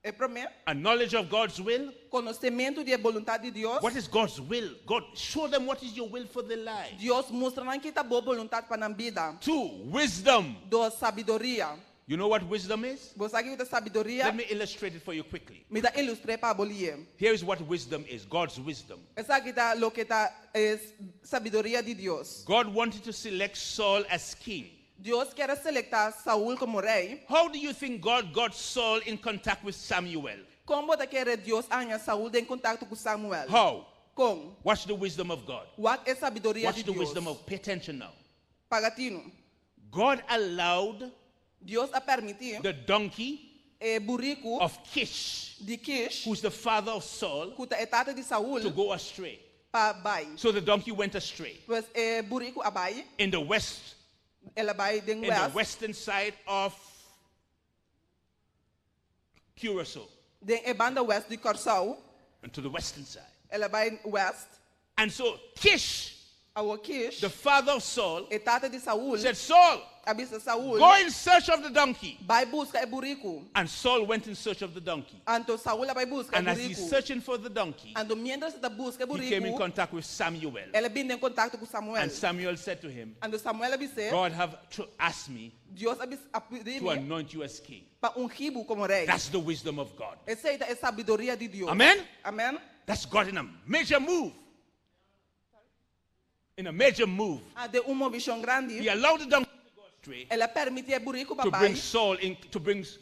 É primeiro, a knowledge of God's will. conhecimento da vontade de Deus. What is God's will? God, show them what is your will for their life. Deus mostra não que está boa vontade para a vida. Two, wisdom. Dois, sabedoria. You know what wisdom is? Você sabe o que é sabedoria? Let me illustrate it for you quickly. Me dá ilustrar para abolir. Here is what wisdom is, God's wisdom. Essa aqui está o que está é sabedoria de Deus. God wanted to select Saul as king. Deus quer selectar Saul como rei. How do you think God got Saul in contact with Samuel? Como você quer Deus anha Saul em contato com Samuel? How? Como? Watch the wisdom of God. What é sabedoria Watch de the Deus? wisdom of, pay attention now. Pagatino. God allowed Deus a permitir the donkey burrico of Kish, de Kish, who's the father of Saul, que é tata de Saul, to go astray. para bai. So the donkey went astray. Pois burrico abai, In the west, ela vai in the west, western side of Curacao, den banda west de Corsau, and to the western side. ela vai west. And so Kish, Our Kish, the father of Saul, é tata de Saul, said, Saul, abisa Saul, go in search of the donkey. vai busca burrico. And Saul went in search of the donkey. Então Saul vai buscar And as he's burrico. searching for the donkey, Então mientras está busca he came in burrico, contact with Samuel. ela vem em contato com Samuel. And Samuel said to him, Então Samuel abise, God have asked me Deus abise to anoint you as king. para ungir como rei. That's the wisdom of God. Essa é a sabedoria de Deus. Amen? Amen. That's God in a major move. In a major move. De uma visão grande. He allowed the donkey to go astray Ela permitia burrico to para bring bai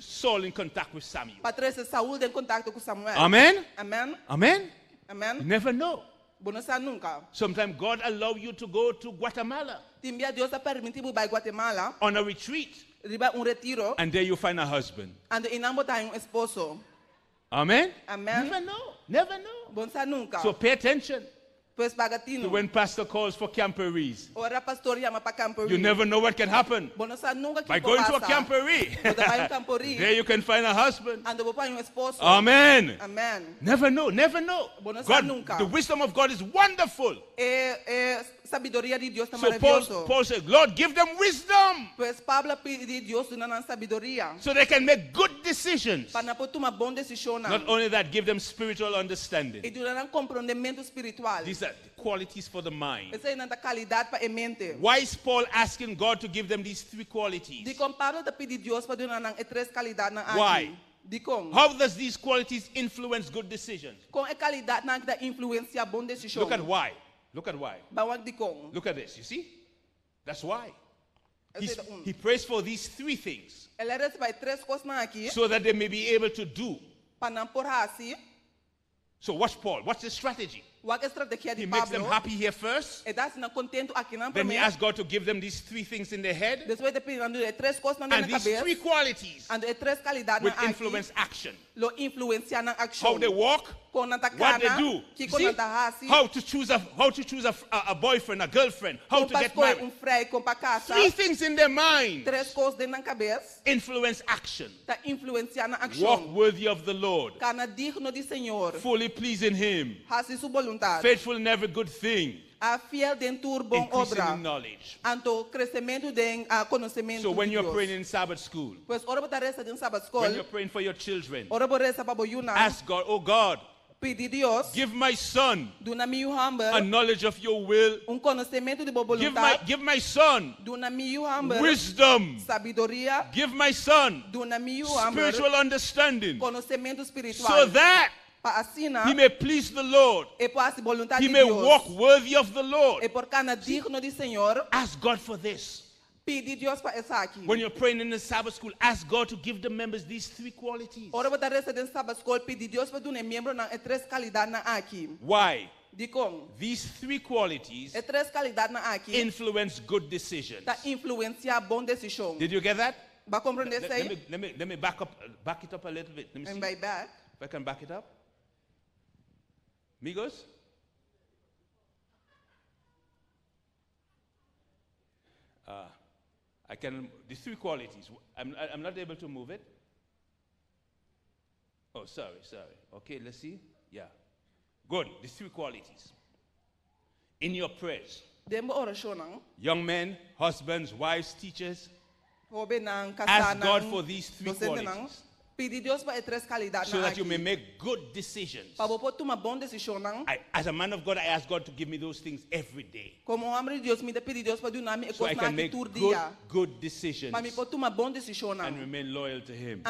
Saul in contact with Samuel. para trazer Saul em contato com Samuel. Amen? Amen. Amen? Amen. You never know. Você não sabe nunca. Sometimes God allow you to go to Guatemala Timbia Deus a permitir para Guatemala, on a retreat. riba retiro, And there you find a husband. ando inambo tá esposo. Amen? Amen. Never know. Never know. Você sabe nunca. So pay attention Pois to pagatino. when pastor calls for camperies. Ora pastor chama para camporee. You never know what can happen. Você não sabe nunca que By pode going to a passar. camporee, Você vai camporee. there you can find a husband. Ando para esposo. Amen. Amen. Never know, never know. Você sabe God, nunca. the wisdom of God is wonderful. Sabedoria de Deus tá So maravilhoso. Paul said, Lord, give them wisdom Pois Pablo pediu Deus na sabedoria. so they can make good decisions. Para não tomar boa decisão. Not only that, give them spiritual understanding. E durante compreendimento espiritual. These are qualities for the mind. Essa é a qualidade para a mente. Why is Paul asking God to give them these three qualities? De como Pablo pediu Deus para dar três qualidades na Why? De como? How does these qualities influence good decisions? Com a qualidade na que influencia boa decisão. Look at why. Look at why. Bawag de como? Look at this. You see? That's why. Essa He prays for these three things Ela recebe três coisas aqui. so that they may be able to do. Para não porrar assim. So watch Paul. Watch the strategy. Qual é a estratégia de He makes them Pablo? happy here first. E dá-se contento aqui na Then he primeira. asks God to give them these three things in their head. Depois de pedir três coisas na And these cabeça. three qualities Ando três qualidades will na influence action. Lo influencia na How ação. they walk, Com na what they do. Que You com see? na assim. How to choose a boyfriend, a girlfriend, how to get married. Freio com para casa. Three things in their mind Três coisas dentro da cabeça. influence action. Tá influenciando na ação. Walk worthy of the Lord, Cana digno de Senhor. fully pleasing Him, Faça sua vontade. faithful in every good thing, A fiel dentro bom increasing obra. in knowledge. Anto crescimento de conhecimento. So when de you're Deus. praying in Sabbath school, Pois ora botar reza de Sabat when Skol. you're praying for your children, Ora botar reza para boiuna. ask God, oh God, Pedir Deus. give my son Duna mi humble. a knowledge of your will. Conhecimento de boa vontade. Give my son Duna mi humble. wisdom. Sabedoria. Give my son Duna mi humble. spiritual understanding Conhecimento espiritual. so that para assina, he may please the Lord. e por vontade He de may Deus. walk worthy of the Lord. E por cana digno de Senhor. Ask God for this. Pedi Dios para essa aqui. When you're praying in the Sabbath school, ask God to give the members these 3 qualities. Ora você resta dentro Sabbath School, pedi Dios para dar membro na 3 qualidades na aqui. Why? Dicom. These 3 qualities 3 qualidades na aqui. influence good decisions. Tá influenciar boa decisão. Did you get that? Vai compreender isso aí? Let me back it up a little bit. Let me see. And by back. If I can back it up. Amigos? I can, the 3 qualities. I'm not able to move it. Oh, sorry. Okay, let's see. Yeah. Good, the 3 qualities. In your prayers. Young men, husbands, wives, teachers. Ask God for these 3 qualities. So that you may make good decisions. As a man of God, I ask God to give me those things every day. So I can make good decisions and remain loyal to Him.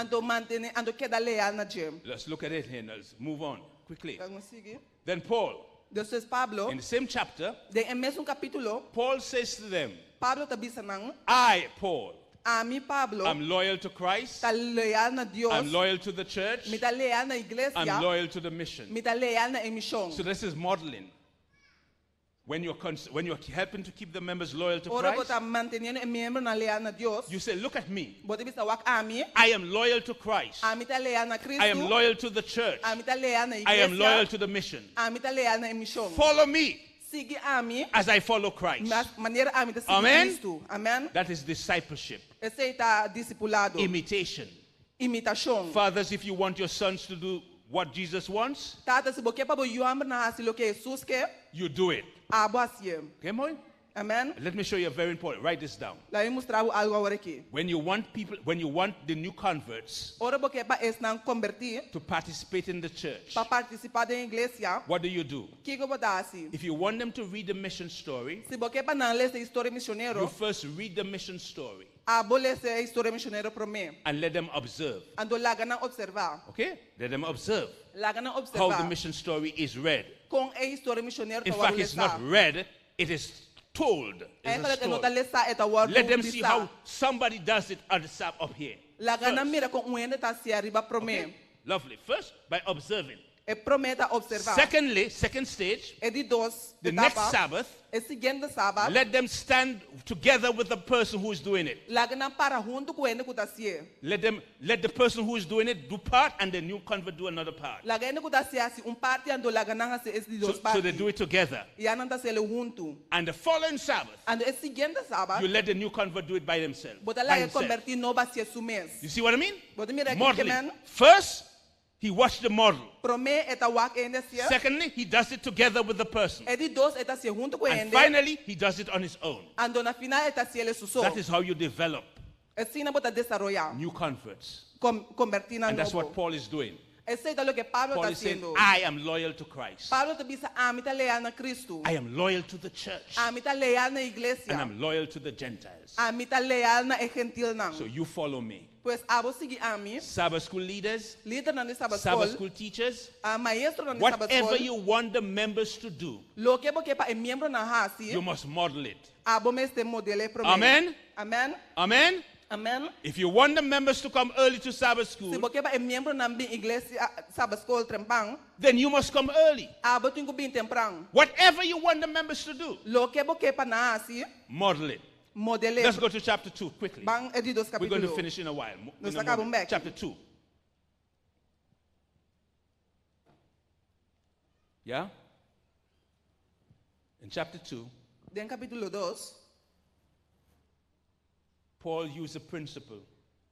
Let's look at it here. Let's move on quickly. Then Paul, in the same chapter, Paul says to them, I, Paul, I'm loyal to Christ. I'm loyal to the church. I'm loyal to the mission. So this is modeling. When you're helping to keep the members loyal to Christ, you say, look at me. I am loyal to Christ. I am loyal to the church. I am loyal to the mission. Follow me as I follow Christ. Amen? That is discipleship. Imitation. Fathers, if you want your sons to do what Jesus wants, you do it. Okay, boy? Amen. Let me show you a very important. Write this down. When you want the new converts to participate in the church, what do? If you want them to read the mission story, you first read the mission story and let them observe. Okay? Let them observe how the mission story is read. In fact, it's not read, it is told. Let them see how somebody does it up here. Okay? Lovely. First, by observing. Secondly, second stage, the next Sabbath, let them stand together with the person who is doing it. Let the person who is doing it do part and the new convert do another part. So they do it together. And the following Sabbath, you let the new convert do it by themselves. You see what I mean? Modeling. First, he watched the model. Secondly, he does it together with the person. And finally, he does it on his own. That is how you develop new converts. And that's what Paul is doing. Paul is saying, I am loyal to Christ. I am loyal to the church. And I'm loyal to the Gentiles. So you follow me. Sabbath school leaders, Sabbath school teachers, whatever you want the members to do, you must model it. Amen? Amen. Amen? Amen. If you want the members to come early to Sabbath school, then you must come early. Whatever you want the members to do, model it. Let's go to chapter 2 quickly. We're going to finish in a while. Chapter 2. Yeah? In chapter 2, Paul used a principle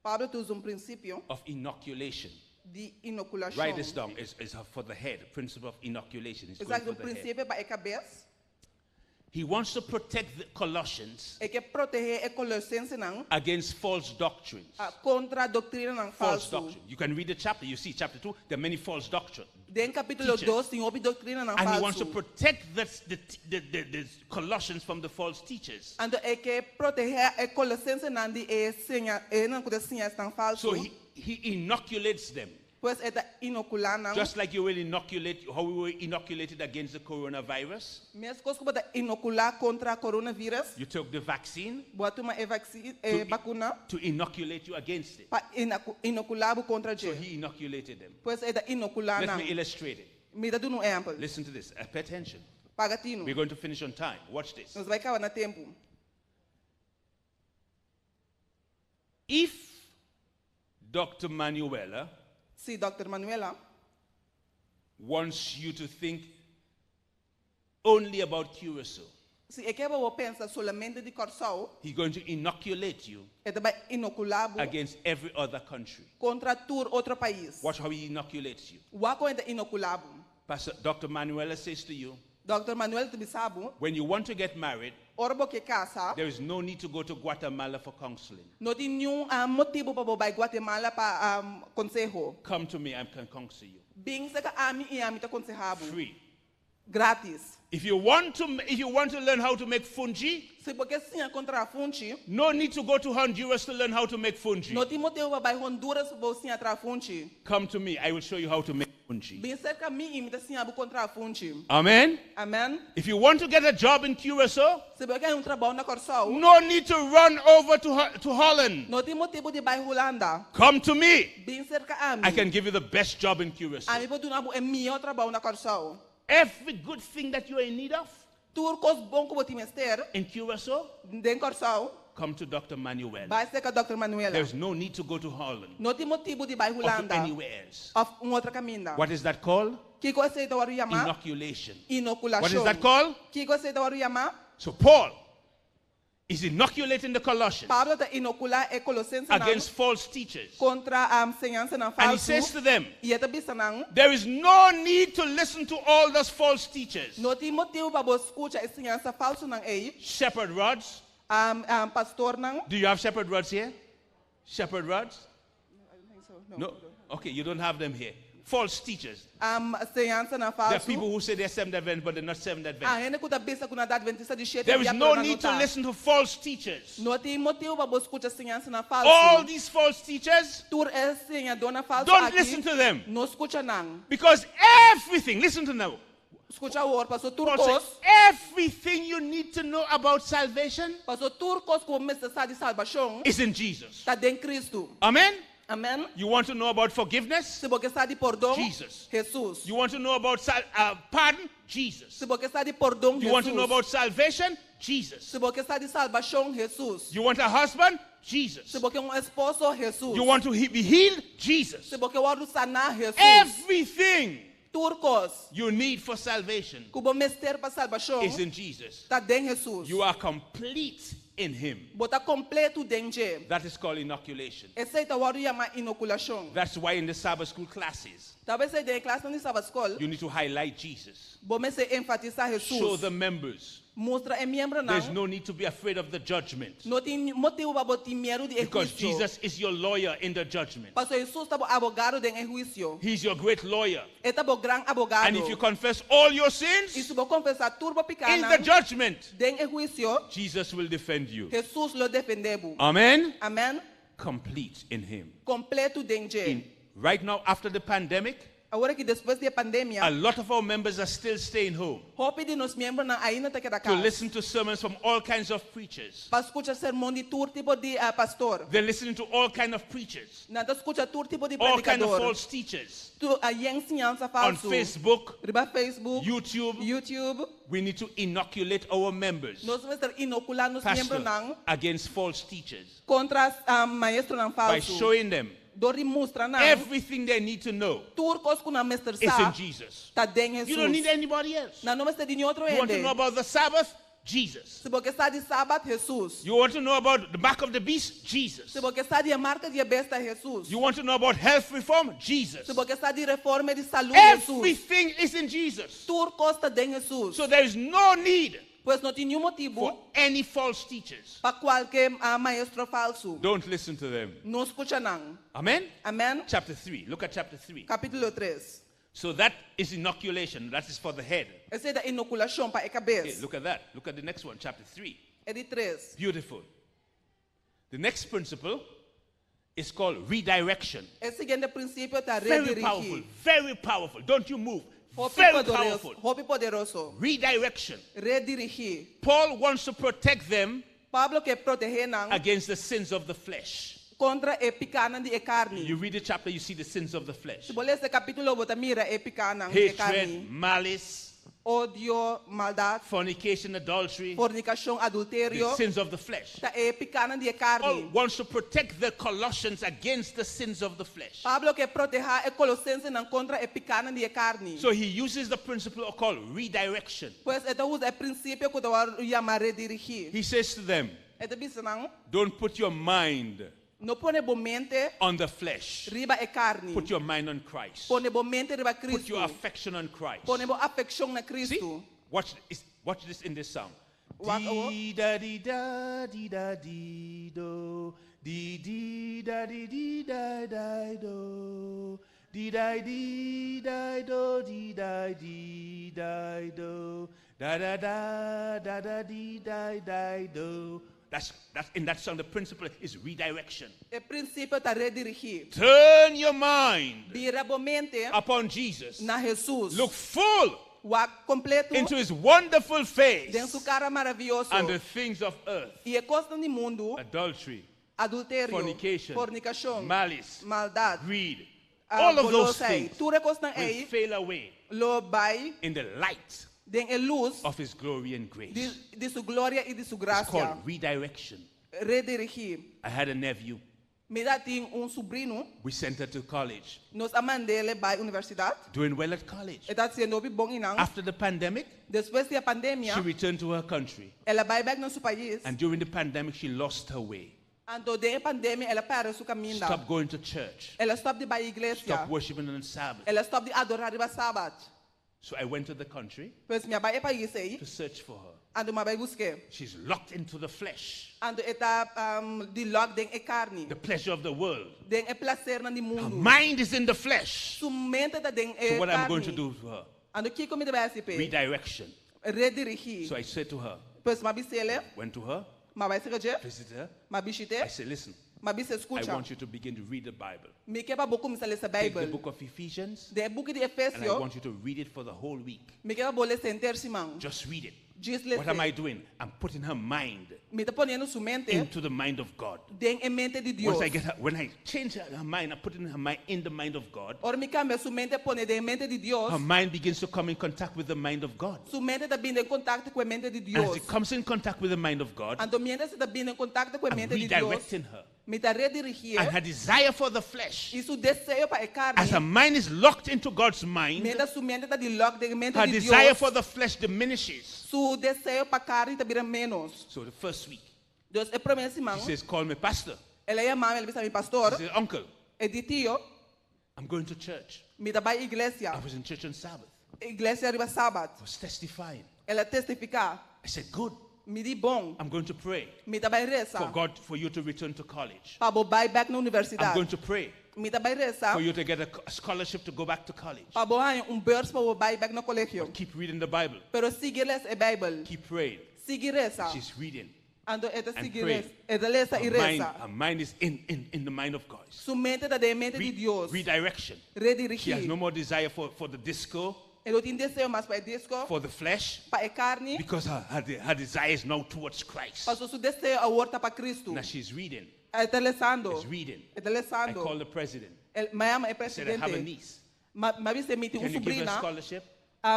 of inoculation. Write this down. It's for the head. Principle of inoculation. It's going for the head. He wants to protect the Colossians against false doctrines. False doctrine. You can read the chapter. You see, chapter 2, there are many false doctrines. And he wants to protect the Colossians from the false teachers. So he inoculates them. Pues eta inocular nang. Just like you will inoculate, how we were inoculated against the coronavirus. Mes kos ko bata inocular contra coronavirus. You took the vaccine Boa uma vacuna. to inoculate you against it. Pa inocular contra So he inoculated them. Pues eta inocular Let nang. me illustrate it. Me dá um exemplo. Listen to this. Pay attention. Pagatino. We're going to finish on time. Watch this. Nos vai acabar na tempo. If Dr. Manuela Si Dr. Manuela wants you to think only about Curacao, se ek hebben we pensa solamente di Corsao, he's going to inoculate you eta vai inocular against every other country. contra tur outro país. Watch how he inoculates you. Wako eta inocular. Pastor Dr. Manuela says to you, Dr. Manuel Tibisabo, when you want to get married, orbo que casa, there is no need to go to Guatemala for counseling. não tem nenhum motivo para bobai Guatemala para consejo. Come to me, I can counsel you. Bing sa ka ami e ami ta consejabo. Free. Gratis. If you want to learn how to make fungi, Se porque sim contra fungi, no need to go to Honduras to learn how to make fungi. não tem motivo para bai Honduras para sim atra fungi. Come to me, I will show you how to make fungi. Bing sa ka mi imita sim abu contra fungi. Amen. Amen. If you want to get a job in Curacao, Se porque trabalho na Corsao, no need to run over to Holland. não tem motivo de bai Holanda. Come to me. Bing sa ka ami. I can give you the best job in Curacao. Ami po duna bu melhor trabalho na Corsao. Every good thing that you are in need of Turcos bom como timester in Curacao, den Corsao. come to Dr. Manuel. Vai ser com Dr. Manuela. There's no need to go to Holland Não tem motivo de bai or to Holanda. anywhere else. Of outra caminda. What is that called? Que coisa é o yama? Inoculation. Inoculação. What is that called? Que coisa é o yama? So Paul is inoculating the Colossians Pablo está inocular e Colossenses against false teachers. contra a enseñanza na And he falso. says to them, E eta bisa nang there is no need to listen to all those false teachers. não tem motivo para você escutar enseñanza falso nang ei. Shepherd rods. Pastor nang. Do you have shepherd rods here? Shepherd rods? No. Okay, you don't have them here. False teachers. Enseñanza na There are falso. people who say they're Seventh Adventist, but they're not Seventh Adventist. Ainda que bisa kuna da adventista de shete. There is no need to listen to false teachers. Não tem motivo para você escutar enseñanza na falso. All these false teachers, Tur enseñador na falso. don't listen to them. Não escuta nang. Because everything, listen to now. Escuta o pastor Paul turcos. says, everything you need to know about salvation Pastor turcos como mensagem de salvação. is in Jesus. Está dentro Cristo. Amen? Amen. You want to know about forgiveness? Se você está de perdão, Jesus. Jesus. You want to know about pardon? Jesus. Se você está de perdão, You want to know about salvation? Jesus. Se você está de salvação, Jesus. You want a husband? Jesus. Se você um esposo, Jesus. You want to be healed? Jesus. Se você quer sanar, Jesus. Everything Turcos. you need for salvation Cubo mester para salvação. is in Jesus. Está dentro Jesus. You are complete in Him. Bota completo dentro. That is called inoculation. Essa é o que chama inoculação. That's why in the Sabbath school classes, Talvez você dê classe na Sabat Skol. you need to highlight Jesus. Bom, você enfatizar Jesus. Show the members. Mostra é membro não. There's no need to be afraid of the judgment. Não tem motivo para botar medo de Because juízo. Jesus is your lawyer in the judgment. Pastor Jesus está abogado de juízo. He's your great lawyer. Está bom gran abogado. And if you confess all your sins E se você confessar turbo in picana. the judgment, Den juízo. Jesus will defend you. Jesus lo defendeu. Amen? Amen. Complete in Him. Completo dentro. Right now, after the pandemic, Agora que depois da pandemia, a lot of our members are still staying home hope de nos membros na ainda tá queda to casa. listen to sermons from all kinds of preachers. Para escutar sermão de tur tipo de pastor. They're listening to all kinds of preachers, Na escuta tur tipo de all kinds of predicador. false teachers Tu a ensinança on falso. Facebook, Riba Facebook, YouTube. We need to inoculate our members, Nós vamos estar inoculando os Pastor, membros não against false teachers contra maestro não by falso. showing them Dori mostra não. everything they need to know Turcos com na mestre is in sa. Jesus. Tá dentro Jesus. You don't need anybody else. Na não está de outro You want to ende. know about the Sabbath? Jesus. Se você está de sábado, Jesus. You want to know about the mark of the beast? Jesus. Se você está de marca de besta, Jesus. You want to know about health reform? Jesus. Se você está de reforma de saúde, Jesus. Everything is in Jesus. Turcos está dentro Jesus. So there is no need Pois não tem nenhum motivo for any false teachers. para qualquer maestro falso. Don't listen to them. Não escuta não. Amen? Amen. Chapter 3. Look at chapter 3. Capítulo 3. So that is inoculation. That is for the head. Essa é da inoculação para a cabeça. Okay, look at that. Look at the next one, chapter 3. É de 3. Beautiful. The next principle is called redirection. El siguiente principio está Very powerful, redirigir. very powerful. Don't you move. Hopi Very powerful. poderoso. Hopi poderoso. Redirection. Redirigir. Paul wants to protect them Pablo que protege nang against the sins of the flesh. contra e picana de carne. You read the chapter, you see the sins of the flesh. Si boleh ese capítulo bota mira e picana de Hatred, carne. malice, Odio, maldad, fornication, adultery, fornicación, adulterio. the sins of the flesh. Ta e picana de carne. Paul wants to protect the Colossians against the sins of the flesh. Pablo que proteja e colosense nang contra e picana de carne. So he uses the principle called redirection. Pues ito usa el principio que te llama redirigir. He says to them, Ito bisa nang don't put your mind no pone bo mente on the flesh. riba e carne. Put your mind on Christ. Pone bo mente riba Put Cristo. your affection on Christ. Pone bo affection na Cristo. Watch this in this song. What- Dee da dee da dee da dee do. Dee dee da dee dee da da do. Dee da dee da do dee da dee da do. Da da da da da dee da da do. That's in that song. The principle is redirection. El principio está redirigir. Turn your mind Vira bo mente upon Jesus. na Jesus. Look full Wa completo into his wonderful face den su cara maravilloso. and the things of earth. E a costa do mundo, Adultery, adultério, fornication, malice, maldade, greed. All of those golosai. things Tudo costa will aí, fail away lo vai in the light den a luz of his glory and grace. de su glória e de su It's graça. called redirection. Redirigir. I had a nephew. Me dá tem sobrinho, We sent her to college. nós amandele vai universidade. Doing well at college. Está sendo bom inang. After the pandemic, Depois da pandemia, she returned to her country. ela vai back no seu país. And during the pandemic, she lost her way. Ando de pandemia, ela para su caminho. Stopped going to church. Ela stop de vai igreja. Stopped worshiping on Sabbath. Ela stop de adorar o sábado. So I went to the country Pois minha vai país aí. to search for her. Ando ma vai buscar. She's locked into the flesh, Ando eta de log den e carne. the pleasure of the world. Den e placer na di Her mundo. mind is in the flesh. Su mente da den e So what I'm going to carne. do to her? Ando que como de vai se pe. Redirection. Redirigir. So I said to her, Pois ma bisele, went to her, ma vai se je. visited her. Ma bisite. I said, listen, Ma bise I escucha. want you to begin to read the Bible. Me que ba boku misale sa Take the Bible. book of Ephesians, De book de and I Efésio. want you to read it for the whole week. Me que ba bole sentir simang. Just read it. Just What am I listen. doing? I'm putting her mind Me tá ponendo su mente into the mind of God. den e mente de Dios. Once I get her, when I change her mind, I'm putting her mind in the mind of God. Ora me cambia su mente pone de mente de Dios. Her mind begins to come in contact with the mind of God. Su mente tá vindo em contato com a mente de And Dios. as it comes in contact with the mind of God, Ando mente se tá vindo em contato com a I'm mente de Dios. redirecting her. Me tá redirigir. And her desire for the flesh, E su desejo para a carne. as her mind is locked into God's mind, Mente su mente tá de logo de mente her de desire Dios. for the flesh diminishes. Su desejo para a carne tá vira menos. So the first week, Deus é promessa she simang. says, call me pastor. Ela é mãe, ela disse a mi pastor. She says, uncle, E de tio, I'm going to church. me dá para a igreja. I was in church on Sabbath. Igreja arriba sábado. I was testifying. Ela testificar. I said, good. Me di bom. I'm going to pray Me dá para for reza. God, for you to return to college. Para bo vai back na I'm universidade. going to pray Me dá para reza. for you to get a scholarship to go back to college. Para bo ganhar bursa para bo vai back no colegio. Keep reading the Bible. Pero sigue les a Bible. Keep praying. Sigue reza. She's reading. Ando eta And sigue pray. les. Eta lesa e reza. Her mind is in the mind of God. Su mente da de mente de Dios. Redirection. She has Redirigir. no more desire for the disco, Ela tem desejo mais para disco. for the flesh, Para a carne. because her desire is now towards Christ. Passou su desejo a volta para Cristo. Now she's reading. Eta lesando. She's reading. Eta I lesando. called the president. Maiama é I said, I have a presidente. niece. Ma viste me tem Can you give her a sobrinha. scholarship?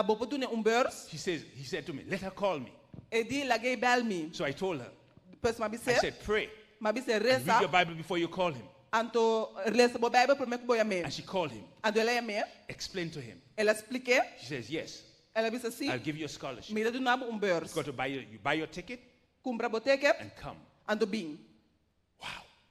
Bo potune burs. He said to me, let her call me. E di la gay belmi. So I told her. Depois ma I bise. said, pray. Ma bise And read your reza. Bible before you call him. Anto lesa bo Bible primeiro que boia me. And she called him. Ando ela é me. Explain to him. Ela expliquei. She says, yes, Ela disse assim. I'll give you a scholarship. Me dá do nabo burs. You got to you buy your ticket Compra boteca. and come. Ando bem.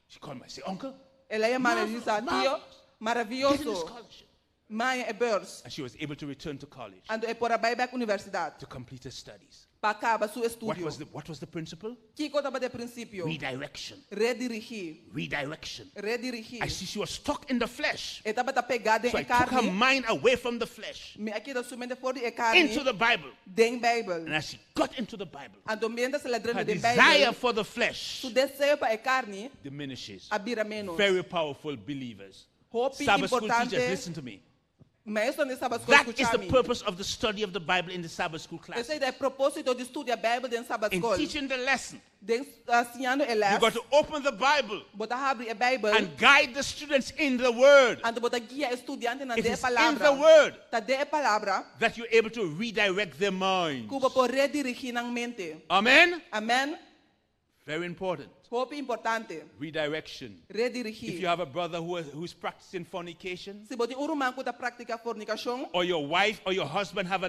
She called me. I said, uncle, Ela é maravilhosa. Marvelous, Tio. getting a Maravilhoso. scholarship. Maya e beurs. And she was able to return to college Ando e pora back universidade. to complete her studies. Pa acaba su What estudio. was the principle? Kiko taba de princípio. Redirection. Redirigir. Redirection. Redirigir. I see she was stuck in the flesh. E taba ta pegada So I em took her carne. mind away from the flesh Me aqui da sua mente fora e carne. into the Bible. Den Bible. And as she got into the Bible, Ando mientras se ladrando her de desire Bible. for the flesh Su desejo para e carne diminishes. abira menos. Very powerful believers. Hope Sabbath school importante. teachers, listen to me. Maestro de Sabbath school That is the escuchame. purpose of the study of the Bible in the Sabbath school class. Esse é o propósito de estudar a Bíblia dentro Sabbath In school. teaching the lesson, Ensinando a you lesson. got to open the Bible Bota abre a Bible. and guide the students in the Word. Ando bota guia estudante na It de is in palavra. the Word Tá de palavra. that you're able to redirect their minds. Cuba por redirigir na mente. Amen? Amen. Very important. Hope importante. Redirection. Redirigir. If you have a brother who's practicing fornication, Se bote urumang ko da prática fornicação. or your wife or your husband has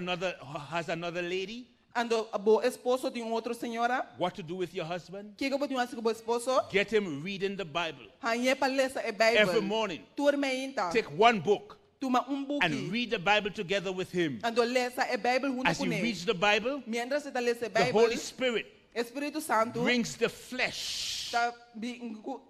another lady, Ando bo esposo de outra senhora. what to do with your husband? Que eu bote um bo esposo. Get him reading the Bible Hanye pa lesa e Bible. every morning. Turma inta. Take one book Tuma book. and read the Bible together with him. Ando lesa e Bible junto As he com ele. reads the Bible, Mientras se tá lesa e the Bible. Holy Spirit Espírito Santo. brings the flesh, Tá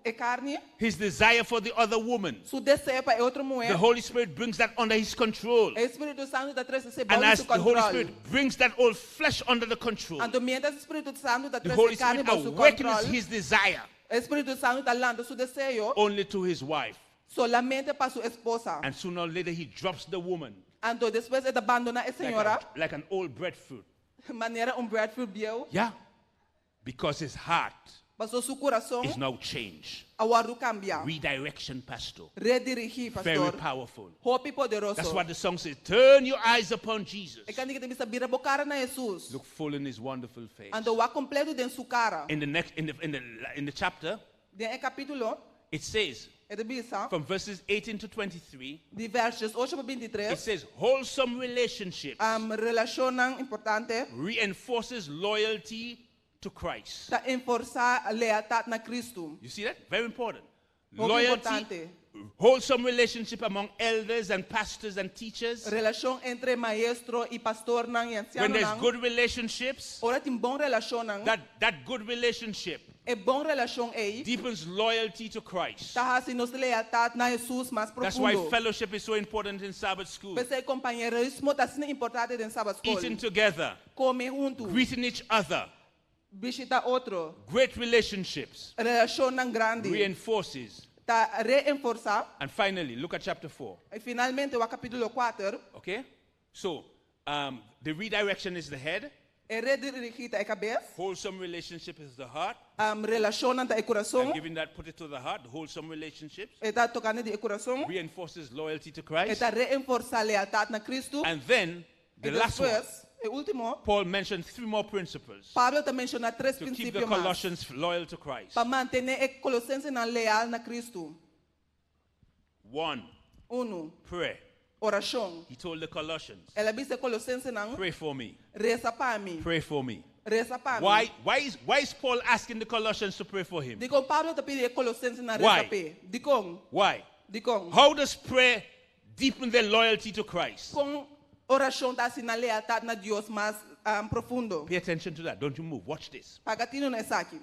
e carne. his desire for the other woman. Su desejo para outra mulher. The Holy Spirit brings that under his control. Espírito Santo tá traz esse And baú as su the Holy control. Spirit brings that old flesh under the control, Ando mientras Espírito Santo tá the traz Holy carne Spirit baú su awakens control. his desire Espírito Santo tá lando su desejo only to his wife. solamente para su esposa. And sooner or later he drops the woman Ando después de abandona a senhora like an old breadfruit. maneira breadfruit biel. Yeah. Because his heart Passou su coração. is now changed. Agora cambia. Redirection, pastor. Redirigir, Very pastor. powerful. Hope poderoso. That's what the song says. Turn your eyes upon Jesus. E quando que você vira a cara na Jesus. Look full in his wonderful face. Ando o completo dentro su cara. In the chapter, Dentro capítulo. it says É de bisa. from verses 18 to 23, De versos 8 para 23. it says wholesome relationships Relacionam importante. reinforces loyalty to Christ. Tá enforçar a lealdade na Cristo. You see that? Very important. Muito Loyalty, importante. wholesome relationship among elders and pastors and teachers. Relação entre maestro e pastor nang e anciano When there's nang. good relationships, Ora tem bom relação nang. that good relationship É bom relação aí. deepens loyalty to Christ. Tá assim nos lealdade na Jesus mais That's why profundo. fellowship is so important in Sabbath school. Pensei companheirismo tá sendo importante dentro Sabbath school. Eating together, Come junto. greeting each other, Visita outro. great relationships Relação nang grande. reinforces. Tá reenforçar. And finally, look at chapter 4. E finalmente o capítulo 4. Okay? So, the redirection is the head. É redirigir a cabeça. Wholesome relationship is the heart. Relação nang tá coração. And giving that, put it to the heart. Wholesome relationships E tá tocando de coração. reinforces loyalty to E Christ. tá reenforçar a lealdade na Cristo. And then, the E last one, depois, e último, Paul mentioned 3 more principles Pablo também menciona 3 to keep the princípios mais. Colossians loyal to Christ. Para manter a Colossenses na leal na Cristo. 1, pray. Oração. He told the Colossians, Ela disse a Colossenses não. pray for me. Reza para mim. Pray for me. Reza para mim. Why is Paul asking the Colossians to pray for him? Digo Pablo te pide a Colossenses na Why? reza pe. Digo. Why? Digo. How does prayer deepen their loyalty to Christ? Com oração tá assim na lealdade na Deus mais profundo. Pay attention to that. Don't you move. Watch this. Pagatino na aqui.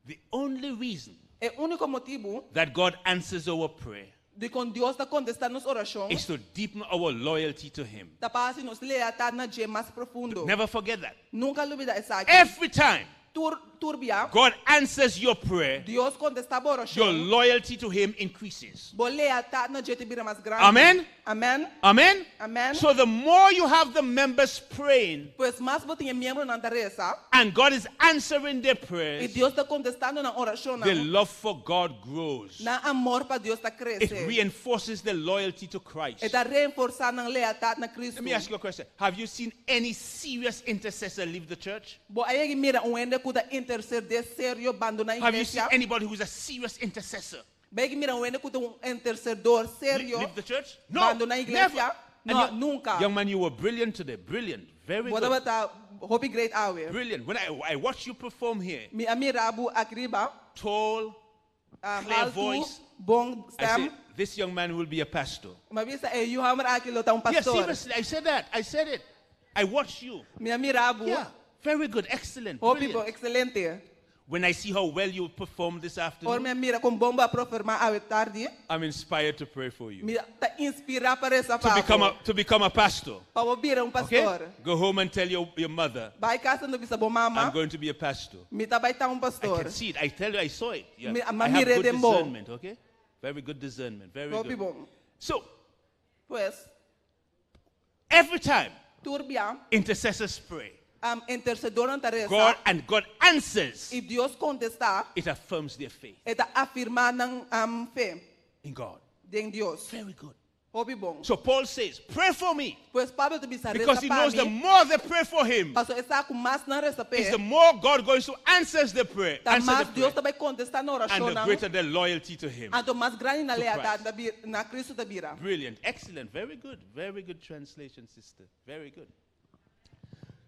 The only reason É o único motivo that God answers our prayer de quando Deus está contestando nossa oração. is to deepen our loyalty to Him. Tá para assim nos lealdade na Deus mais profundo. Never forget that. Nunca olvida essa aqui. Every time Turbia. God answers your prayer, Deus contesta a oração. your loyalty to Him increases. Bo lealdade na Deus te vira mais grande. Amen? Amen. Amen? Amen. So the more you have the members praying, Pois mais você tem membro na reza. and God is answering their E prayers, Deus está contestando na oração. the love for God grows. Na amor para Deus está It crescendo. reinforces the loyalty to Christ. E está reforçando a lealdade na Cristo. Let me ask you a question. Have you seen any serious intercessor leave the church? Bo aí mira ende que está interceder sério abandonar a Have you seen igreja. anybody who's a serious intercessor Bem mira ende que está intercedor sério. leave the church? No, Abandonar a igreja. never. And No, you- nunca. Young man, you were brilliant today. Brilliant. Very Bota good. bata hope great hour. Brilliant. When I watched you perform here, Mi amirabu akriba. tall, clear Alto, voice, Bom I said, this young man will be a pastor. Mabisa you hammer aquilo ta Yes, pastor. seriously, I said that. I said it. I watched you. Minha mirabo. Yeah, very good, excellent, Oh, brilliant. people, excelente. When I see how well you performed this Or afternoon, minha mira com bomba proferma awe tarde. I'm inspired to pray for you. Mira ta inspira para essa To become a pastor. Pa vira Okay? pastor. Go home and tell your mother, Vai casa no bisa bo mama. I'm going to be a pastor. Mita vai ta I pastor. can see it. I tell you, I saw it. Yeah. Mi- I ma have mire good dem bom. discernment, okay? Very good discernment. Very Oh, good. people. So, Pues, every time turbia, intercessors pray, intercedor Teresa. God answers, E Deus contestar, it affirms their faith eta afirmar ng fé in God. em Deus. Very good. Hobby bom. So Paul says, pray for me. Pues Pablo te bisa Because he knows the more they pray for him, Paso esa com mais na resta is the more God going to answers the prayer. Ta Answer mais the Deus prayer. também contestar na And oração the nang. greater the loyalty to him. Anto mais grande na To lealdade na Cristo da bira. Brilliant. Excellent. Very good. Very good translation, sister. Very good.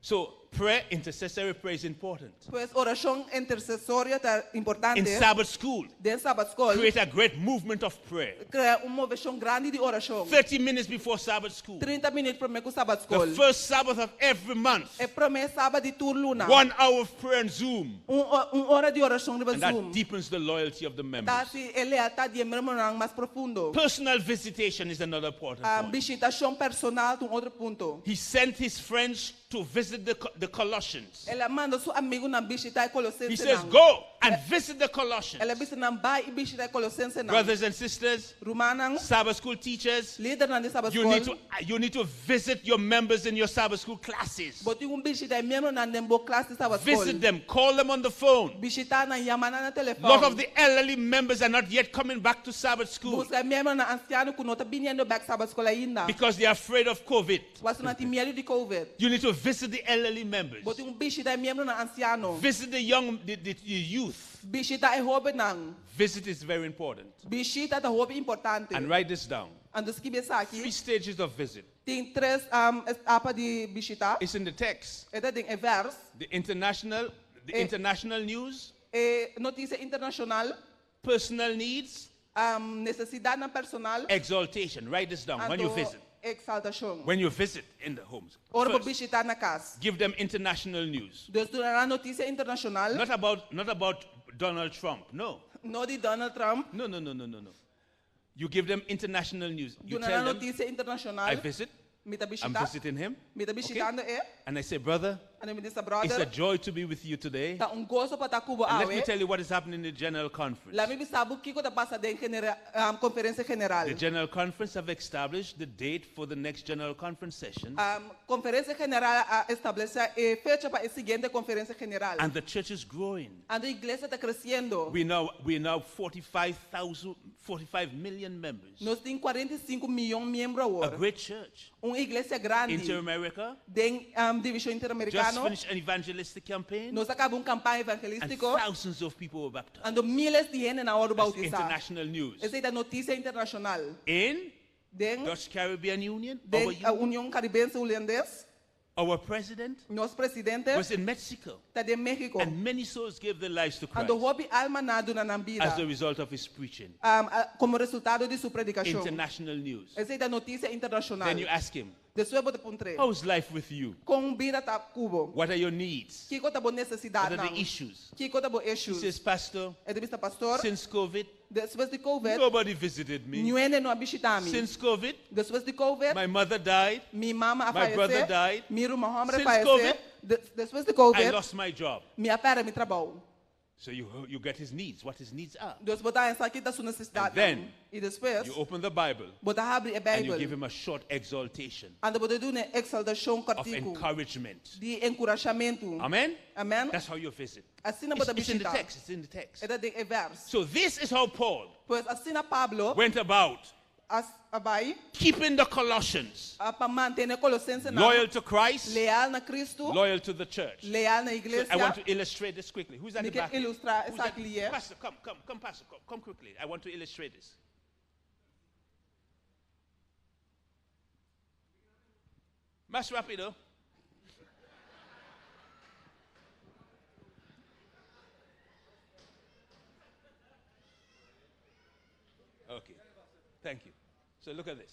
So, prayer, intercessory prayer is important. Pues oração intercessória tá importante. In Sabbath school, Den Sabat Skol. create a great movement of prayer. Cria moveção grande de oração. 30 minutes before Sabbath school. 30 minutos primeiro com Sabat The Skol. first Sabbath of every month. É primeiro sábado de tur luna. 1 hour of prayer on Zoom. Hora de oração no And Zoom. that deepens the loyalty of the members. Tá se lealdade de membro nang mais profundo. Personal visitation is another important point. Visitação personal um outro ponto. He sent his friends to visit the Colossians. Ela manda seu amigo na visitar Colossenses. He says, go and visit the Colossians. Ela visita nang vai e visitar Colossenses. Brothers and sisters, Romanang, Sabbath school teachers, líder na Sabbath you School. need to visit your members in your Sabbath school classes. Boti visitar membro na nembo classe Sabbath School. Visit them, call them on the phone. Visitar na yamana na A telefone. lot of the elderly members are not yet coming back to Sabbath school Busca membro na anciano que não tá vindo back Sabbath School ainda. because they are afraid of COVID. Wasu na medo de COVID. You need to visit the elderly members. Boti visitar membro na anciano. Visit the youth. Visita é hobby nang. Visit is very important. Visita é hobby importante. And write this down. Ando escrever aqui. 3 stages of visit. Tem três etapas de visitar. It's in the text. É tem verso. The international news. Notícia internacional. Personal needs. Necessidade na personal. Exaltation. Write this down when you visit. Exaltação. When you visit in the homes. Ora First, visitar na casa. give them international news. Deus dará notícia internacional. Not about Donald Trump. No. Não de Donald Trump. No. You give them international news. You Dará tell them, notícia internacional. I visit. Mita I'm visitar. visiting him. Mita visitando And I say, brother, Ano me disse, it's a brother. joy to be with you today. Tá gozo para kubo And let me awe. tell you what is happening in the General Conference. Lá me bisabu kiko da passa de conferência general. The General Conference have established the date for the next General Conference session. Conferência general estabelece fecha para a seguinte conferência general. And the church is growing. A igreja está crescendo. We now 45 million members. Nós temos 45 milhões de membros A agora. great church. Uma igreja grande. Inter-America. Tem divisão Just interamericana. finished an evangelistic campaign. Nós acabamos campanha And evangelística. thousands of people were baptized. Ando miles de gente na hora That's bautizar. international news. Essa é a notícia internacional. In Den Dutch Caribbean Union, a União Caribense Holandesa. our president Nosso presidente was in Mexico. está de México. And many souls gave their lives to Christ Ando hobby alma nado na nambida. as a result of his preaching. Como resultado de sua predicação. International news. Essa é a notícia internacional. Then you ask him, Depois bote pontre. how's life with you? Com vida tá cubo. What are your needs? Que conta boa What necessidade are não. the issues? Que conta boa He issues. says, Pastor, É de vista pastor. since COVID, Depois de COVID. nobody visited me. Ninguém não visitava. Since COVID, Depois de COVID. my mother died. Minha mama My brother faleceu. died. Minha irmã Since faleceu. COVID, Depois de I COVID. lost my job. Minha pera me trabalhou. So you get his needs, what his needs are. Deus botar essa aqui da sua necessidade. And then, E depois. You open the Bible Botar abre a and you Bíblia. give him a short exaltation Anda botar uma exaltação of cortico. encouragement. De encorajamento. Amen? Amen. That's how you visit. Assim não botar It's in the visitar. text. It's in the text. É verso. So this is how Paul Pois assim Pablo. went about Abai. keeping the Colossians Para manter Colossenses loyal to Christ, leal na Cristo. loyal to the church. Leal na So igreja. I want to illustrate this quickly. Who's at the Me quer back? ilustrar Who's essa at- aqui. Pastor, come, Pastor, come quickly. I want to illustrate this. Más rápido. Thank you. So look at this.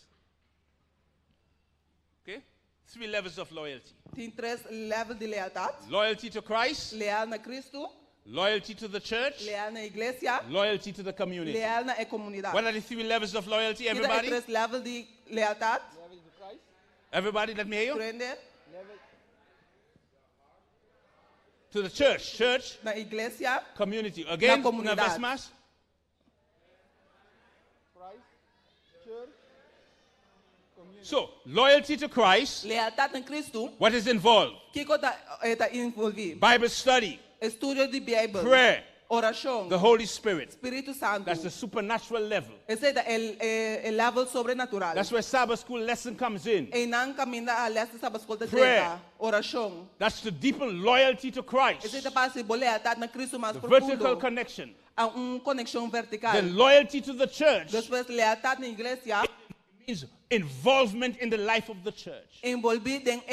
Okay? 3 levels of loyalty. Tem 3 levels de lealdade. Loyalty to Christ. Leal na Cristo. Loyalty to the church. Leal na igreja. Loyalty to the community. Leal na comunidade. What are the 3 levels of loyalty, everybody? 3 levels de lealdade. Everybody, let me hear you. Aprender. To the church. Church. Na igreja. Community. Again, na una vez más. So, loyalty to Christ. Lealdade a Cristo. What is involved? Que está envolvido? Bible study. Estudio de Bíblia. Prayer. Oração. The Holy Spirit. Espírito Santo. That's the supernatural level. Ese es el level sobrenatural. That's where Sabbath school lesson comes in. E não caminha a lesson Sabbath school Prayer. Oração. That's to deepen loyalty to Christ. Ese é para se lealdade na Cristo mais The profundo. vertical connection. Conexão vertical. The loyalty to the church. Depois lealdade na igreja. Means involvement in the life of the church. Envolvido em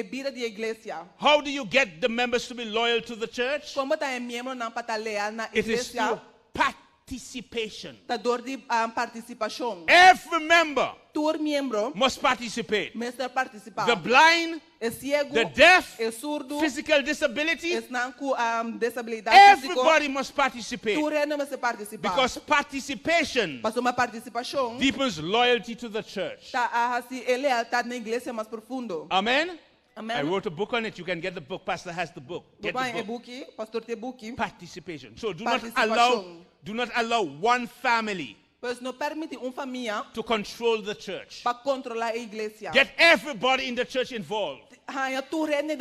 vida de igreja. How do you get the members to be loyal to the church? Como tá membro não para leal na It is igreja? through participation. Tá dor de participação. Every member Todo membro must participate. Must participar. The blind, ciego, the deaf, surdo, physical disability, disabilidade everybody must participate. Because participation deepens loyalty to the church. lealdade na igreja mais profundo. Amen? Amen. I wrote a book on it. You can get the book. Pastor has the book. Get the book. Pastor tem book. Participation. So do not allow one family Pois não permite família to control the church. para controlar a igreja. Get everybody in the church involved. Especially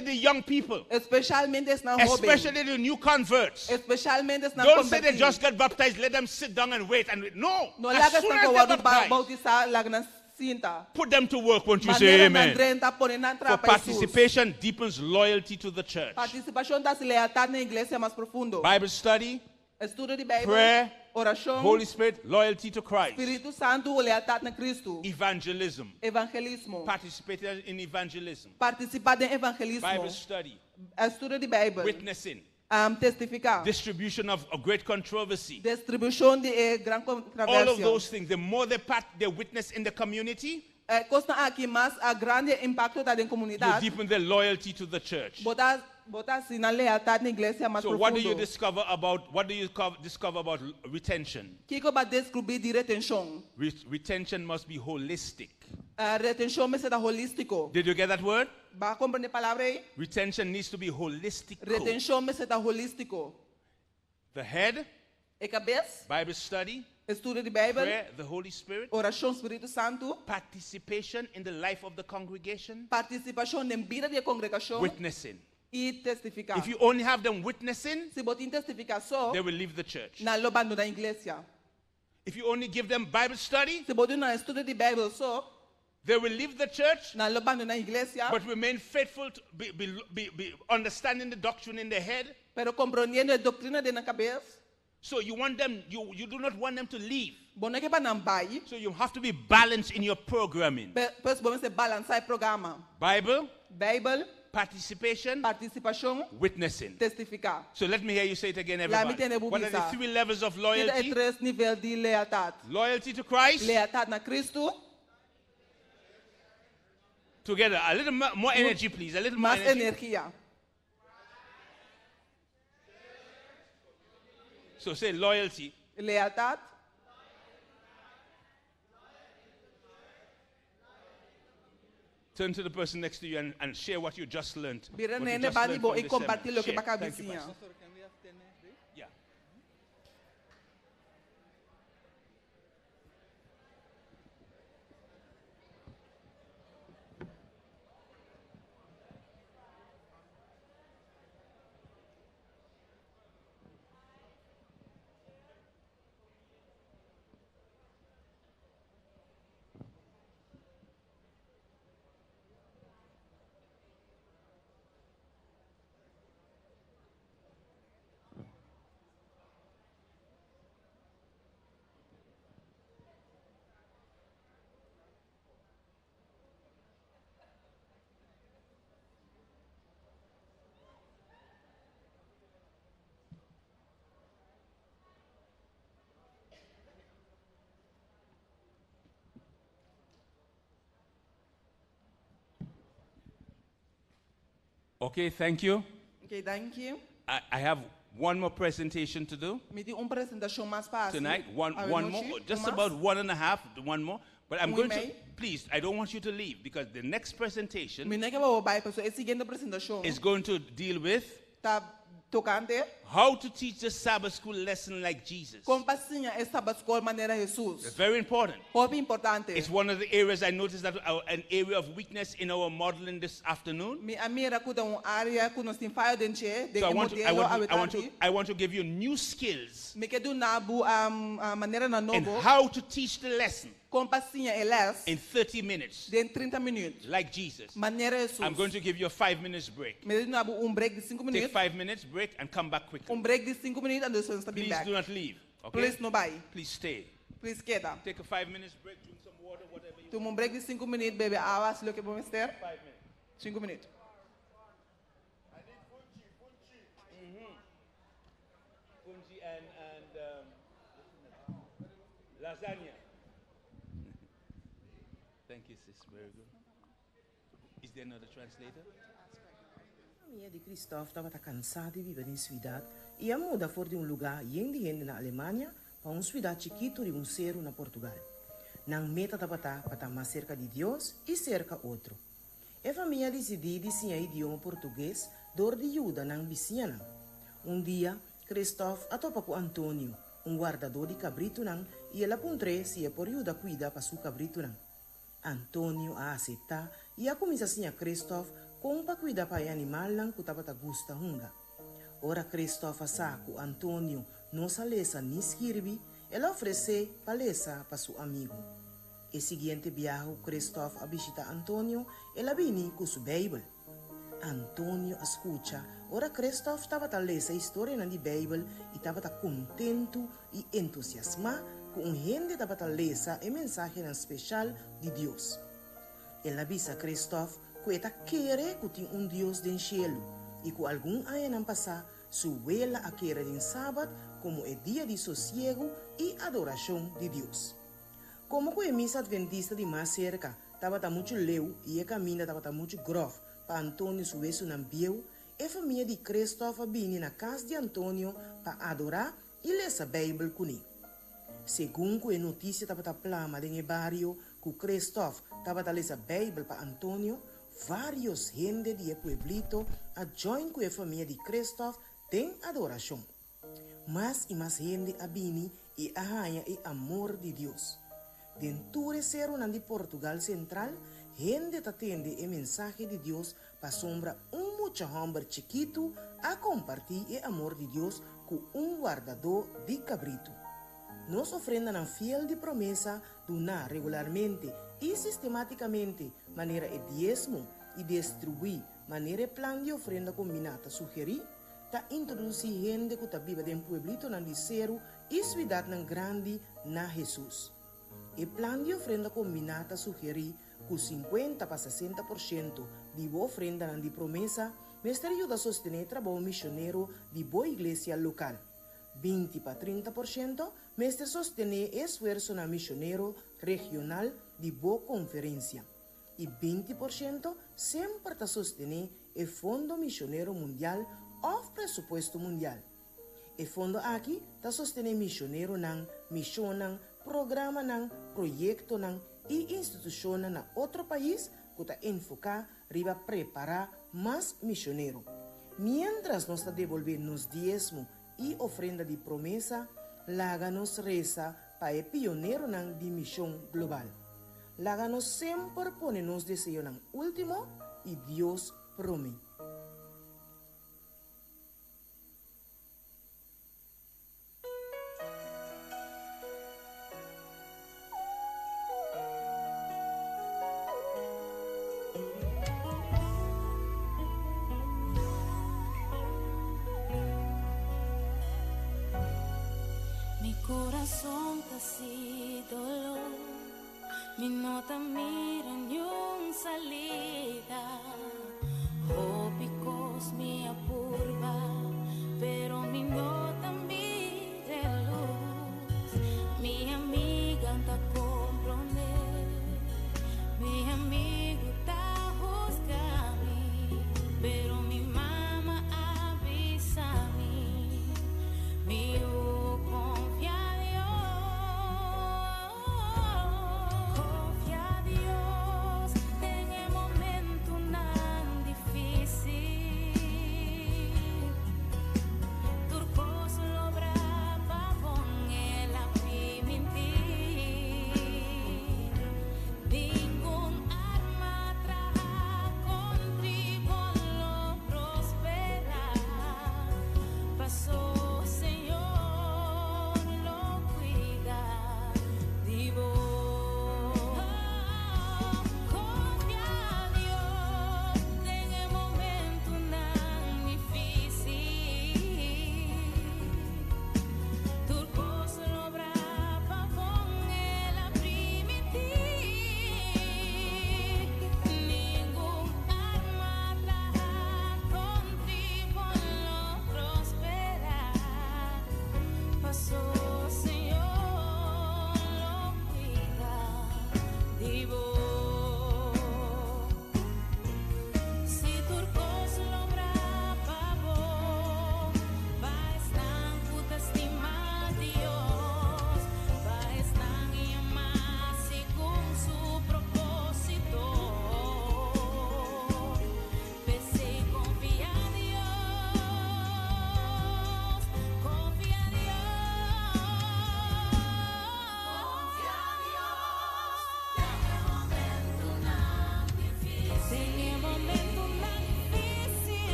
the young people. Especialmente Especially the new converts. Don't say they just got baptized. Let them sit down and wait. No. As soon as they're baptized, put them to work, won't you say amen? For participation deepens loyalty to the church. Participação das lealdade na igreja mais profundo. Bible study, estudo de Bíblia, prayer, oração, Holy Spirit, loyalty to Christ. Espírito Santo, lealdade na Cristo. Evangelism. Evangelismo. Participate in evangelism. Participar em evangelismo. Bible study. Estudo de Bíblia. Witnessing. Testificar. Distribution of a great controversy. Distribuição de grande controvérsia. All of those things. The more they witness in the community, costa aqui mais a grande impacto da comunidade. You deepen their loyalty to the church. Botar assim na lealdade na igreja mais profundo. So what do you discover about retention? Que vai descobrir de retenção? Retention must be holistic. Retenção me será holístico. Did you get that word? Vai compreender a palavra aí? Retention needs to be holistic. Retenção me será holístico. The head. A cabeça. Bible study. Estudo de Bíblia. Prayer, the Holy Spirit. Oração, Espírito Santo. Participation in the life of the congregation. Participação na vida da congregação. Witnessing. E testificar. If you only have them witnessing, se botin testificar só, they will leave the church. Na lobando da igreja. If you only give them Bible study, se botin na estudo de Bíblia só, they will leave the church. Na lobando na igreja. But remain faithful to be understanding the doctrine in their head. Pero compreendendo a doutrina na cabeça. So you want them, you do not want them to leave. So you have to be balanced in your programming. Bible. Participation. Witnessing. Testificar. So let me hear you say it again, everybody. What are the 3 levels of loyalty? Loyalty to Christ. Lealdade na Cristo. Together, a little more energy, please. A little more energy. So say loyalty. Lealdade. Turn to the person next to you and share what you just learned. Vira nene bani bo e compartilha o que vai cabecinha. Yeah. Okay, thank you. Ok, thank you. I have one more presentation to do Me tem apresentação mais fácil. tonight. One more, just Mas- about 1.5, one more. But I'm going to, meio. please, I don't want you to leave because the next presentation Me nega vou vai pessoal. A seguinte apresentação is going to deal with tá tocante. how to teach the Sabbath school lesson like Jesus. Como passinha essa Sabbath maneira Jesus. It's very important. Muito importante. It's one of the areas I noticed that an area of weakness in our modeling this afternoon. Me amira kuda área que nós tem falha dentro de So modelo I want to give you new skills me quedo na bu maneira na in novo. how to teach the lesson Como passinha elas in 30 minutes, de 30 minutos. like Jesus. Maneira Jesus. I'm going to give you a 5 minutes break. Me na bu break de 5 Take minutos. 5 minutes break and come back quickly. Break de 5 minutos and nós estamos Please back. do not leave. Okay? Please no vai. Please stay. Please queda. Take a 5 minutes break, drink some water, whatever you Tu break de 5 minutos, bebe água, se lo que vamos ter. 5 minutes. 5 minutos. Fungi and lasagna. Thank you, sis. Very good. Is there another translator? Família de Christoph estava cansada de viver em cidade e a muda for de lugar gente na Alemanha para cidade chiquito de cerro na Portugal. Nang meta estava para mais cerca de Deus e cerca outro. A família decidiu de ensinar idioma português dor de ajuda nang vizinha. Dia, Christoph atopa com Antônio, guardador de cabrito nang e ela puntre se por ajuda cuida para su cabrito nang. Antônio a aceitar e a começar assim a Christoph com para cuidar para animal lang que tava gusta hunga. Ora Christoph saco Antônio não salesa ni escrevi, ela oferece palesa para seu amigo. E seguinte viaje Christoph a visitar Antônio, ela vini com sua Bíblia. Antônio escuta, ora Christoph estava a ler a história na Bíblia e estava contento e entusiasmado com gente estava a ler a mensagem especial de Deus. Ela avisa Christoph que ela quer que tem Deus do cielo e que algum ano passado sua vela a querer em sábado como é dia de sossego e adoração de Deus. Como que a missa adventista de mais cerca estava muito leu e a caminho estava muito grove para Antônio subir seu nambieu, a família de Christoph vini na casa de Antônio para adorar e ler a Bíblia com ele. Segundo a notícia estava plama no bairro que Christoph estava a ler a Bíblia para Antônio, vários gente de pueblito a join com a família de Christoph tem adoração. Mais e mais gente a vini e arranha e amor de Deus. Dentro de ser de Portugal Central, gente atende a mensagem de Deus para sombra muito hambre chiquito a compartilhar o amor de Deus com guardador de cabrito. Nos ofrendas na fiel de promessa donar regularmente e sistematicamente maneira de diezmo e distribuir maneira plan de ofrenda combinada sugerir ta introduzir gente que vive em pueblito na Licero e cidade na grande na Jesus. E plan de ofrenda combinada sugerir que 50 para 60% de boa ofrenda na de promessa mestre ajuda a sostener trabalho missionário de boa igreja local. 20 para 30% mestre sostener esforço na missionário regional de boa conferência. E 20% sempre está sostener o Fundo Missionário Mundial ou Presupuesto Mundial. O fundo aqui está sostener missionário nan, missão nan, programa nan, projeto nan e instituição na outro país que está enfocar riba preparar mais missionário. Mientras nós está devolvendo nos diezmo e ofrenda de promessa, láganos reza para o pioneiro nan de missão global. Láganos sempre pone nos desejo nan último e Deus promete. Mi corazón está así dolor, mi nota mira ni un salida. Oh, picos mi apurba, pero mi nota mira luz. Mi amiga anda comprender, mi amigo está juzgando, pero mi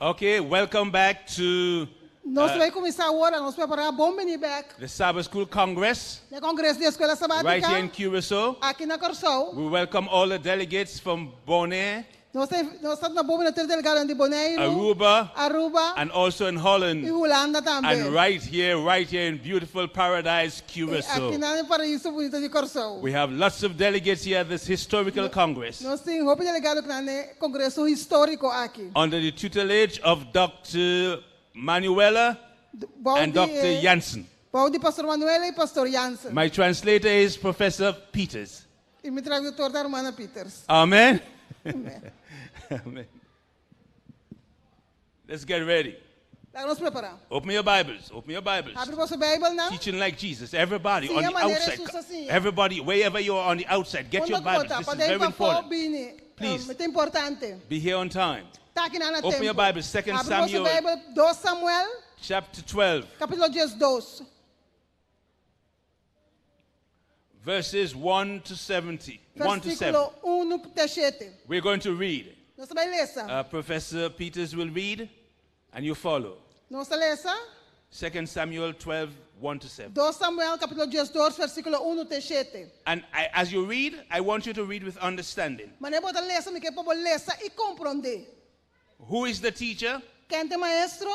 Okay, welcome back to Nós vamos começar agora, nós vamos preparar bom venir back. the Sabbath School Congress No Kongreso di Escola Sabática. right here in Curacao. Aqui na Corsou. We welcome all the delegates from Bonaire, Nós estamos na boa ter delegado de Bonaire, Aruba, and also in Holland. e Holanda também. And right here in beautiful paradise, Curacao. Aqui na paraíso bonito de Corsou. We have lots of delegates here at this historical Congress Nós temos roupa delegado que no Congresso histórico aqui. under the tutelage of Dr. Manuela and Dr. Jansen. Bom de Pastor Manuela e Pastor Jansen. My translator is Professor Peters. E meu tradutor da Romana Peters. Amen. Amen. Amen. Let's get ready. Vamos preparar. Open your Bibles. Open your Bibles. Abre vossa Bíblia, não? Teaching like Jesus. Everybody Sim, on a the maneira outside. Jesus assim. Everybody, wherever you are on the outside, get your Bibles. This is very important. Please. É importante. Be here on time. Tá aqui na Open your Bibles. 2 Abre Samuel, vossa Bíblia, 2 Samuel, chapter 12, capítulo 12. verses 1 to 70. 1 to 7. Versículo 1 até 7. We're going to read. Nós vamos ler. Professor Peters will read, and you follow. Nós vamos ler. 2 Samuel 12, 1 to 7. 2 Samuel, capítulo 12, versículo 1 até 7. And as you read, I want you to read with understanding. Mas eu vou ler, me quer para ler e compreender. Who is the teacher? Quem é maestro?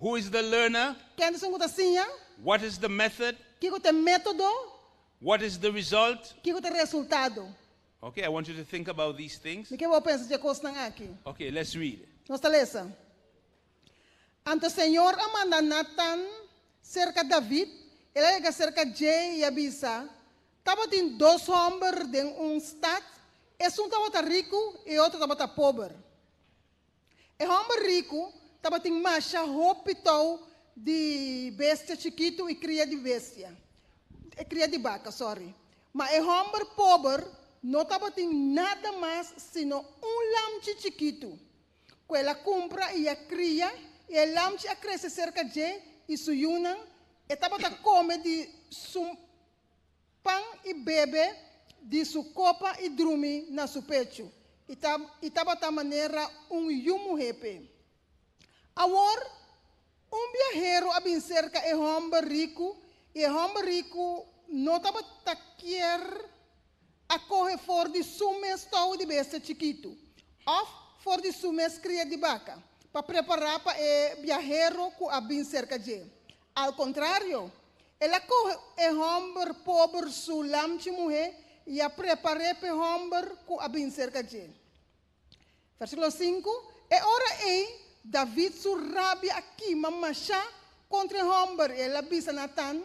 Who is the learner? Quem é senhor? What is the method? Que é o método? What is the result? Que é o resultado? Okay, I want you to think about these things. Me quer vou pensar de coisas aqui. Okay, let's read. Nós lemos. Ante o Senhor amanda Nathan cerca de David, ele chega cerca de Jay e avisa. Tava tem 2 homens de estado, estava rico e outro estava pobre. O homem rico estava tem macha hospital de bestia chiquito e cria de bestia. Cria de vaca, sorry. Mas o homem pobre não estava tem nada mais senão lamche chiquito. Que ela compra e a cria, e o lamche a cresce cerca de e suyuna, e estava a comer de seu pão e bebe de sua copa e dormir na seu pecho. E estava da maneira yumo hepe. Agora, viajero havia cerca de homem rico, e o homem rico não estava a querer a correr fora de seu mestre de bestia chiquito, ou fora de seu mestre cria de vaca, para preparar para o viajero que havia cerca de. Ao contrário, ela corre o homem pobre sua lamche mulher e a preparar para o homem que havia cerca de. Versículo 5. E ora David surrabia aqui, mamachá, contra o homem, ele avisa Natan,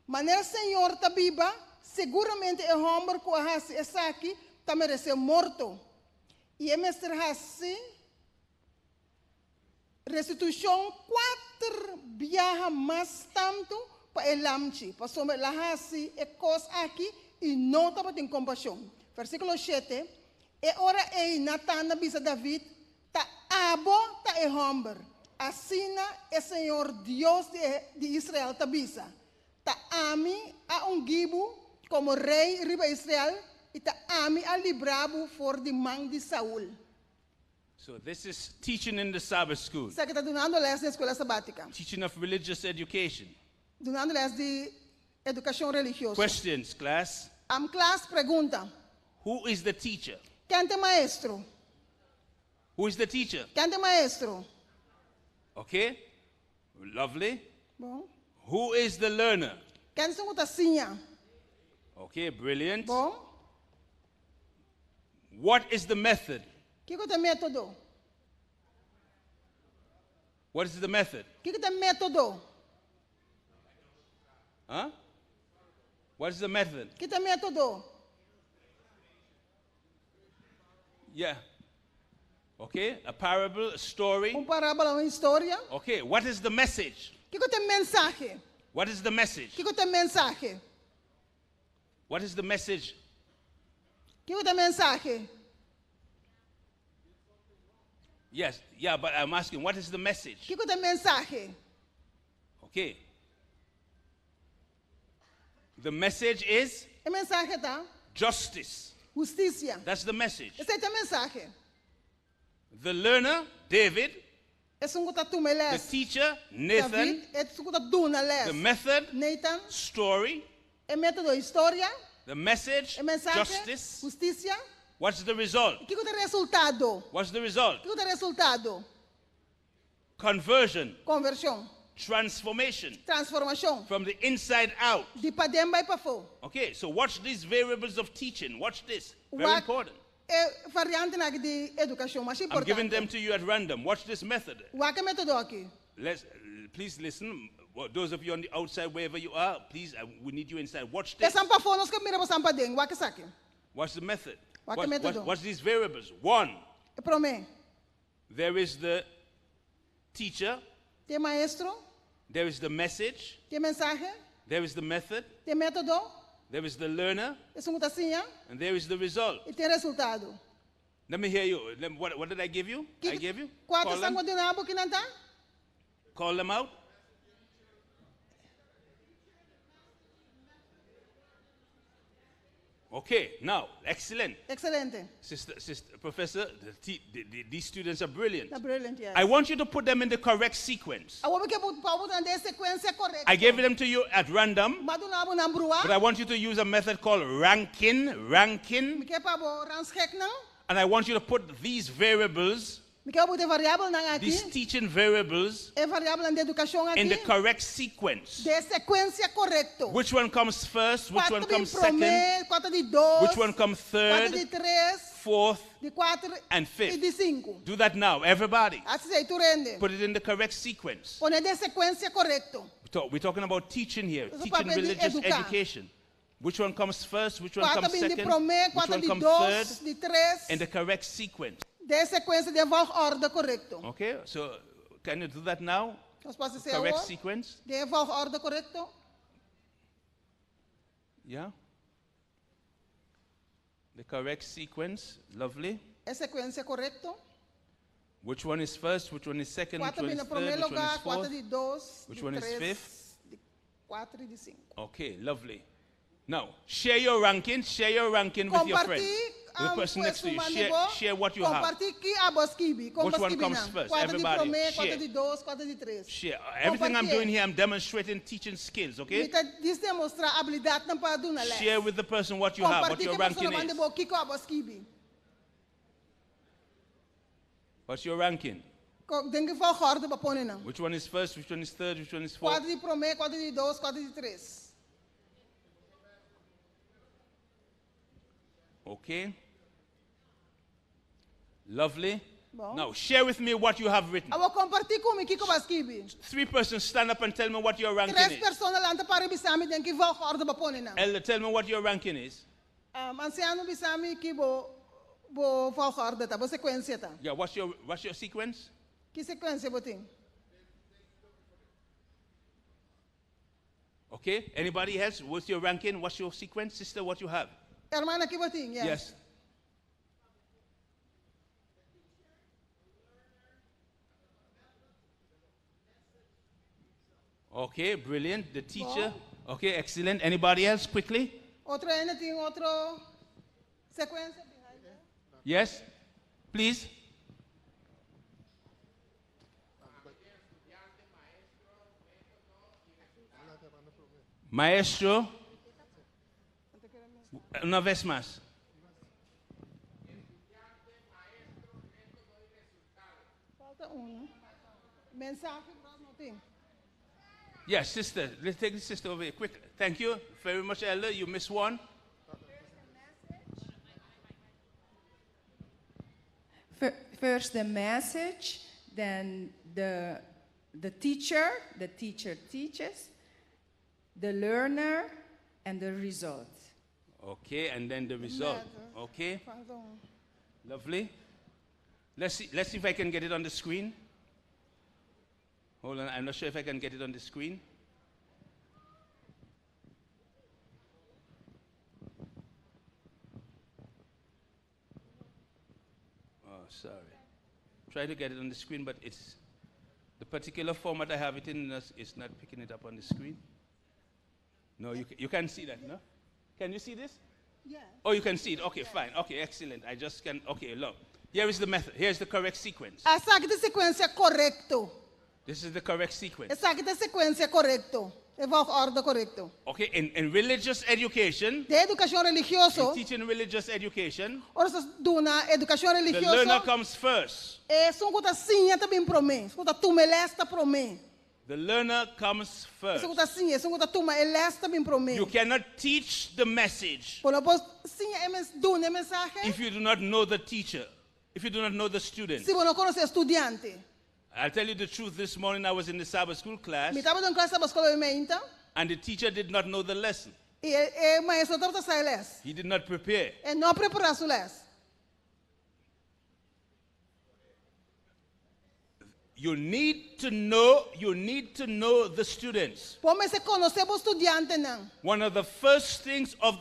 maneira Senhor está viva, seguramente o homem que Ahasi está aqui, está merecendo morto. E o mestre Ahasi, restituição 4 viaja mais tanto para o lamchi, para somente Ahasi e coisa aqui, e não estava tendo compaixão. Versículo 7, e ora Natan avisa David, ta abo ta e homem. Assim o Senhor Deus de Israel tabisa. Ta ami a gibo como rei riba Israel e ta ami a librabo for de mão de Saul. So this is teaching in the Sabbath school. Isso aqui está donando les na escola sabática. Teaching of religious education. Donando les de educação religiosa. Questions, class. Class pergunta. Who is the teacher? Quem é maestro? Who is the teacher? Quem é maestro? Okay, lovely. Bom. Who is the learner? Quem é o tacinha? Okay, brilliant. Bom. What is the method? Que é o método? What is the method? Que é o método? Huh? What is the method? Que é o método? Yeah. Okay, a parable, a story. Parábola, uma história. Okay, what is the message? Que é o mensagem? What is the message? Que é o mensagem? What is the message? Que é o mensagem? Yes, yeah, but I'm asking, what is the message? Que é o mensagem? Okay. The message is A mensagem tá? justice. Justiça. That's the message. Essa é a mensagem. The learner, David. The teacher, Nathan. The method, Nathan. Story. The message, justice. Justicia. What's the result? What's the result? Conversion. Transformation. From the inside out. Okay, so watch these variables of teaching. Watch this. Very important. I'm giving them to you at random. Watch this method. Please listen. Those of you on the outside, wherever you are, please, we need you inside. Watch this. What's the method? What's these variables? One, there is the teacher. There is the message. There is the method. There is the learner. And there is the result. Let me hear you. What did I give you? I gave you? Call them out. Okay, now, excellent. Sister, Professor, these students are brilliant. They're brilliant, yes. I want you to put them in the correct sequence. I gave them to you at random, but I want you to use a method called ranking. And I want you to put these variables, these teaching variables, in the correct sequence. Which one comes first? Which one comes second? Which one comes third? Fourth? And fifth? Do that now, everybody. Put it in the correct sequence. We're talking about teaching here, teaching religious education. Which one comes first? Which one comes second? Which one comes third? In the correct sequence. Okay, so can you do that now? Correct sequence? Yeah? The correct sequence, lovely. Which one is first? Which one is second? Which one is third? Which one is fourth? Which one is fifth? Okay, lovely. Now, share your ranking with your friend. The person next to you, share what you have. Which one comes first? Everybody, share. Everything I'm doing here, I'm demonstrating teaching skills, okay? Share with the person what you have, what your ranking is. What's your ranking? Which one is first, which one is third, which one is fourth? Okay. Lovely. Now, share with me what you have written. 3 persons stand up and tell me what your ranking is. Elder, tell me what your ranking is. Yeah, what's your sequence? Okay, anybody else? What's your ranking? What's your sequence? Sister, what you have? Yes. Okay, brilliant. The teacher. Okay, excellent. Anybody else, quickly? Yes, please. Maestro. Una vez más. Yes, sister. Let's take the sister over here. Quick. Thank you very much, Elder. You missed one. First the message, then the teacher teaches, the learner, and the result. Okay, and then the result. Okay. Lovely. Let's see if I can get it on the screen. Hold on, I'm not sure if I can get it on the screen. Oh, sorry. Try to get it on the screen, but it's the particular format I have it in is not picking it up on the screen. No, you can't see that, no? Can you see this? Yeah. Oh, you can see it. Okay, fine. Okay, excellent. I just can. Okay, look. Here is the method. Here's the correct sequence. Essa aqui é sequência correcto. This is the correct sequence. Essa aqui é sequência correcto. Evolve ordem correcto. Okay, in religious education, De educação religiosa, teaching religious education, ora se duna educação the learner religiosa, comes first. é só que sim também para mim. Só que tu me lesta para mim. The learner comes first. Só que sim, só que tu me lesta também para mim. You cannot teach the message Por exemplo, sim é duna mensagem. if you do not know the teacher, if you do not know the student. Se você não conhece estudante. I'll tell you the truth. This morning I was in the Sabbath school class, Me estava dando classe Sabbat Skol então. and the teacher did not know the lesson. E o maestro estava saindo les. He did not prepare. E não preparou o les. You need to know the students. Por me se conhecer o estudante não. One of the first things of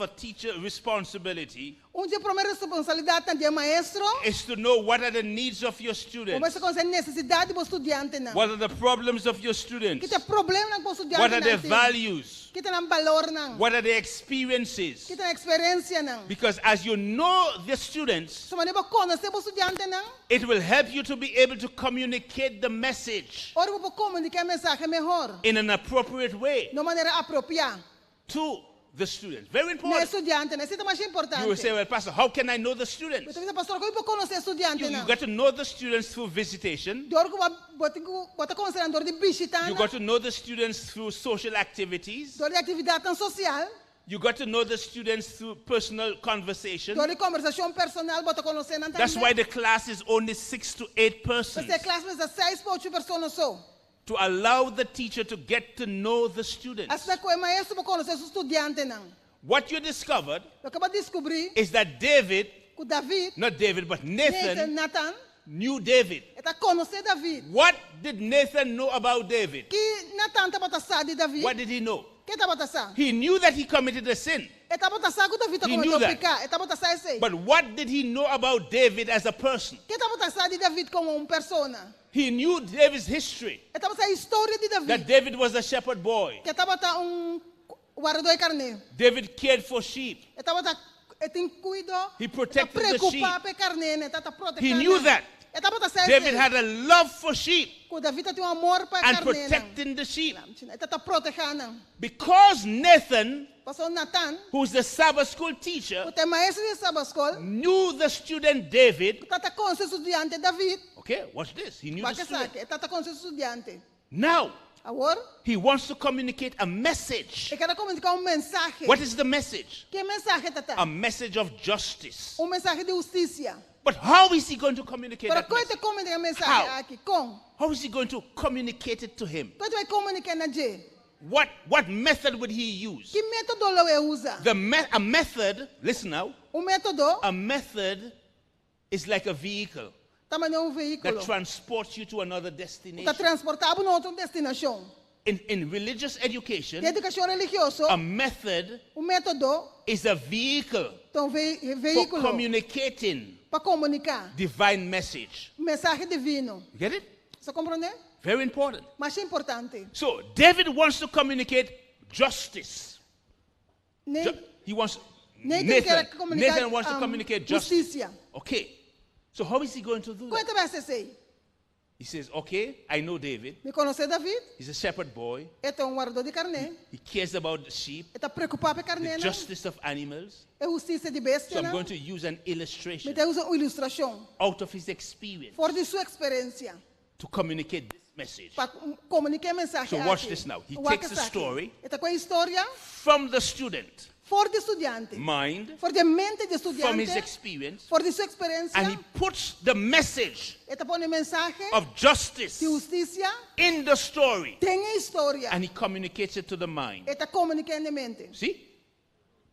a teacher responsibility Onde a primeira responsabilidade do maestro is to know what are the needs of your por students. me se conhecer necessidade do estudante não. What are the problems of your Que students? tem problema com o estudante What are their não. values? Que tem valor não. What are their experiences? Que tem experiência não. Because as you know the students, Se você não conhecer o estudante não, it will help you to be able to communicate the message ora você comunicar a mensagem melhor, in an appropriate way de maneira apropriada. to the students. Very No important. estudante, né? Isso é mais importante. You will say, well, Pastor, how can I know the students? Você diz, pastor, como eu conhecer estudante You não? got to know the students through visitation. De hora que você conhecer andor de visita, You got to know the students through social activities. de atividade tão social, You got to know the students through personal conversation. de conversação personal, você conhecer não. That's why the class is only 6 to 8 persons, Você classe de 6 para 8 pessoas só. to allow the teacher to get to know the students. Assim que o maestro para conhecer o estudante não. What you discovered Eu acabo de descobrir is that David, que David, not David, but Nathan, Nathan, knew David. está conhecer David. What did Nathan know about David? Que Nathan estava taçado de David. What did he know? Que estava taçado? He knew that he committed a sin. Estava taçado que David He knew cometeu that. pecado. Estava taçado esse. But what did he know about David as a person? Que estava taçado de David como persona. He knew David's history, Estava a história de David. that David was a shepherd boy. Que estava guardador de carne. David cared for sheep. Estava tem cuido. He protected the sheep. Preocupado com carne, estava protegendo. He knew that. Estava taçado David had a love for sheep que David tinha amor para and carne. protecting the sheep. Estava protegendo. Because Nathan, Pastor Nathan, who's the Sabbath school teacher, o maestro de Sabbat Skol, knew the student David. estava com o estudante David. Okay, watch this. He knew the student. Estava com o estudante. Now, Agora, he wants to communicate a message. ele quer comunicar mensagem. What is the message? Que mensagem tata? A message of justice. Mensagem de justiça. But how is he going to communicate Para that como message? te comunica a mensagem How? aqui? Com? How is he going to communicate it to him? Como vai comunicar na G? What method would he use? Que método ele usa? A method, listen now, Método a method is like a vehicle tamanho veículo. that transports you to another destination. Está transportado a outra destinação. In religious education, De educação religiosa, a method método is a vehicle então for veículo communicating para comunicar divine message. mensagem divino. You get it? Você compreende? Very important. Mas é importante. So David wants to communicate justice. Nem, He wants nem quer comunicar Nathan wants to communicate justice. justiça. Okay. So how is he going to do that? Quanto vai ser? He says, okay, I know David. Me conhece David? He's a shepherd boy. É um guardador de carne. He cares about the sheep, Está preocupado com carne. the justice of animals. É justiça de So bestia. I'm going to use an illustration Me usa uma ilustração. out of his experience Fora de sua experiência. to communicate this message. Para comunicar a mensagem. So watch aqui. this now. He Watch takes a this aqui. story Está com a história from the student fora de estudante. mind, Fora de mente de from his estudante. experience, Fora de sua experiência. and he puts the message Está põe a mensagem of justice de justiça. in the story, Tem a história. and he communicates it to the mind. Está comunicando a mente. See?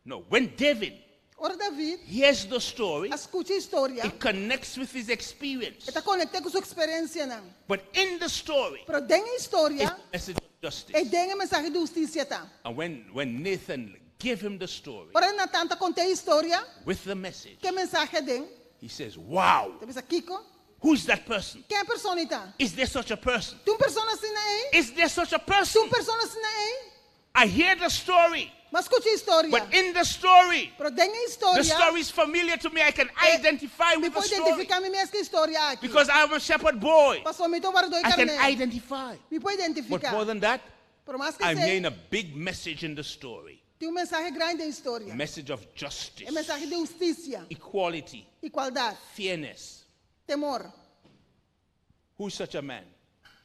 No, when David Ora David hears the story, escuta a história. it connects with his experience. Está conectado com sua experiência não. But in the story, Pero tem a história. it's a message of justice. E tem a mensagem de justiça tá. And when Nathan gave him the story Ora Natan está contando a história. with the message, Que mensagem tem? he says, wow, Você pensa, Kiko? who's that person? Quem é a pessoa está? Is there such a person? Tem uma pessoa assim aí? Is there such a Tem person? uma pessoa assim aí? I hear the story. Mas escuche historia. But in the story, Pero den historia. the story is familiar to me. I can identify with the story. Identificar minha história aqui. Because I'm a shepherd boy. Pastor, me guardou I can carne. identify. Me pode But identificar. more than that, Por mais que I'm seja, hearing a big message in the story. tem mensagem grande em história. A message of justice, É mensagem de justiça, equality, igualdade, fairness. temor. Who's such a man?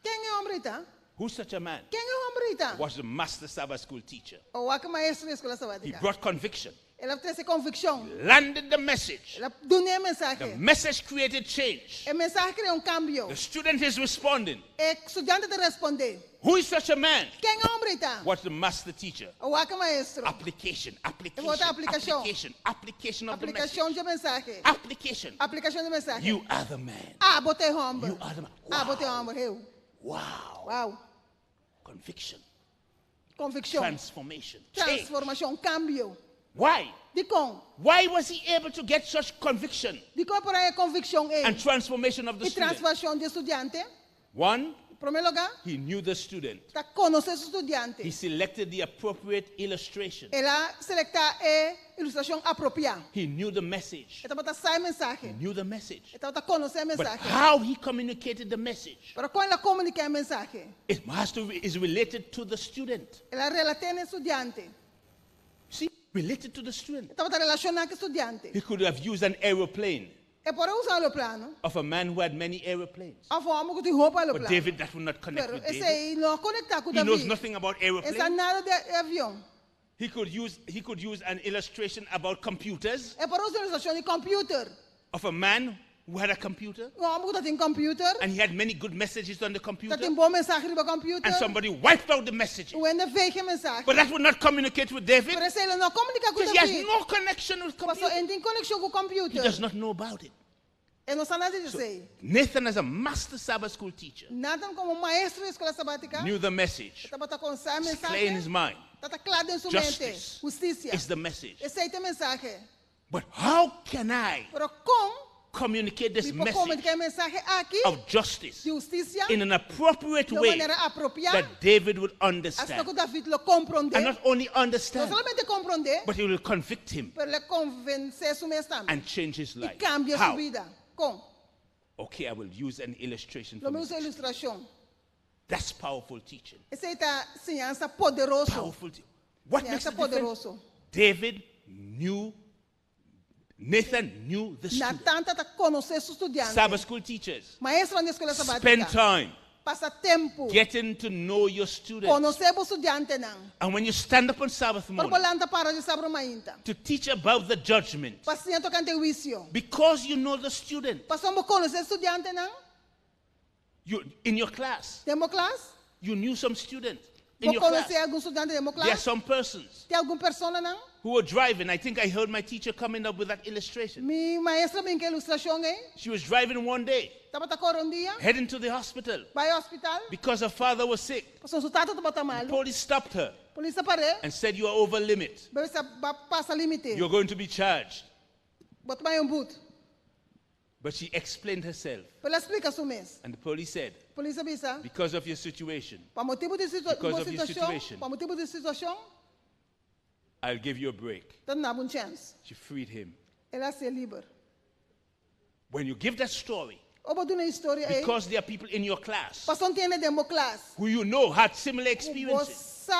Quem é homem então? Who's such a man? Quem é homem então? Was the master Sabbath school teacher. O que maestro da escola He sabática. brought conviction, Ela trouxe convicção. landed the message. Ela deu a The mensagem. message created change. A mensagem criou cambio. The student is responding. É estudante de responder. Who is such a man? Quem é homem então? What's the master teacher? O que maestro? Application, application, Botar aplicação. application of the message. Aplicação de mensagem. Application. Aplicação de mensagem. You are the man. Botei homem. You are the man. Botei homem. Eu. Wow. Wow. Conviction. Convicção. Transformation. Change. Transformação, cambio. Why? De com? Why was he able to get such conviction De com por aí convicção é. and transformation of the E student? transformação de estudante. One, Em primeiro lugar, he knew the student. tá conhecer o estudante. He selected the appropriate illustration. Ela seleta a ilustração apropriada. He knew the message. Então bota sai He mensagem. knew the message. Então tá conhecer a But mensagem. how he communicated the message Para quando ela comunica a mensagem, is related to the student. ela relata ao estudante. See, related to the student. Então tá relacionar com o estudante. He could have used an aeroplane É por usar o plano. of a man who had many aeroplanes. A forma que tu roupa o But plano. David, that would not connect Pero with esse David. aí não conecta com He knows David. nothing about Essa aeroplanes. nada de avião. He could use an illustration about computers É por usar a ilustração de computer. of a man who had a computer O homem que tem computer. and he had many good messages on the computer, Tem boa mensagem no computer. and somebody wiped out the message. O ainda veio a mensagem. But that would not communicate with David Por isso ele não comunica com because he has David. no connection with Porque computer. ele tem conexão com o He computer. does not know about it. Ele não sabe nada disso aí. Nathan, as a master Sabbath school teacher, Nathan, como maestro da escola sabática, knew the message. está para conhecer a It's clear in his mensagem. mind. Está claro em sua mente. Justice Justiça. is the message. Aceita a mensagem. But how can I Pero como communicate this me pode message comunicar a mensagem aqui of justice de justiça in an appropriate de way maneira apropriada? that David would Assim understand? que David lo compreender. And not only Não understand, somente compreender, but he will convict him pero le convencer su mente também. and change his E life. cambia sua How? vida. Com? Okay, I will use an illustration for Lo me. usa a ilustração. That's powerful teaching. Essa é a ciência poderosa. Powerful teaching. What makes Ciência the difference? poderosa. Nathan knew the student. Natan está conhecer su estudante. Sabbath school teachers, Maestro na escola spend sabática. time Passa tempo. getting to know your students. Conhecer o estudante não. And when you stand up on Sabbath Por morning volanta para de saber mainta. to teach about the judgment, Paciente cante juízo. because you know the student, Passamos conhecer estudante não. in your class, Temos classe. you knew some student in Vou your class. conhecer algum estudante de There are classe. some persons Tem alguma pessoa não? who were driving. I think I heard my teacher coming up with that illustration. Mi maestra me que ilustração é. She was driving one day, Tava tá correndo dia. heading to the hospital Vai ao hospital. because her father was sick. Passou o tata tava tá The mal. police stopped her Polícia parou. and said, "You are over limit. Bebe passa limite. You're going to be charged." Bota mais boot. But she explained herself. Ela explica su mês. And the police said, Polícia bisa. because of your situation, Para motivo de Because of your situação. situation. Para motivo de situação. I'll give you a break. Então não há um chance. She freed him. Ela se livre. When you give that story, Oba do na história aí. because there are people in your class Passou tiene demo classe. who you know had similar experiences, Você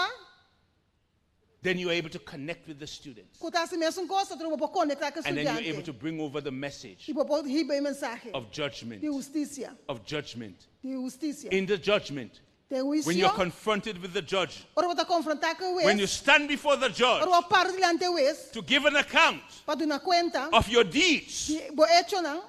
then you are able to connect with the students. cuta se mesmo coisa, tu pode conectar com o And then you're able estudante. to bring over the message E pode receber mensagem of judgment. de justiça. Of judgment. De justiça. In the judgment, Tem juízo. when you're confronted with the judge, Ora você confrontar com o when you ex. stand before the judge Ora você para diante do ex. to give an account Para dar conta. of your deeds Bo hecho não.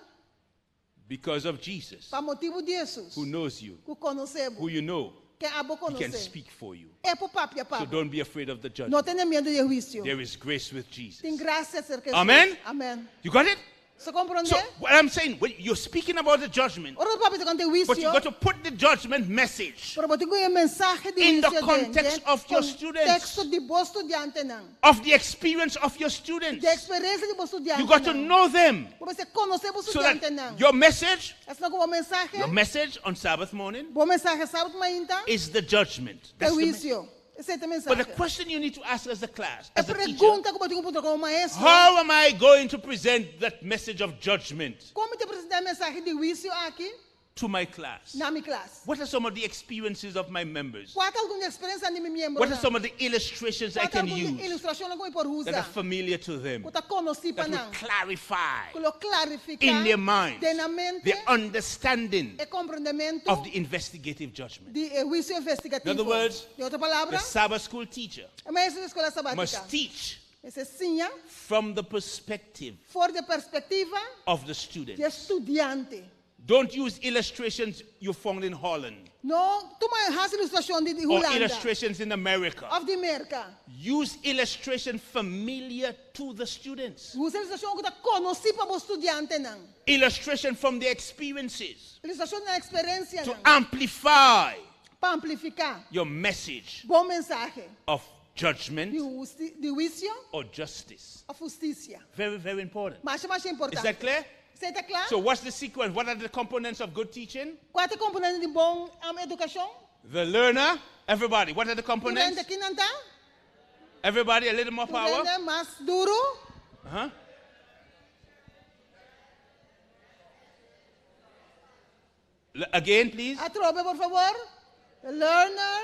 because of Jesus, Para motivo de Jesus. who knows you, Que conhecemos. who you know, Que abo he can conhecer. speak for you. É por papo, é So papo. don't be afraid of the Não judgment. tenha medo de juízo. There is grace with Jesus. Tem graça acerca de Amen? Jesus. Amém. You got it? Você compreende? So what I'm saying, when you're speaking about the judgment, Ora papo te conta juízo. but you got to put the judgment message Ora bote com mensagem de in the juízo context dentro. of your students, Contexto de bom estudante não. of the experience of your students. De experiência de bom estudante. You got to não. know them Você conhecer bom so estudante that não. your message, Essa não é uma mensagem. your message on Sabbath morning Boa mensagem sábado manhã. is the judgment. É That's the juízo. But the question you need to ask as a class, A as a teacher, pergunta que eu tenho como maestro. how am I going to present that message of judgment Como te apresentar a mensagem de juízo aqui to my class? na minha classe? What are some of the experiences of my members? Qual é alguma experiência de meu membro? What are some of the illustrations I can use Ilustração que eu posso that are usar? familiar to them, Que tá conhecido that para will não. clarify Que lo clarifica in their minds na mente the understanding e compreendimento of the investigative judgment? de juízo investigativo. In other words, de outra the palavra, Sabbath school teacher o maestro da escola sabática must teach esse ensina from the perspective fora da perspectiva of the student. de estudante. Don't use illustrations you found in Holland Não, toma as ilustrações de or Holanda, illustrations in America. of de América. Use illustration familiar to the students. Usa ilustração que tá conhecida para o estudante não. Illustration from their experiences Ilustração da experiência to não. amplify Para amplificar your message bom mensagem of judgment de juízo or justice. ou justiça. Very, very important. Mais importante. Is that clear? Você está claro? So what's the sequence? What are the components of good teaching? Qual é o componente de bom educação? The learner, everybody. What are the components? Aqui não tá? Everybody, a little more power. Mais duro. Uh-huh. Again, please. Atrobe, por favor. The learner.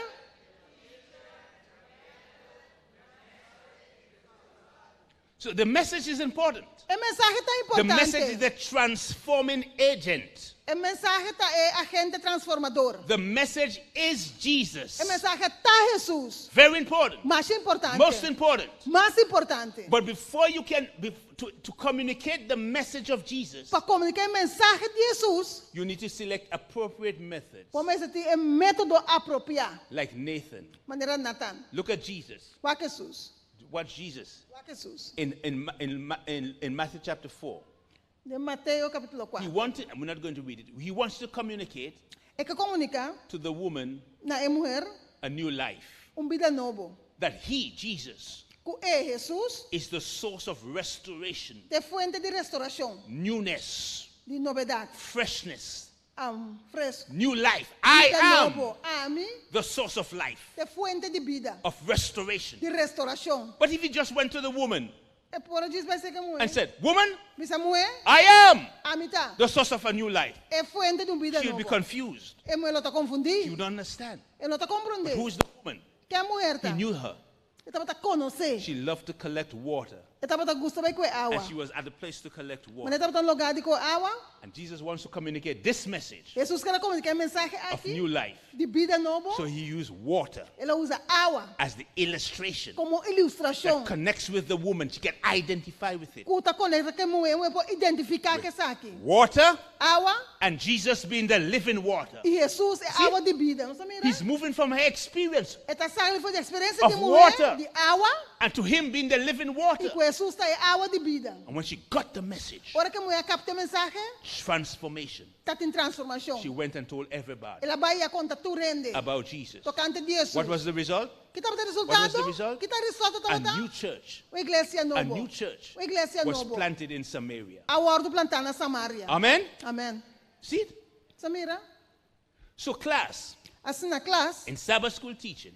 So the message is important. A mensagem está The importante. message is the transforming agent. A mensagem é agente transformador. The message is Jesus. A mensagem está Jesus. Very important. Mais importante. Most important. Mais importante. But before you can, to communicate the message of Jesus, Para comunicar a mensagem de Jesus, you need to select appropriate methods. começa a ter um método apropriado. Like Nathan. Maneira Nathan. Look at Jesus. Qual é Jesus? Watch Jesus. Qual é Jesus? In Matthew chapter 4. De Mateus capítulo 4. He wanted, we're not going to read it. He wants to communicate É que comunica to the woman na mulher a new life. vida novo. That he, Jesus, Que é Jesus, is the source of restoration, de fuente de restauração, newness, de novidade, freshness, fresco. new life. I Vida am novo. Ami, the source of life, de fuente de vida, of restoration. de restauração. But if he just went to the woman É por isso vai ser que mulher. and said, woman, Misa mulher, I am ami tá. the source of a new life, É fuente de vida she would be novo. confused. É mulher está confundir. She would not understand. Ele não está But compreendendo. who's the woman? Que a mulher He tá. knew her. Ele estava conhecer. She loved to collect water. Ele estava gostando com água. And she was at the place to collect Mas water. ele estava no lugar de com água. And Jesus wants to communicate this message Jesus quer comunicar a mensagem of aqui new life. de vida novo. So he used water Ele usa água as the illustration como ilustração. that connects with the woman. She can identify with it. Cuta conecta com a mulher, pode identificar que está aqui. Water Água and Jesus being the living water. e Jesus é água de vida. Não mira? He's moving from her experience Está saindo da experiência of de mulher, water. de água, and to him being the living e water. com Jesus está água de vida. And when she got the message, Ora que a mulher capta a mensagem, transformation, está em transformação. she went and told everybody Ela vai a conta tu rende. about Jesus. Tocante de Jesus. What was the result? Que estava o What was resultado? the result? Que está o resultado? A Estava new church. uma igreja A nova. new church Uma igreja was nova. planted in Samaria. A hora de plantar na Samaria. Amen? Amém. See? Samira, So class, assim na classe, in Sabbath school teaching,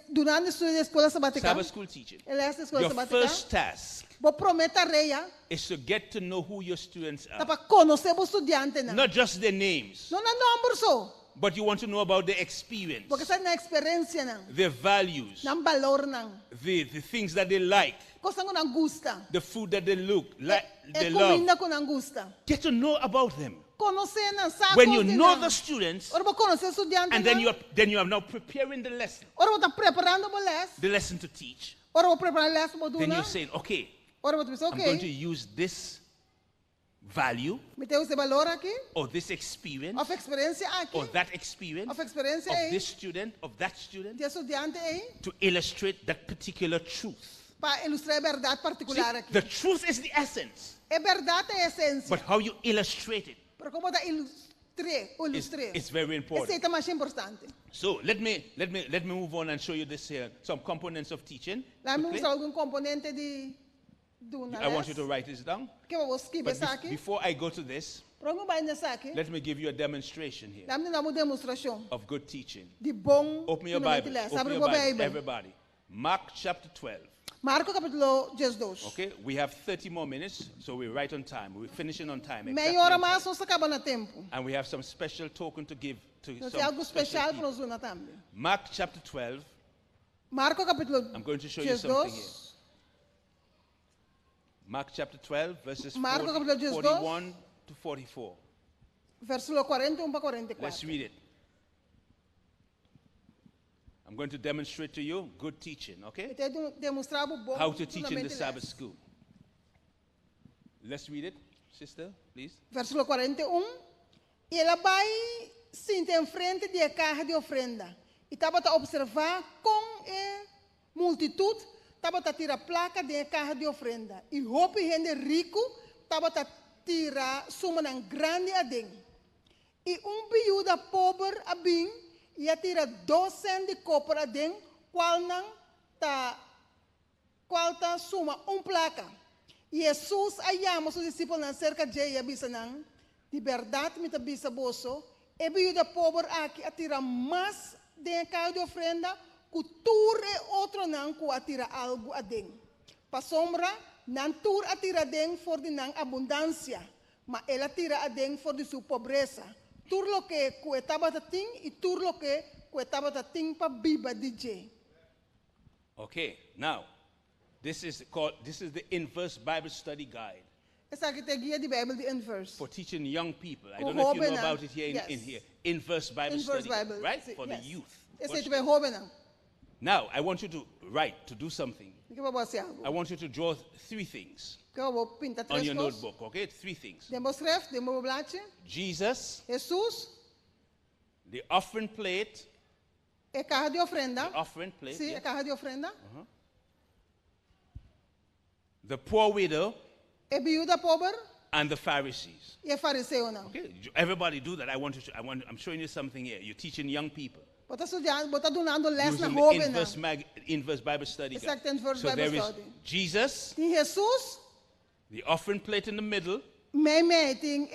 durante o estudo da escola sabática, Sabbath school teaching, ela é escola your sabática, first task vou prometer a reia, is to get to know who your students tá are. para conhecer os estudantes, não. Not just their names, Não é número só, but you want to know about their experience, porque está na experiência, não. their values, Não valor, não. the things that they like, Coisa que não gosta. the food that they they É love. comida que não gosta. Get to know about them. Conhecer, não sabe. When you know the students, Ora, vou conhecer o estudante, and then não. you are now preparing the lesson Ora, vou estar preparando o lesson. the lesson to teach. Ora, vou preparar o lesson para Then duna. you're saying, okay, Ora, vou dizer, I'm going to ok. use this value Meteu esse valor aqui, or this experience of experiência aqui, or that experience of experiência of aí, this student, of that student, de estudante aí, to illustrate that particular truth. para ilustrar a verdade See, particular aqui. the truth is the essence, É verdade, é a essência. but how you illustrate it Pero como está ilustrar, is very esse important. é mais importante. So let me move on and show you this here, some components of teaching. Lá me quickly. mostrar algum componente de uma I want you to write this down. que eu vou escrever But isso aqui. before I go to this, Let me give you a demonstration here of good teaching. Open your Bible. Open your Bible, everybody. Mark chapter 12. Marco capítulo 12. Okay, we have 30 more minutes, so we're right on time. We're finishing on time. Meia hora mais nós acabamos no tempo. And we have some special token to give to Nós some temos algo special especial people. para nós usar também. Mark chapter 12. Marco capítulo I'm going to show you something here. Mark chapter 12, verses Marco capítulo 12, 41 to 44. versículo 41 para 44. Let's read it. I'm going to demonstrate to you good teaching, okay? How to teach in the Sabbath school. Let's read it, sister, please. Versículo 41. E ela vai sentar em frente da carro de ofrenda. E estava a observar com a multidão, estava a tirar a placa da carro de ofrenda. E roupa gente rico, estava a tirar suma grande a dentro. E viúva pobre a bem, e a tira 2 cents de copra dentro, qual tá suma placa. E Jesus chama os discípulos cerca de ele, avisa de verdade, me avisa bolso, e viúva pobre aqui a tira mais de carro de ofrenda, cultura outro não que a tira algo a dentro. Para sombra, não tur a tira dentro for de abundância, mas ela tira a dentro for de sua pobreza. Tur lo que estava tating e tur lo que estava tating para biba DJ. Okay, now this is the inverse Bible study guide. Essa aqui é a guia de Bible de inverse. For teaching young people. I don't know if you know about it here in here. Inverse Bible Inverse study, Bible, right? sim, For yes. the youth. Esse Watch é this. jovem. Now, I want you to write, to do something. Que vai fazer algo? I want you to draw 3 things Que eu vou pintar on três your coisas. notebook, okay? 3 things. Demo blache. Jesus, Jesus, the offering plate, é carro de ofrenda. the offering plate, Sim, yeah. é carro de ofrenda. The poor widow, É viúva pobre and the Pharisees. e é fariseu não. Okay, everybody do that. I'm showing you something here. You're teaching young people. Bota estudando, bota donando les na Using the jovem. inverse Bible study guide. Exact inverse So Bible there is study. Jesus, Tem Jesus, the offering plate in the middle, tem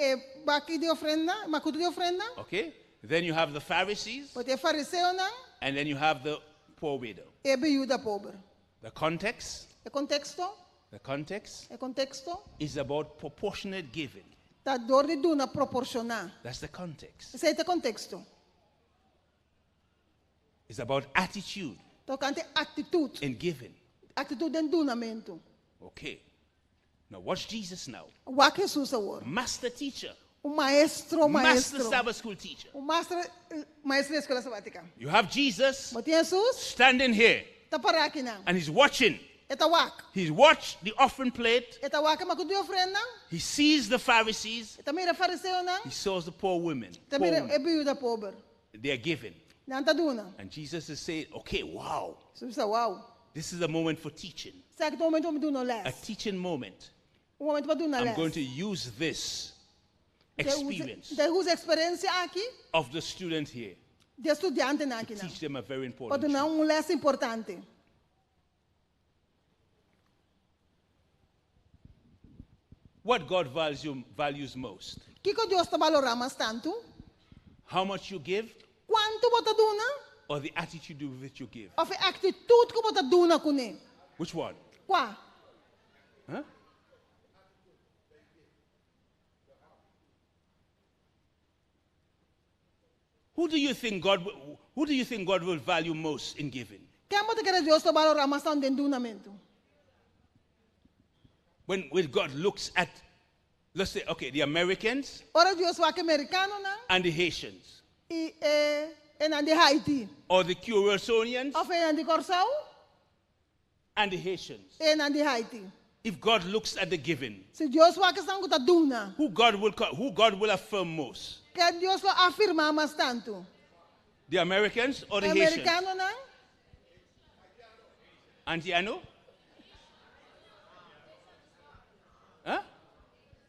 baqui de ofrenda, macuto de ofrenda. okay? Then you have the Pharisees, Bota é fariseu não. and then you have the poor widow. É viúva pobre. The context, É contexto, é is about proportionate giving. tá dor de duna proporcionar. That's the context. Esse é o contexto. It's about attitude Tocante atitude, in giving. atitude em dunamento. Okay. Now watch Jesus now. O que Jesus agora? Master teacher. O maestro. Master Sabbath school teacher. O maestro da escola sabática. You have Jesus Mas Jesus standing here tá para aqui não. and he's watching. Eta wak. He's watched the offering plate. Eta wak macuto de ofrenda. He sees the Pharisees. Eta mira fariseu não. He sees the poor women. Eta mira é viúva pobre. They are giving. Não tá duna. And Jesus is saying, okay, wow. Jesus wow. This is a moment for teaching. Sabe que o momento me duna A les. teaching moment. O momento para duna les. I'm going to use this experience Da usa experiência aqui of the student here de estudante não aqui to não. teach them a very Para important donar truth. les importante. What God values most. Que Deus está valorar mais tanto? How much you give Quanto bota duna? or the attitude with which you give. Of a atitude que bota duna com ele. Which one? Qua? Huh? Who do you think God will value most in giving? Quem bota que Deus está valorar mais tanto em dunamento? When God looks at, let's say, okay, the Americans Ora Deus vai que americano não? and the Haitians, E na de Haiti. or the Curaconians Of na de Corsau and the Haitians. e na de Haiti. If God looks at the giving, Se Deus vai que sangue tá duna. who God will affirm most? Que Deus vai afirmar mais tanto. The Americans or the É Haitians? americano não? Antiano? Huh?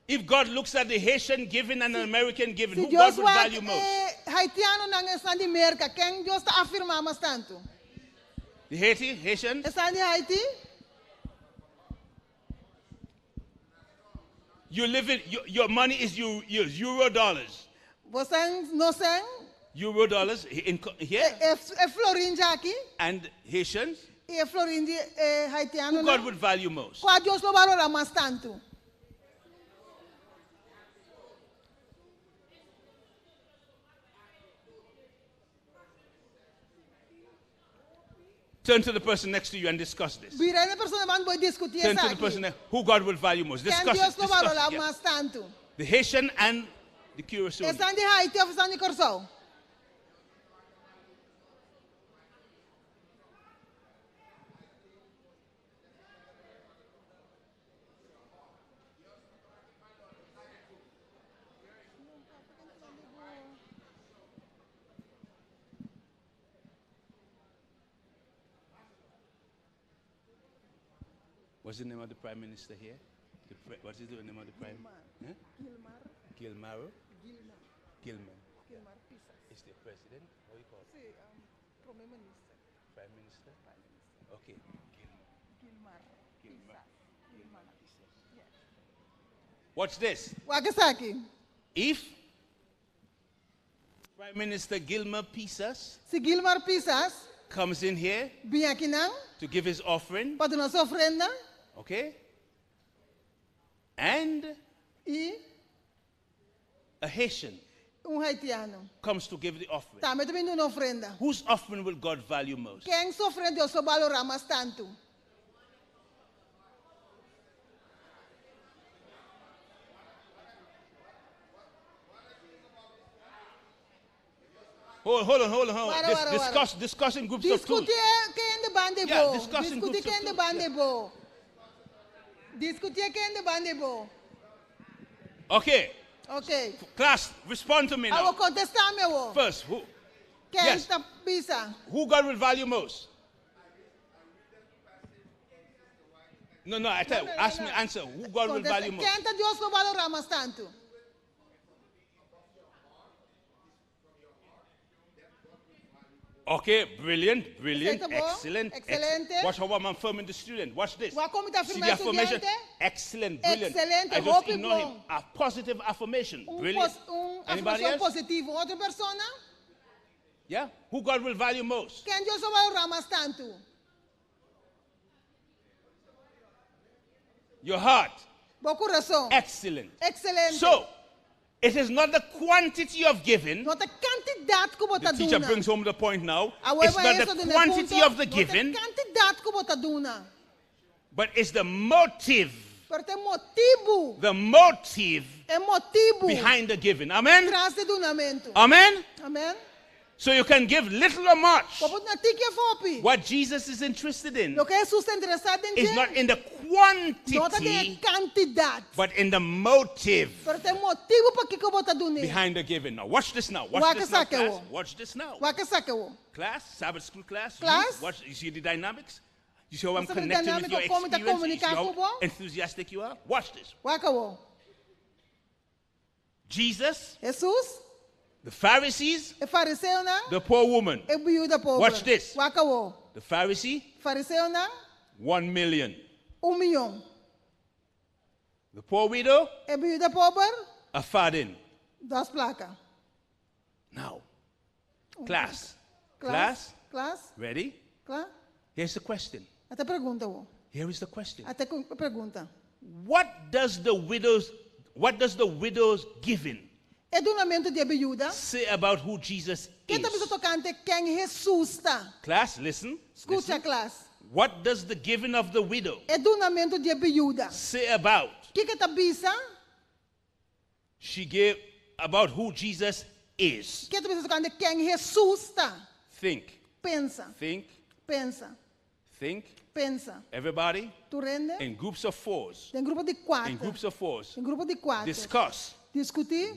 If God looks at the Haitian giving and the American giving, Se who Deus God would vai value most? haitiano não está de América, quem Deus está afirmar mais tanto? The Haitians? Está de Haiti? You live in, your money is euro dollars. Você não tem? Euro dollars here. É florim aqui. And Haitians. E florim haitiano. Who God would value most? Qual Deus lo valora mais tanto? Turn to the person next to you and discuss this. Turn to the person next, who God will value most. Discuss it. Discuss it. Yeah. The Haitian and the Curacao. What's the name of the Prime Minister here? What is the name of the Prime Minister? Gilmar. Gilmar. Is the President? How you call it? Prime Minister? Okay. Gilmar. Watch this. If Prime Minister Gilmar Pisas comes in here to give his offering, okay, and a Haitian comes to give the offering, whose offering will God value most? Hold on. Discuss in groups of two. Yeah, discuss in groups of two. Okay. Class, respond to me now. First, who? Yes. Who God will value most? No, I tell you, ask me, answer. Who God will value most? Okay, brilliant, excellent. Watch how I'm affirming the student. Watch this. See the affirmation? Excellent, brilliant. I just ignore him. A positive affirmation. Brilliant. Anybody else? Yeah? Who God will value most? Your heart. Excellent. So, it is not the quantity of giving. The teacher brings home the point now. It's not the quantity of the giving, but it's the motive. The motive behind the giving. Amen? Amen? So you can give little or much. What Jesus is interested in is not in the quantity, but in the motive behind the giving. Now, watch this now. Watch this now, class. Watch this now. Class, Sabbath school class. You see the dynamics? You see how I'm connecting with your experience? You see how enthusiastic you are? Watch this. Jesus, the Pharisees, the poor woman. Watch this. The Pharisee, 1 million. The poor widow, a farthing. Now, class, ready? Here's the question. Here is the question. What does the widow's giving say about who Jesus is? Class, listen. What does the giving of the widow say about? She gave about who Jesus is. Think. Everybody, in groups of fours. Discuss.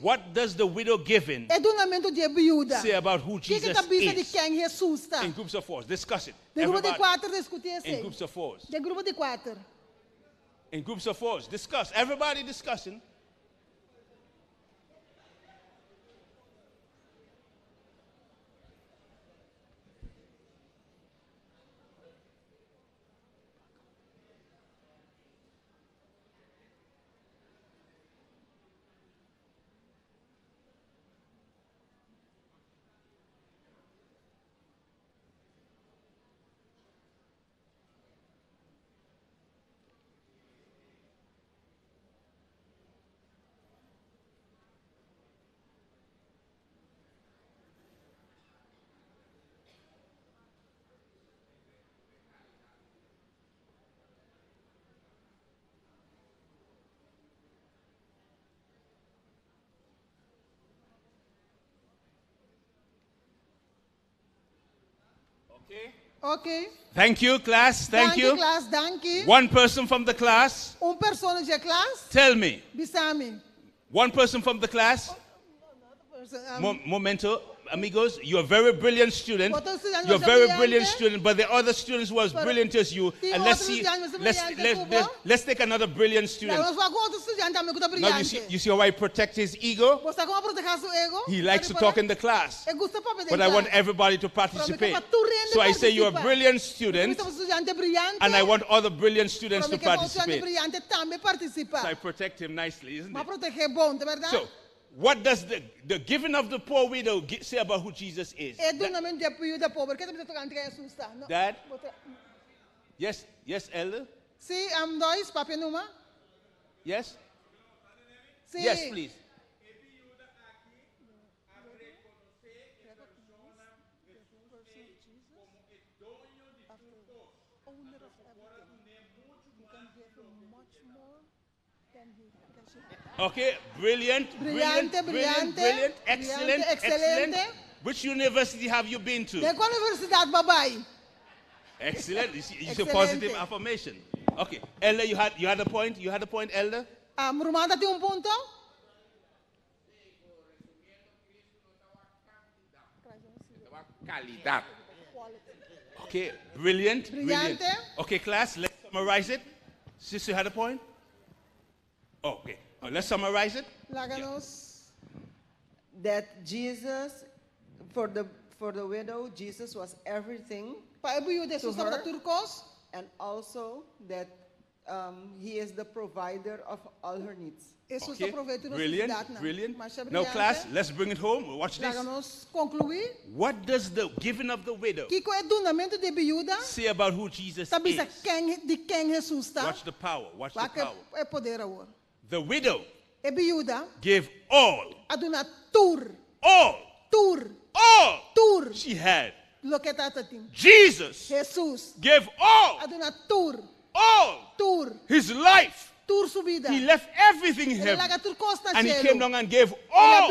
What does the widow giving say about who Jesus is? In groups of fours. Discuss it. Everybody. In groups of fours. In groups of fours. Discuss. Everybody discussing. Okay. Thank you, class. Thank you. Class, dankie. One person from the class. Persona de class. Tell me. Bisami. One person from the class. Momento, amigos. You're a very brilliant student. You're a very brilliant student, but the other students were as brilliant as you. And let's see. Let's take another brilliant student. Now you see how I protect his ego? He likes to talk in the class. But I want everybody to participate. So I say you're a brilliant student, and I want other brilliant students to participate. So I protect him nicely, isn't it? So, what does the giving of the poor widow say about who Jesus is? Dad? Yes, yes, elder? Sí, dois, papi numa. Yes? Sí. Yes, please. Okay, brilliant, excellent. Which university have you been to? De qual universidade, babai? Excellent. It's a positive affirmation. Okay, Elder, you had a point. You had a point, Elder. Romana tem punto. Calidad. Okay, brilliant. Okay, class, let's summarize it. Sister, you had a point. Okay. Let's summarize it. That Jesus, for the widow, Jesus was everything to her, and also that he is the provider of all her needs. Okay. Brilliant. Now, class, let's bring it home. Watch this. What does the giving of the widow say about who Jesus is? Watch the power. Watch the power. The widow gave all she had. Jesus gave all his life. He left everything in heaven and he came down and gave all.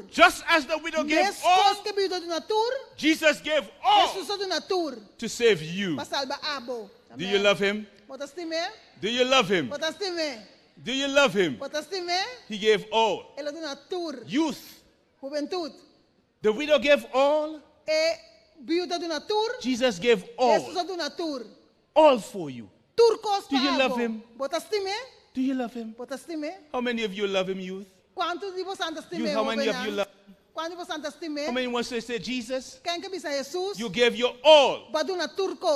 Just as the widow gave all, Jesus gave all to save you. Do you love him? Do you love him? Do you love him? He gave all. Youth. The widow gave all. Jesus gave all. All for you. Do you love him? Do you love him? How many of you love him, youth? Youth, how many of you love him? How many wants to say, Jesus, you gave your all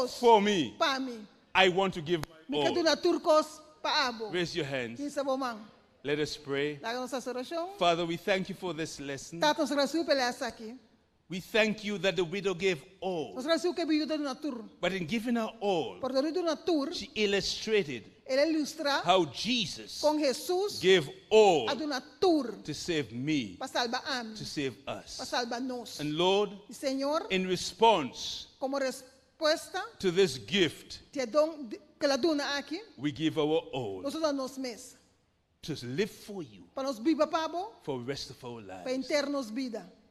for me. I want to give my all. Raise your hands. Let us pray. Father, we thank you for this lesson. We thank you that the widow gave all. But in giving her all, she illustrated how Jesus gave all to save me, to save us. And Lord, in response to this gift, we give our all to live for you for the rest of our lives.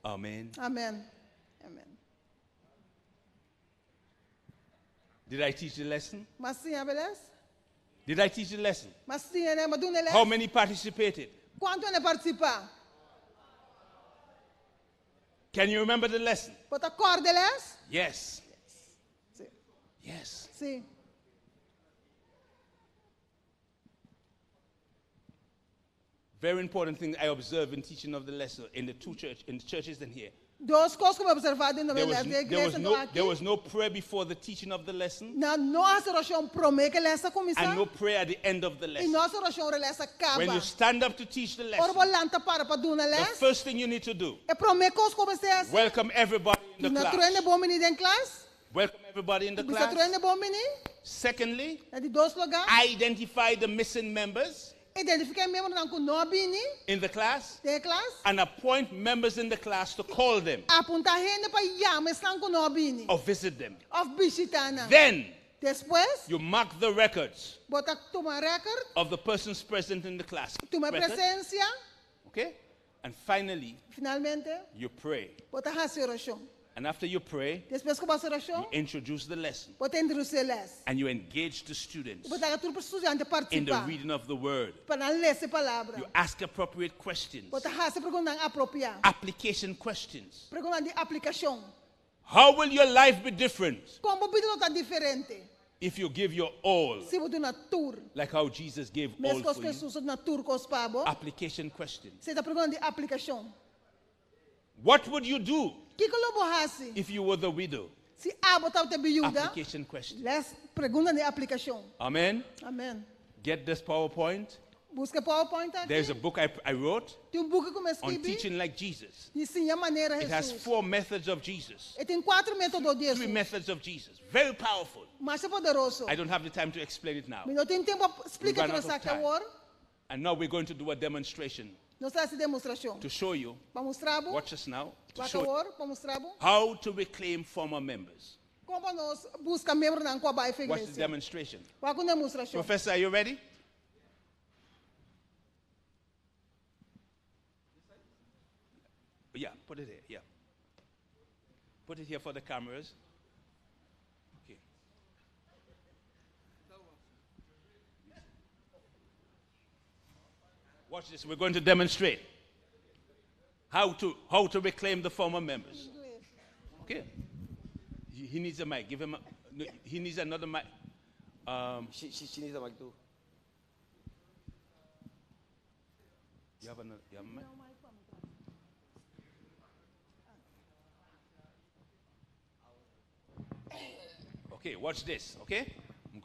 Amen. Amen. Did I teach the lesson? Mas tinha beleza? Did I teach the lesson? Mas tinha, né? Madune les? How many participated? Quanto ele participar? Can you remember the lesson? Pode acordar les? Yes. Sim. Yes. Sim. Very important thing I observed in teaching of the lesson in the churches and here. Duas coisas que eu observado na igreja there was no prayer before the teaching of the lesson. Nossa oração promete essa comissão. And no prayer at the end of the lesson. E nossa oração essa acaba. When you stand up to teach the lesson, the first thing you need to do, welcome everybody in the class. Welcome everybody in the class. Secondly, identify the missing members in the class and appoint members in the class to call them or visit them. Then you mark the records of the persons present in the class. Okay? And finally, you pray. And after you pray, Depois que você oração, you introduce the lesson. pode introduzir a lesson. And you engage the students Pode dar tudo para os estudantes in the participar. reading of the word. Para ler essa palavra. You ask appropriate questions, Pode fazer perguntas apropriadas. application questions. Perguntas de aplicação. How will your life be different Como a vida não está diferente? if you give your all, Se você na tour, like how Jesus gave all mesmo com as for you? pessoas na tour com os pabos, Application questions. você está perguntando de aplicação. What would you do O que que eu vou fazer? if you were the widow? Se a botar te viúva, Application question. pergunta de aplicação. Amen. Amém. Get this PowerPoint. Busca PowerPoint aqui. There's a book I wrote Tem book que eu on escrevi. teaching like Jesus. Ensina a maneira de It has Jesus. 4 methods of Jesus. E tem 4 métodos de 3 Jesus. methods of Jesus. Very powerful. Mas é poderoso. I don't have the time to explain it now. Mas não tem tempo para We explicar run tudo out isso of aqui time. agora. And now we're going to do a demonstration Nós temos demonstração. to show you. Para mostrar, Watch us now. To para show you agora, para mostrar, how to reclaim former members. como nós busca membro na qual vai Watch the igreja. demonstration. Para com demonstração. Professor, are you ready? Yeah, put it here. Yeah. Put it here for the cameras. Okay. Watch this. We're going to demonstrate how to reclaim the former members. Okay. He needs a mic. Give him. No, he needs another mic. She needs a mic too. You have a mic? Okay, watch this, okay?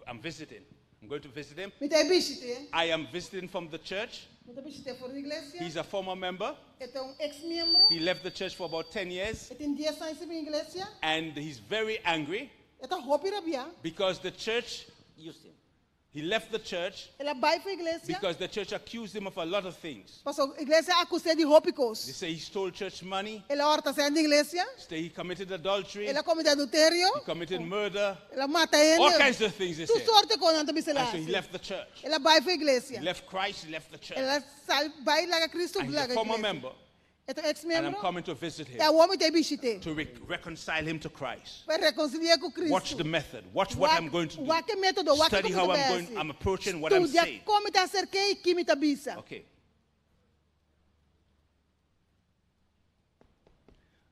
I'm visiting. I'm going to visit him. Me tem visite. I am visiting from the church. Me tem visite fora da igreja. He's a former member. É um ex-membro. He left the church for about 10 years. É tem 10 anos na igreja. And he's very angry É tá roupa rabia. because the church used him. He left the church Ela vai para a igreja. because the church accused him of a lot of things. Passou a igreja acusa de roupas. They say he stole church money. Ela horta saindo da igreja. Say he committed adultery. Ela comete adultério. He committed murder. Ela mata ele. All kinds of things they Tu say. sorte com anta And biselá. so he left the church. Ela vai para a He igreja. left Christ, he left the church. Ela vai lá a Cristo, And he's lá a a former igreja. member. É um And I'm ex-membro. coming to visit him É o homem tem visite. to reconcile him to Christ. Vai reconciliar com Cristo. Watch the method. Watch what I'm going to do. Wa que método, wa que Study how I'm approaching what I'm saying. Como te acerquei e que me tabisa. Okay.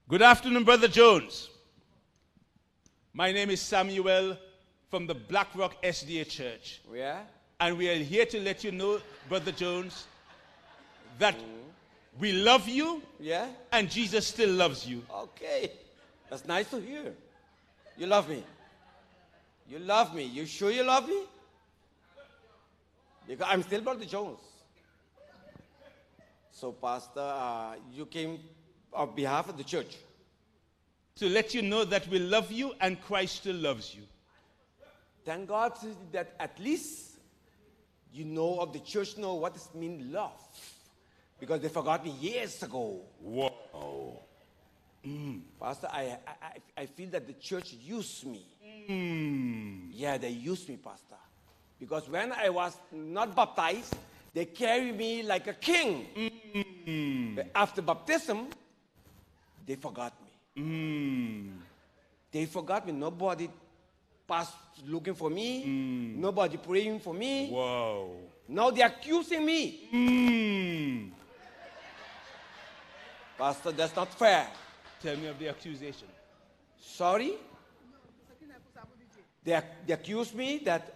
Good afternoon, Brother Jones. My name is Samuel from the Black Rock SDA Church. Yeah? And we are here to let you know, Brother Jones, that we love you. Yeah? And Jesus still loves you. Okay. That's nice to hear. You love me. You love me. You sure you love me? Because I'm still Brother Jones. So, Pastor, you came on behalf of the church. To let you know that we love you and Christ still loves you. Thank God that at least you know of the church know what it means love. Because they forgot me years ago. Whoa. Pastor, I feel that the church used me. Yeah, they used me, Pastor. Because when I was not baptized, they carried me like a king. But after baptism, they forgot me. They forgot me. Nobody passed looking for me. Nobody praying for me. Whoa. Now they're accusing me. Pastor, that's not fair. Tell me of the accusation. Sorry? They accuse me that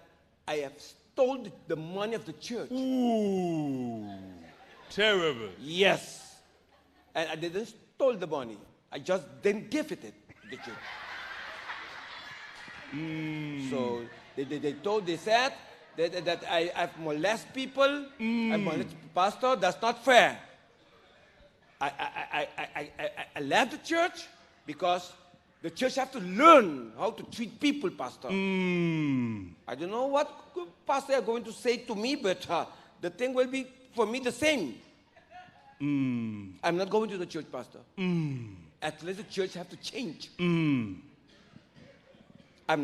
I have stole the money of the church. Ooh. Terrible. Yes. And I didn't stole the money. I just didn't give it to the church. So they said that I have molested people. I molested pastor. That's not fair. I left the church because the church have to learn how to treat people, Pastor. I don't know what Pastor are going to say to me, but the thing will be for me the same. I'm not going to the church, Pastor. At least the church have to change. I'm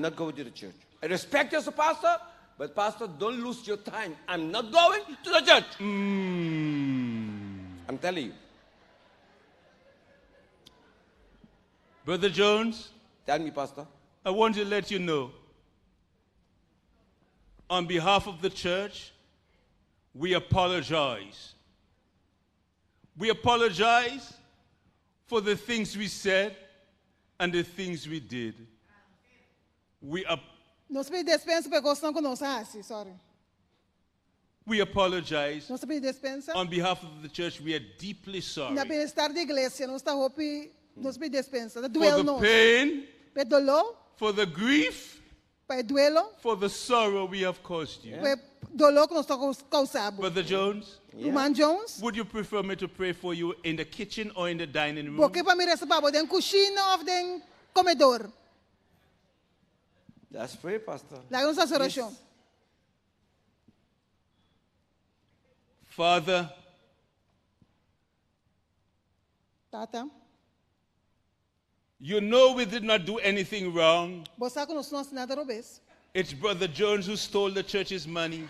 not going to the church. I respect you as a pastor, but Pastor, don't lose your time. I'm not going to the church. I'm telling you. Brother Jones. Tell me, Pastor. I want to let you know, on behalf of the church, we apologize. We apologize for the things we said and the things we did. Nós pedimos dispensa porque gostam que nós sorry. We apologize. Nós pedimos dispensa. On behalf of the church, we are deeply sorry. Na bem-estar da igreja, nós está nós pedimos dispensa. For the pain, for the grief, for the sorrow we have caused you. Dolor que nós está causado. Brother Jones, Irmão Jones, would you prefer me to pray for you in the kitchen or in the dining room? Porque para mim receber dentro cozinha ou dentro comedor. Let's pray, Pastor. Lá nos oração. Father, Tata, you know we did not do anything wrong. Você sabe que nós não nada robês. It's Brother Jones who stole the church's money.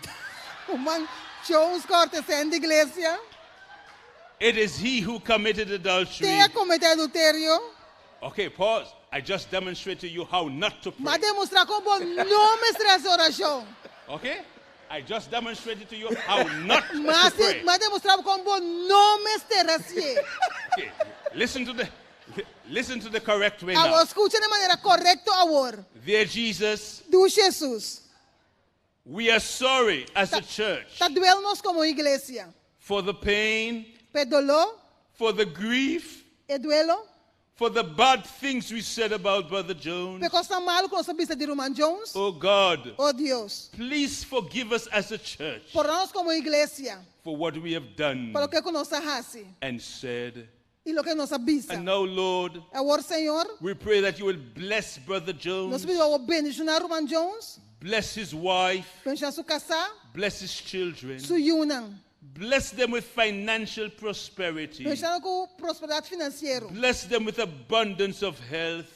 Man Jones corta sem da igreja. It is he who committed adultery. Te comete adultério. Okay, pause. I just demonstrated to you how not to pray. Mas demonstrar como não me estressa oração. Okay? I just demonstrated to you how not to pray. Mas demonstrar como não me estressa. Okay. Listen to the correct way now. Escucha de maneira correta agora. Dear Jesus. Do Jesus. We are sorry as a church. Tá doendo-nos como igreja. For the pain. Dolor. For the grief. E duelo. For the bad things we said about Brother Jones. Jones. Oh God. Oh Dios. Please forgive us as a church. Por nós como igreja. For what we have done. Por lo que nós and said. E lo que nós avisa. And now, Lord, agora, Senhor, we pray that you will bless Brother Jones. Nós pedimos bendicionar o irmão Jones. Bless his wife. Bendicionar sua casa. Bless his children. Sua yunang. Bless them with financial prosperity. Bendicionar com prosperidade financeira. Bless them with abundance of health.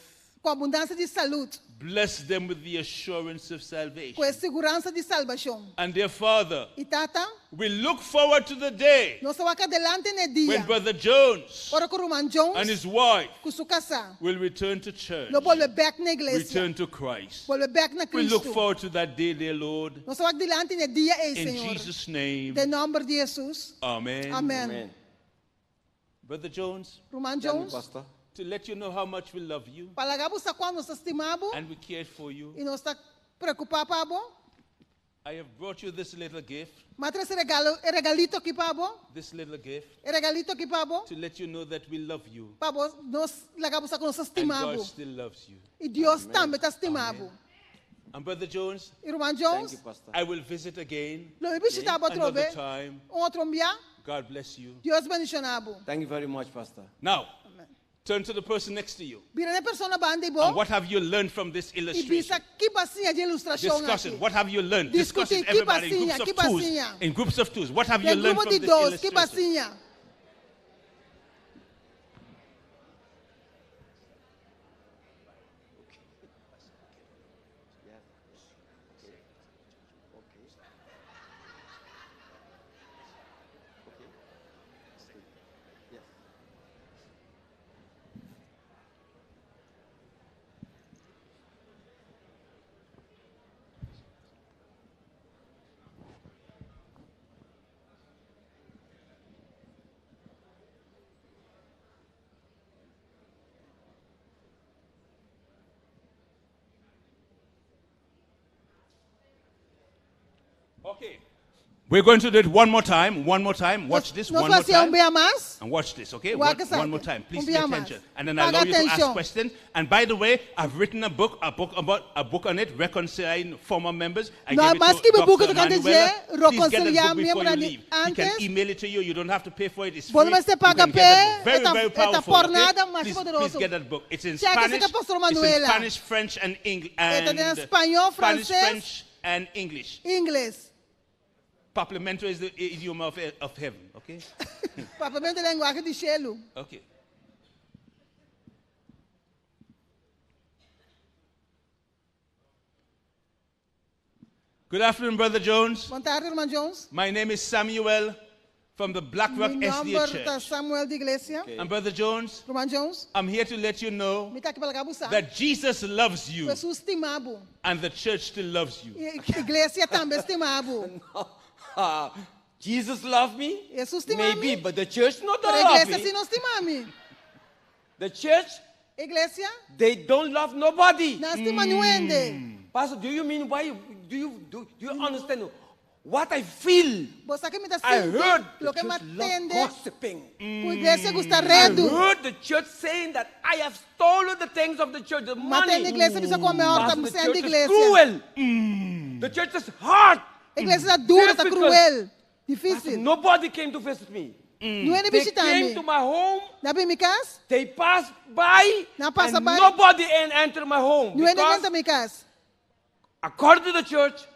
Com abundância de saúde. Bless them with the assurance of salvation. Com a segurança de salvação. And dear Father, e tata, we look forward to the day when Brother Jones and his wife will return to church, return to Christ. We look forward to that day, dear Lord. In Jesus' name. Amen. Amen. Brother Jones, to let you know how much we love you and we care for you, I have brought you this little gift. This little gift. To let you know that we love you. And God still loves you. Amen. And Brother Jones, thank you, Pastor. I will visit again another time. God bless you. Thank you very much, Pastor. Now, turn to the person next to you. And what have you learned from this illustration? Discuss it. What have you learned? Discuss it, everybody, in groups of twos. In groups of twos. What have you learned from this illustration? Okay. We're going to do it one more time. Watch this. One more time. And watch this, okay? One more time. Please pay attention. And then I'll allow you to ask questions. And by the way, I've written a book on it, Reconciling Former Members. I gave it to Dr. Manuela. Please get the book before you leave. He can email it to you. You don't have to pay for it. It's free. You can get the book. Very, very powerful. Okay? Please get that book. It's in Spanish. It's in Spanish, French, and English. Spanish, French, and English. Paplamento is the idiom of heaven, okay? Paplamento é a linguagem de cielo. Okay. Good afternoon, Brother Jones. Boa tarde, irmão Jones. My name is Samuel. from the Black Rock Mi SDA nombre Church. ta Samuel de Iglesia. And Brother Jones, Roman Jones. I'm here to let you know Mi tá aqui para abusar. that Jesus loves you Jesus estimabo. and the church still loves you. Iglesia também estimabo. Jesus loved me? Jesus estima Maybe, but the church not Pero a love iglesia me. sim não estima me. The church, Iglesia they don't love nobody. não estima ninguém. Pastor, do you mean why? Do you understand what I feel? Você que me tá I heard lo the que me church love atende. gossiping. Ku iglesia gusta I redo. heard the church saying that I have stolen the things of the church, the money. Matende iglesia bisa come horta Pastor, the sendo church is iglesia. cruel. The church is hard. Iglesia dura, tá Difficult. cruel, Pastor, difícil. nobody came to visit me. Não é They visitar came me. to my home. Na bem minha casa? They passed by. Na passa and by. nobody entered my home. Não é ninguém Because da minha casa. according to the church,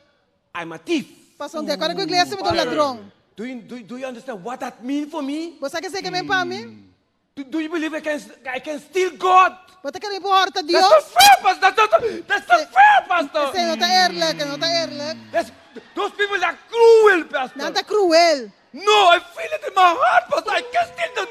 I'm a thief. Passou de acordo com a igresia, me dá ladrão. Do you understand what that means for me? Você quer dizer que é bem para mim? Do you believe I can steal God? Você quer me porta Deus? That's not fair, Pastor. That's not fair, Pastor. Você não tá erlek, não tá erlek. Those people are cruel, Pastor. Não tá cruel. No, I feel it in my heart, Pastor. I can steal the.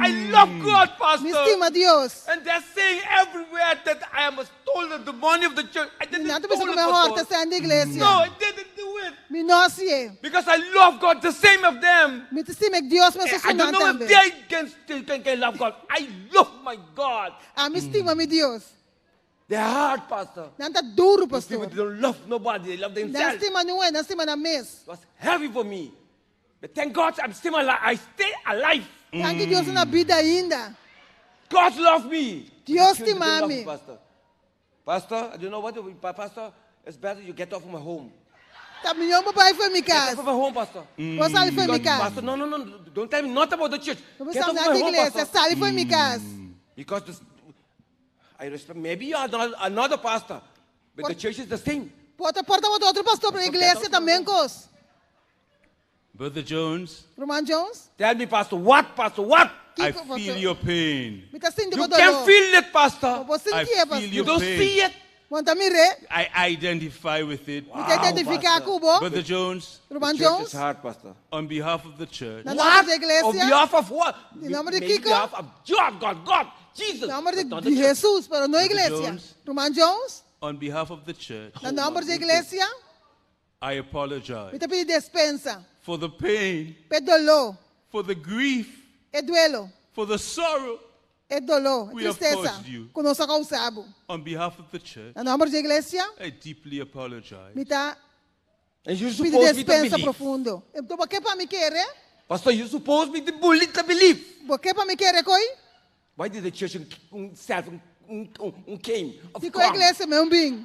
I love God, Pastor. Me estima Deus. And they're saying everywhere that I am stolen the money of the church. I didn't Não tá steal pensando it, que meu horta Pastor. sendo igresia. No, I didn't do it. Me não sei. Because I love God the same of them. Me estima que Deus me I sustenta don't know if também. they can love God. I love my God. Ah, me estima me Deus. They're hard, Pastor. Não tá duro, Those pastor. people don't love nobody. They love Não themselves. estima ninguém, não estima na mesa. It was heavy for me. But thank God I'm still alive. I stay alive. Thank Deus na vida ainda. God love me. Deus But te you don't love mame. Pastor. Pastor, I don't know what. Pastor, it's better you get off of my home. Tá melhor meu pai foi minha Get casa. off of my home, Pastor. Você ali foi minha casa. Pastor, no. Don't tell me not about the church. Não Get precisa off nada my da home, igresia, Pastor. sali foi minha casa. Because I respect. Maybe you are another pastor, but the church is the same. Pode portar outro pastor para a igreja também, cos. Brother Jones, Roman Jones? Tell me, Pastor, what, Pastor, what? I feel your pain. Me tá sentindo You dor. can feel it, Pastor. Vou sentir, I feel pastor. your You don't pain. see it. Monta mire. I identify with it. Me tá identificar com o Brother Jones, Roman Church Jones? is hard, Pastor. on behalf of the church, Na What? nome da On igreja. behalf of what? Em nome de Maybe Kiko? behalf of God, Jesus. Na nome but not the de church. Jesus, para não a Brother igreja. Jones? Roman Jones? on behalf of the church, Na nome da igreja. I apologize Me tá pedindo dispensa. for the pain, Pedolor. for the grief, É duelo. for the sorrow É dolor. We have Tristeza. caused you. Que nós causamos. on behalf of the church. Na nome da igreja. I deeply apologize. Me tá And you're pedindo supposed me to dispensa believe. profundo. Então, por que para me querer? Pastor, you're supposed me to believe. Por que para me querer, coi? Why did the church came? Of Fico a course. igreja, meu bem.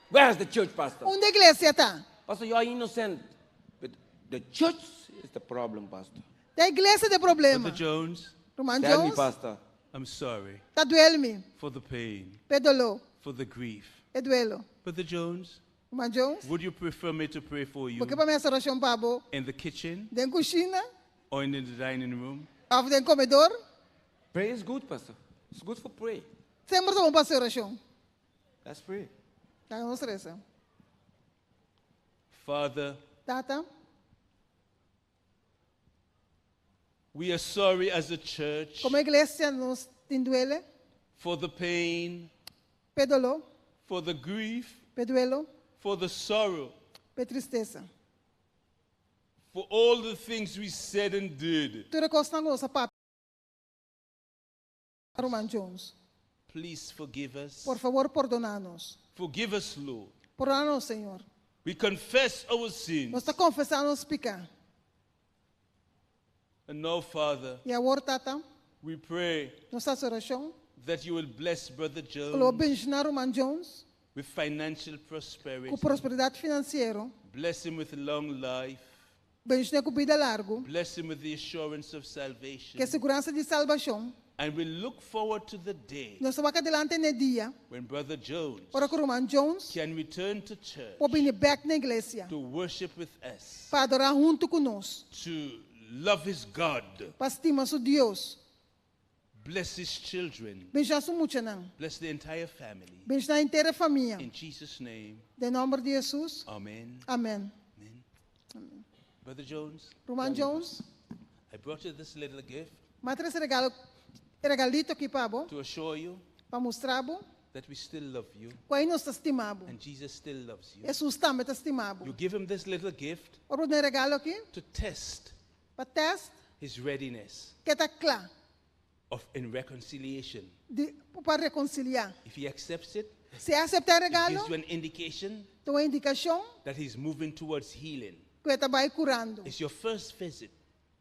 Where's the church, Pastor? Onde a igreja tá? Pastor, you are innocent. But the church is the problem, Pastor. Da igreja tem problema. Brother Jones, Roman Tell me, Jones? Pastor. I'm sorry Tá doendo-me. for the pain, É dolor. for the grief. É duelo. Brother Jones, Roman Jones? would you prefer me to pray for you Por que para minha oração, Pabo? in the kitchen Dentro da cozinha? or in the dining room? Ou dentro do comedor? Pray is good, Pastor. It's good for pray. Sempre vamos para a oração. Let's pray. Tá, não estressa. Father, Tata, we are sorry as a church como a igreja nos tem duele, for the pain, é dolor, for the grief, é duelo, for the sorrow, é tristeza. for all the things we said and did. Tu recosta com nossa papi. Roman Jones. Please forgive us. Por favor, perdoná-nos. Forgive us, Lord. Perdoná-nos, Senhor. We confess our sins. Nós está confessando os pecados. And now, Father, E agora, Tata, we pray nossa oração, that you will bless Brother que o Jones abençoe Roman Jones with financial prosperity. com prosperidade financeira, Bless him with long life. abençoe com vida largo, Bless him with the assurance of salvation. que a segurança de salvação. And we look forward to the day Nós estamos adelante no dia, when Brother Jones para que o Roman Jones can return to church pode vir back na igreja, to worship with us, para adorar junto conosco, to love his God, para estimar seu Deus. bless his children, Benja su mucha não. bless the entire family. Benja a inteira família. In Jesus' name, Em nome de Jesus. amen. Amém. Brother Jones, Roman Jones, I brought you this little gift Matra esse regalito aqui para to assure you mostrar that we still love you que aí nós estimamos. and Jesus still loves you. Jesus também estimamos. You give him this little gift O regalo aqui to test para teste his readiness que está claro in reconciliation. Para reconciliar. If he accepts it, Se aceitar o it regalo, gives you an indication tem uma indicação that he's moving towards healing. que está vai curando. It's your first visit,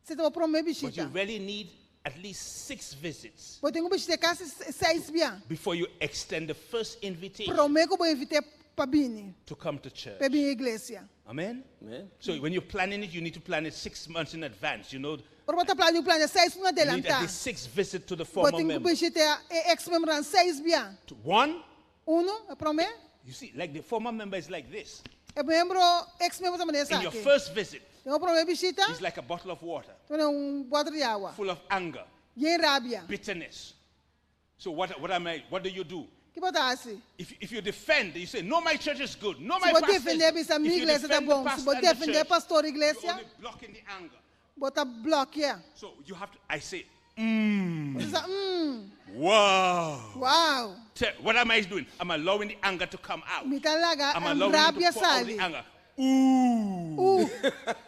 Você tem uma primeira but you visita. really need at least 6 visits Você tem uma visita casa 6 dias. before you extend the first invitation Prometo que vou invitar para vir to come to church. para vir à igreja. Amen? Amen. So when you're planning it, you need to plan it 6 months in advance. You know, Ora você plano 6 não you need at adelantar. least 6 visits to the Você former tem que member. visitar ex-membro 6 dias. One, Prometo. you see, like the former member is like this. Ex-membro também é In your first visit, Tem uma primeira visita, he's like a bottle of water, tem bottle de água. full of anger, E rábia. bitterness. So what do you do? Que botar assim? If you defend, you say, no, my church is good. No, my Se você pastor is defender good. essa minha If you igreja tá defend the bom. Se pastor você and the defender church, pastor da you're igreja, only blocking the anger. bota bloqueia. So you have to, I say, Você diz, wow. Wow. What am I doing? I'm allowing the anger to come out. Me tá laga, I'm allowing him rábia to pour out sale. the anger. Ooh.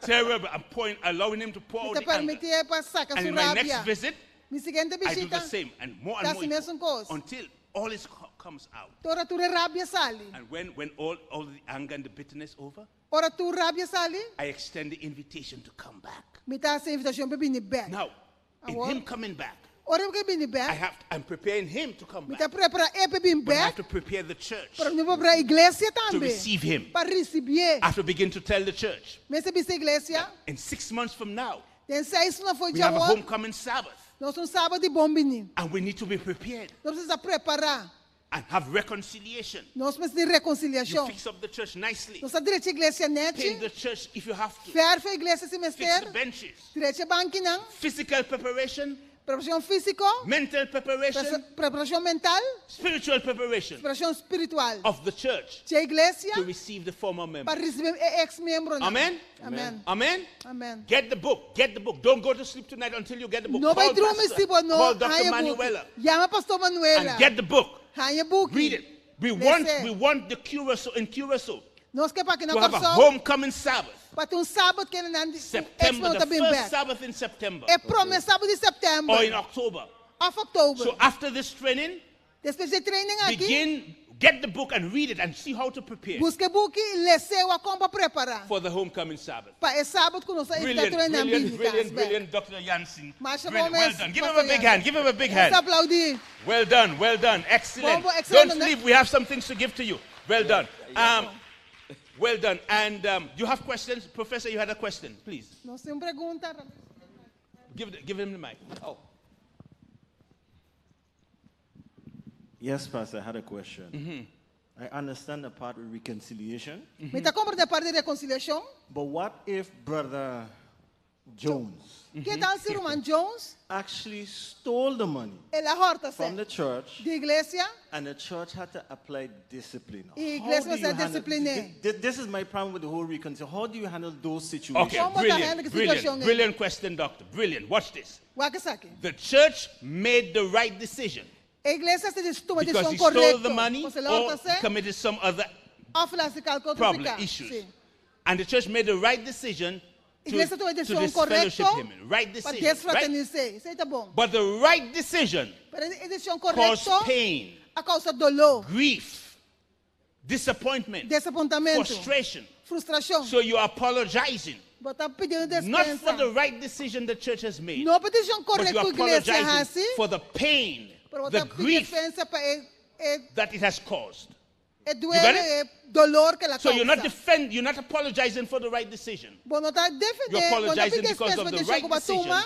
Terrible. I'm allowing him to pour out Me the tá anger. permitir para sacar And sua in my next rábia. visit, Mi seguinte I do the visita, same and more tá and assim more mesmo coisa. until all is comes out. Ora tu rábia sale. And when all the anger and the bitterness over, Ora tu rábia sale, I extend the invitation to come back. me tá essa invitação para vir back. Now, in Agora, him coming back, ora eu vir back. I'm preparing him to come Me back. tá preparando para vir But I have back. to prepare the church Para mim para a igreja to também. receive him. Para receber. I have to begin to tell the church. Me essa igreja, In 6 months from now, tem 6 não foi we dia have a outro. homecoming Sabbath. Nós sábado de bom menino. And we need to be prepared Nós precisamos preparar. and have reconciliation. Nós precisamos de You reconciliação. fix up the church nicely. Nós direito a igreja Paint net. the church if you have to. Fer a igreja Fix the semestre. benches. Direito a banco não. Physical preparation, Preparação física. mental preparation, Preparação mental. spiritual preparation Preparação espiritual. of the church De igreja to receive the former member. para receber ex-membro. Amen? Amen. Amen? Amen. Get the book. Get the book. Don't go to sleep tonight until you get the book. No vai Call dormir se Pastor. não. Call Dr. Manuela Chama pastor Manuela. and get the book. Hanha book. Read it. We want the Curacao in Curacao Nós que para que to não have a capsule. homecoming Sabbath. Para ter sábado que não September, the first Sabbath in September. É promessa sábado de setembro. Or in October. Of October. So after this training, Depois de training aqui. get the book and read it and see how to prepare Busque book e leu a como preparar. for the homecoming Sabbath. Para sábado que nós Brilliant, brilliant, Dr. Jansen. Brilliant. Well done. Give him a big hand. Give him a big hand. Aplaudir. Well done. Excellent. Bombo, excellent. Don't leave. We have some things to give to you. Well done. Well done. And you have questions? Professor, you had a question, please. Nós temos pergunta. Give him the mic. Oh. Yes, Pastor, I had a question. I understand the part with reconciliation. Me está comprando a parte de reconciliação. But what if Brother Jones Que tal se Roman Jones? actually stole the money Ela horta from the church de igreja and the church had to apply discipline? e How igreja do vai you ser handle- disciplinar. This is my problem with the whole reconciliation. How do you handle those situations? Okay, brilliant question, doctor. Brilliant. Watch this. Wakasaki. The church made the right decision A igreja se toma because decisão he stole correta. the money Você lá or horta se. committed some other Afla se calcou problem, issues. And the church made the right decision to Igreja toma decisão disfellowship correta him. Right para decision. Right? desfraternizar. Isso aí tá bom. But the right decision Para a decisão caused correta pain, a causa dolor, grief, disappointment, desapontamento, frustration. frustração. So you are apologizing. Botar pedindo Not for the despensa. right decision the church has made, Não para decisão but correta you are que a igreja apologizing faz. for the pain, Para the botar grief defensa para that it has caused. doer got dolor que ela So you're not causa. you're not apologizing for the right decision. Bom, não está You're defendendo. apologizing because of the right decision.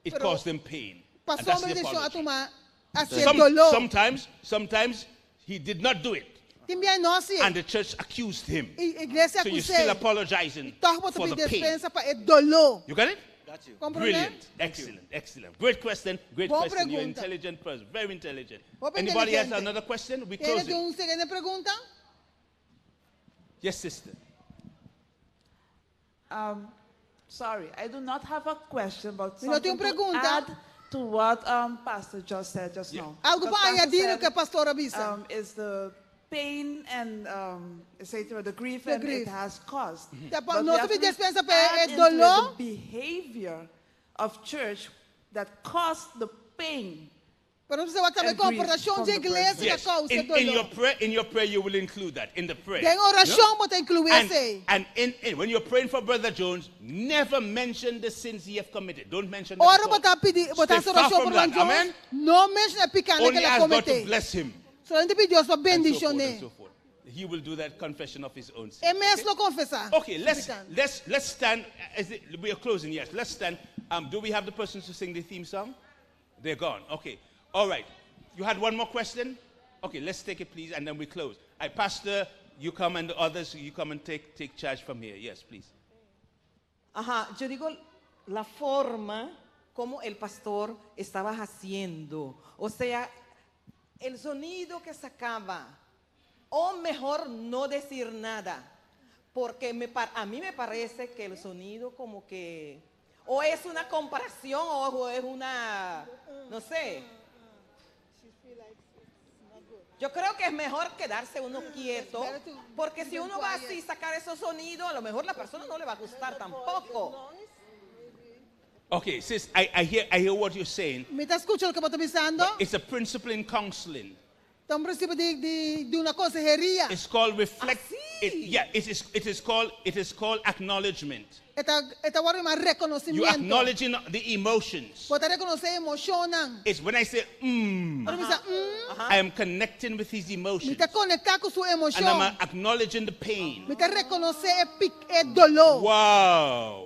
It pero caused them pain. And passou that's uma the decisão a apology. tomar a ser dolor. Sometimes he did not do it. Também nós And the church accused him. a igreja So you're still acusa. apologizing Torna for para the pain. despensa para dolor. You got it? Got you. Brilliant. Excellent. Great question. Great Boa question. You're an pergunta. intelligent person. Very intelligent. Boa Anybody has inteligente. another question? We Tem close it. segunda pergunta? Yes, sister. sorry, I do not have a question, but Eu não tenho something to pergunta. add to what Pastor just said just now. Algo Because para Pastor añadir said, o que a pastora avisa. is the pain and etc. The grief The and grief. it has caused. Tá, But não we have se to dispensa add pe into it dolor. the behavior of church that caused the pain. Pero você vai também comportação de igreja Yes. que causa In your dolor. prayer, you will include that in the prayer. Tem oração para incluir And, esse. and when you're praying for Brother Jones, never mention the sins he have committed. Don't mention that. Ora at all. botar pedir, botar Stay oração far para from o that. João. Amen. Não mexe na picada que Only ele ask God to cometeu. bless him. Somente pedir para And so forth bendição and nele. so forth. He will do that confession of his own sin. É mesmo confessar. Okay, let's stand. We are closing. Yes, let's stand. Do we have the persons to sing the theme song? They're gone. Okay. All right. You had one more question? Okay, let's take it, please, and then we close. Pastor, you come, and the others, you come and take charge from here. Yes, please. Ajá, yo digo la forma como el pastor estaba haciendo. O sea, el sonido que sacaba. O mejor no decir nada. Porque a mí me parece que el sonido como que... O es una comparación o es una... No sé. Yo creo que es mejor quedarse uno quieto, porque si uno va así a sacar esos sonidos, a lo mejor la persona no le va a gustar tampoco. Okay, sis, I hear what you're saying. Me está escuchando o que eu estou pensando? It's a principle in counseling. É princípio de uma consejeria. It's called reflect. It is called acknowledgement. Uma reconhecimento. You acknowledging the emotions. Você reconhecer emoção. It's when I say I am connecting with his emotions. Me está conectar com sua emoção. And I'm acknowledging the pain. Me está reconhecer o dolor. Wow.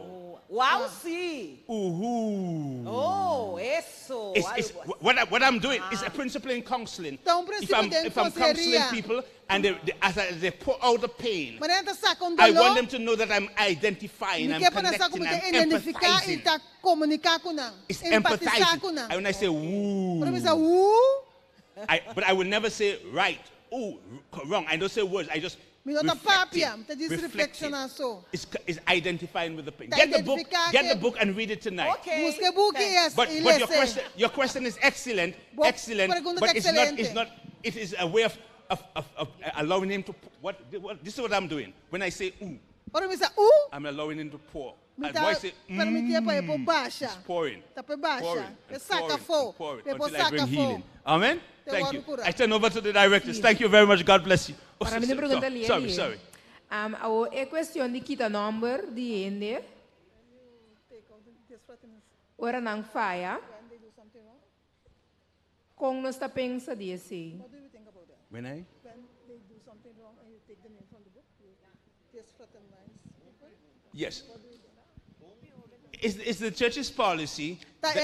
Wow, sí. Oh, eso. What I'm doing is a principle in counseling. If I'm counseling people and as they pour out the pain, I want them to know that I'm identifying, I'm connecting, I'm empathizing. It's empathizing. And when I say woo, but I will never say right, ooh, wrong. I don't say words. I just reflecting. It's identifying with the pain. Get the book and read it tonight. Okay. But your question is excellent, but it is a way of allowing him to this is what I'm doing. When I say ooh, I'm allowing him to pour. And when I say it's pouring. Pouring until I bring healing. Amen. Thank you. I turn over to the directors. Thank you very much. God bless you. Para mim, pergunta ali. Sorry. É questão de kita number de ende. Ora não faia. Como nós está pensando disso? When I? Yes. It's the church's policy that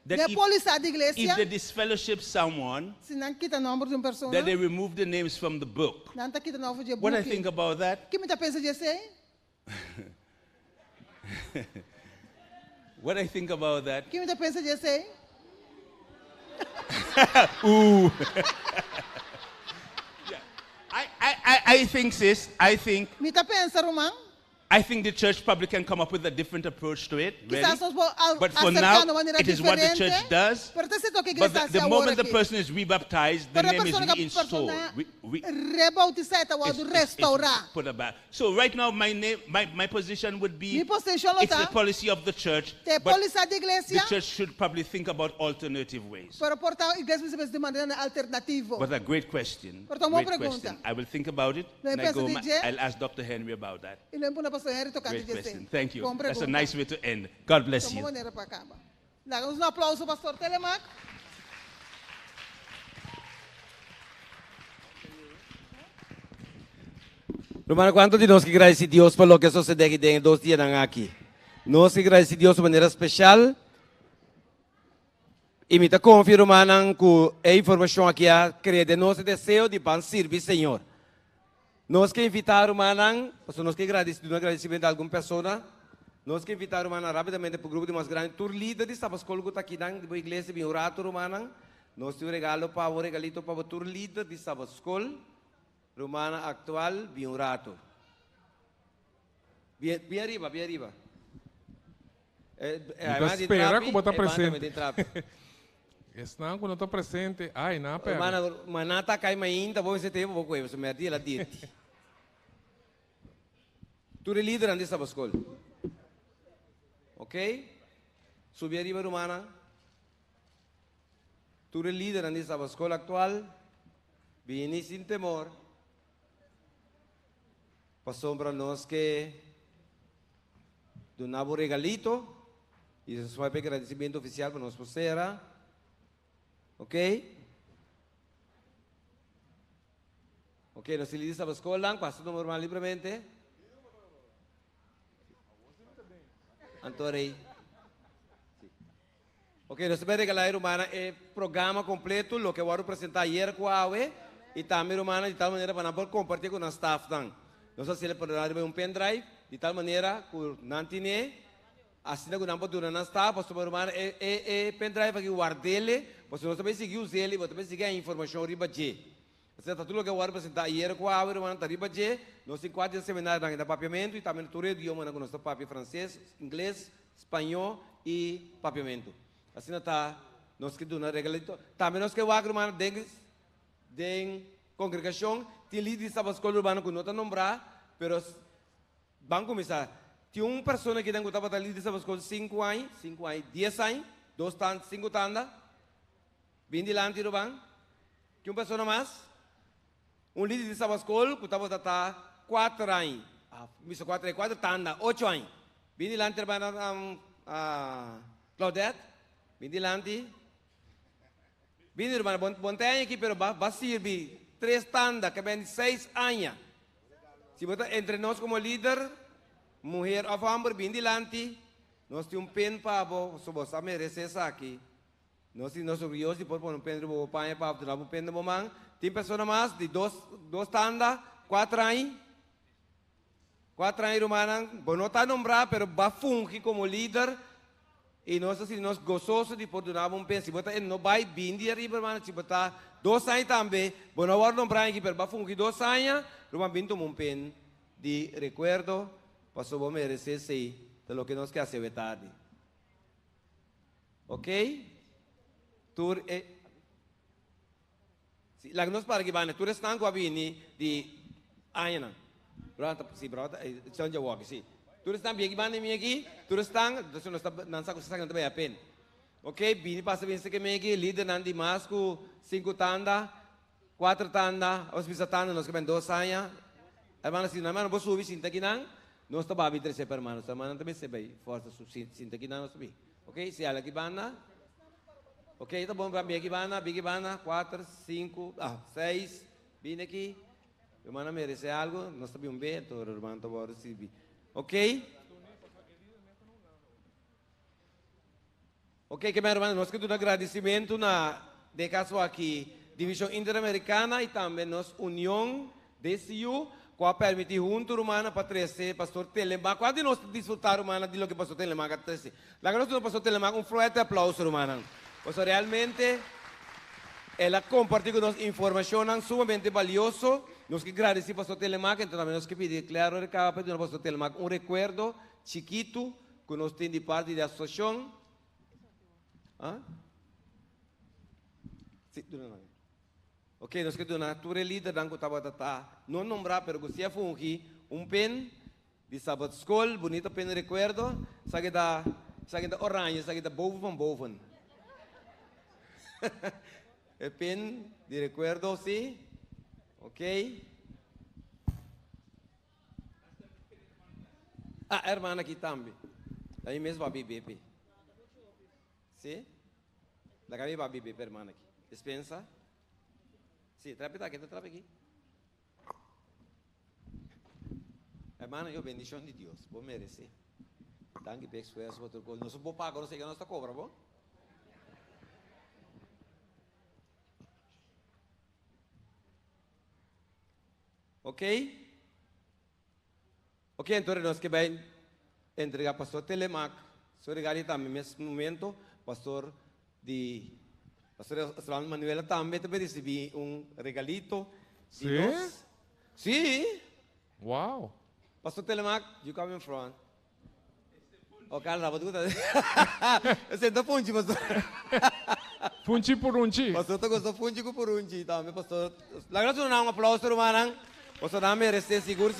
if they disfellowship someone, that they remove the names from the book. What I think about that? What I think about that? Ooh. I think, sis, I think the church probably can come up with a different approach to it. Really. But for now, it is what the church does. But the moment the person is rebaptized, the name is reinstalled. Put about. So right now, my position would be it's the policy of the church. But the church should probably think about alternative ways. But a great question. I will think about it. And I'll ask Dr. Henry about that. Great question. Thank you. That's a nice way to end. God bless you. Damos aplauso, Pastor Telemac. Hermano, ¿cuántos de nos que agradecen a Dios por lo que sucede aquí en 2 días aquí? Nos que agradecen a Dios de manera especial. Y me confío, hermano, que a informação aqui cria de nosso desejo de servir Senhor. Nós que invitar, hermano, nós que agradecimento a alguma pessoa, nós que invitar, hermano, rapidamente para o grupo de mais grande, tur líder de Sabat Skol que está aqui dentro da igreja, bem orado, hermano. Nós temos um regalito para o tur líder de Sabat Skol, hermano atual, bem orado. Bem arriba. espera como está presente. Estão quando está presente. Ai, não, pera. Manata cai ainda, vou esse tempo, vou coisa, me ardia lá dentro. Tu é líder andi Sabat Skol. Ok? Subir arriba romana. Tu é líder andi Sabat Skol atual. Vini sem temor. Passou para nós que donava um regalito. E isso foi um agradecimento oficial para nós posera. Ok? Ok, nós líderes Sabat Skol lang, passou normal livremente. Antorei. Ok, nós vamos regalar romana é programa completo, o que eu vou apresentar ayer com a AUE, e também romana de tal maneira para não compartilhar com o staff também. Nós vamos fazer um pendrive, de tal maneira que não tem, assim que não pode na staff, para o romana é pendrive que guarda ele, você não sabe seguir os ele, você também seguir a informação riba de. Você está tudo o que eu vou apresentar ayer com a AUE, romana está riba de, nós temos 4 seminários de papiamento, e também todo o idioma que nós temos papi francês, inglês, espanhol e papiamento. Assim está, nós que damos regalito. Também nós que vamos arrumar dentro congregação, tem líder de Sabat Skol urbano que não está nombrado, mas vamos começar. Tem uma pessoa que tem que estar líder de Sabat Skol 5 anos, 10 anos, 2 tandas, 5 tandas, bem dilante do banco. Tem uma pessoa mais, um líder de Sabat Skol que está 4 anos, 4 tandas, 8 anos, bem dilante do banco, Claudette, bem dilante. Bem, irmão, bom tem aqui, pero vai servir 3 tandas, que vem 6 anos. Se você entre nós como líder, mulher ou homem, bem dilante, nós temos pen para você merecer isso aqui. Nós temos orgulhosos de pôr um pen para o pai, para dar um pen de mamãe. Tem pessoas mais de 2 tandas, 4 anos. 4 anos, irmão, bom, não está nombrado, pero vai fungir como líder. E nós gostosos de poder dar um pen. Se você não vai bem de arriba, se você 2 anos também, bom, não vou lembrar aqui, mas vai fungir 2 anos, nós vamos um pen de recuerdo, para você merecer de lo que nós queremos ser verdade. Ok? Tu lá que nós para que vai, tu estás com a bini de anos. Brota, sim, brota, são já walk, sim. Tu estás bem aqui, tu estás, não sabe se também a pena. Ok, bini passa bem que me aqui, líder não de mais com 5 tandas, 4 tandas, os bisa tandas, nós que vem 2 anos. Hermano, se não vou subir sinta aqui não, nós está babi 3 hermano, hermano também se vai força sinta aqui não nós subir. Ok, se ela aqui banda. Ok, tá bom, bem aqui banda, 4, 5, 6, bini aqui. Hermano merece algo, nós também bem, então hermano tá bom receber. Ok? Ok, que meu irmão, nós queremos um agradecimento na de caso aqui, Divisão Interamericana e também nós União DCU, que permite junto, irmã, para trazer pastor Telemac. Quando nós desfrutar, irmã, de lo que pastor Telemac trazer. Lá que nós pastor Telemac, forte aplauso, irmã. Pois realmente, ela compartilhou com nós informação sumamente valiosa. Nós que agradecemos pastor Telemac, então também nós que pedimos, claro, pedir pastor Telemac recuerdo chiquito que nós temos de parte da associação. Sim, ok, nós que dona tu líder dan ko tabata não nombrar, pero que se fungi pen de Sabat Skol, bonito pen recuerdo, sabe da orange, sabe da boven. É pen de recuerdo, sim. Ok? Hermana aqui também. Aí mesmo vai beber. Sim? Da cabeça vai beber, hermana aqui. Dispensa? Sim, trape aqui. Hermana, eu bendição de Deus. Vou merecer. Danke, Bex, foi essa outra coisa. Não sou bom pago, não sei que nós está cobra, bom? Ok? Ok, então nós que vai entregar ao pastor Telemac. Sou regalo também nesse momento, pastor Manuela também recebi regalito. Sim? Sim. Wow. Pastor Telemac, you come in front. O cara, vou tudo. Senta punci, pastor. Punci purunci. Pastor, tu gosta punci com purunci, tá? Meu pastor. Lagra tu não aplauso romanang. Pastor, não merece seguro.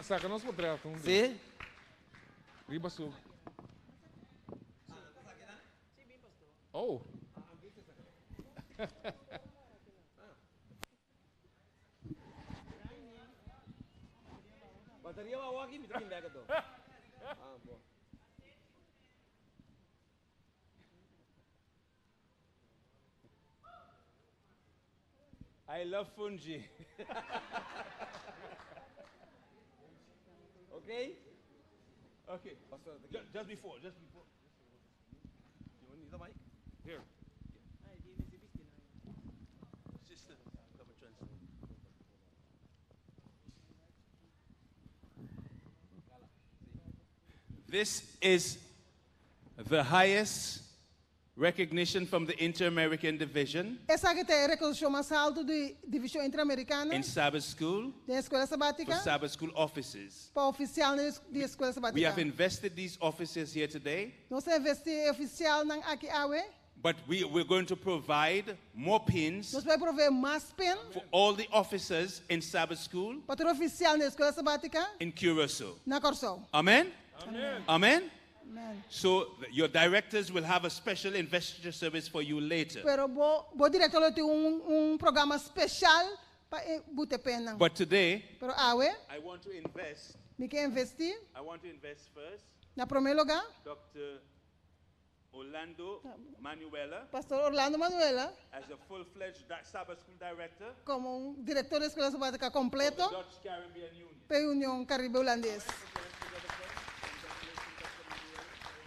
Saca nos contratos. Sim. Riba sub. Oh. Bateria bawa aqui, me traz back to. Boa. I love fungi. Okay? Okay. Just before. You need the mic? Here. Sister, come and translate. This is the highest recognition from the Inter-American Division Essa que tem reconhecimento mais alto da divisão interamericana in Sabbath School da escola for sabática Sabbath School offices. para oficial da escola sabática. We have invested these offices here today, Nós investimos oficial nang aqui awe. but we're going to provide more pins Nós vai prover mais pen for all the officers in Sabbath School para o oficial da escola sabática in Curacao. na Corsol. Amen? Amen. Amen? Amen. So your directors will have a special investiture service for you later. Pero bo diretor tem programa especial para botar pen. But today, Pero awe, I want to invest. me quer investir I want to invest first. na primeiro lugar. Dr. Orlando Manuela Pastor Orlando Manuela as a full-fledged Sabbath School director como diretor da escola sabática for completo the Dutch Caribbean Union. para a União Caribe Holandês.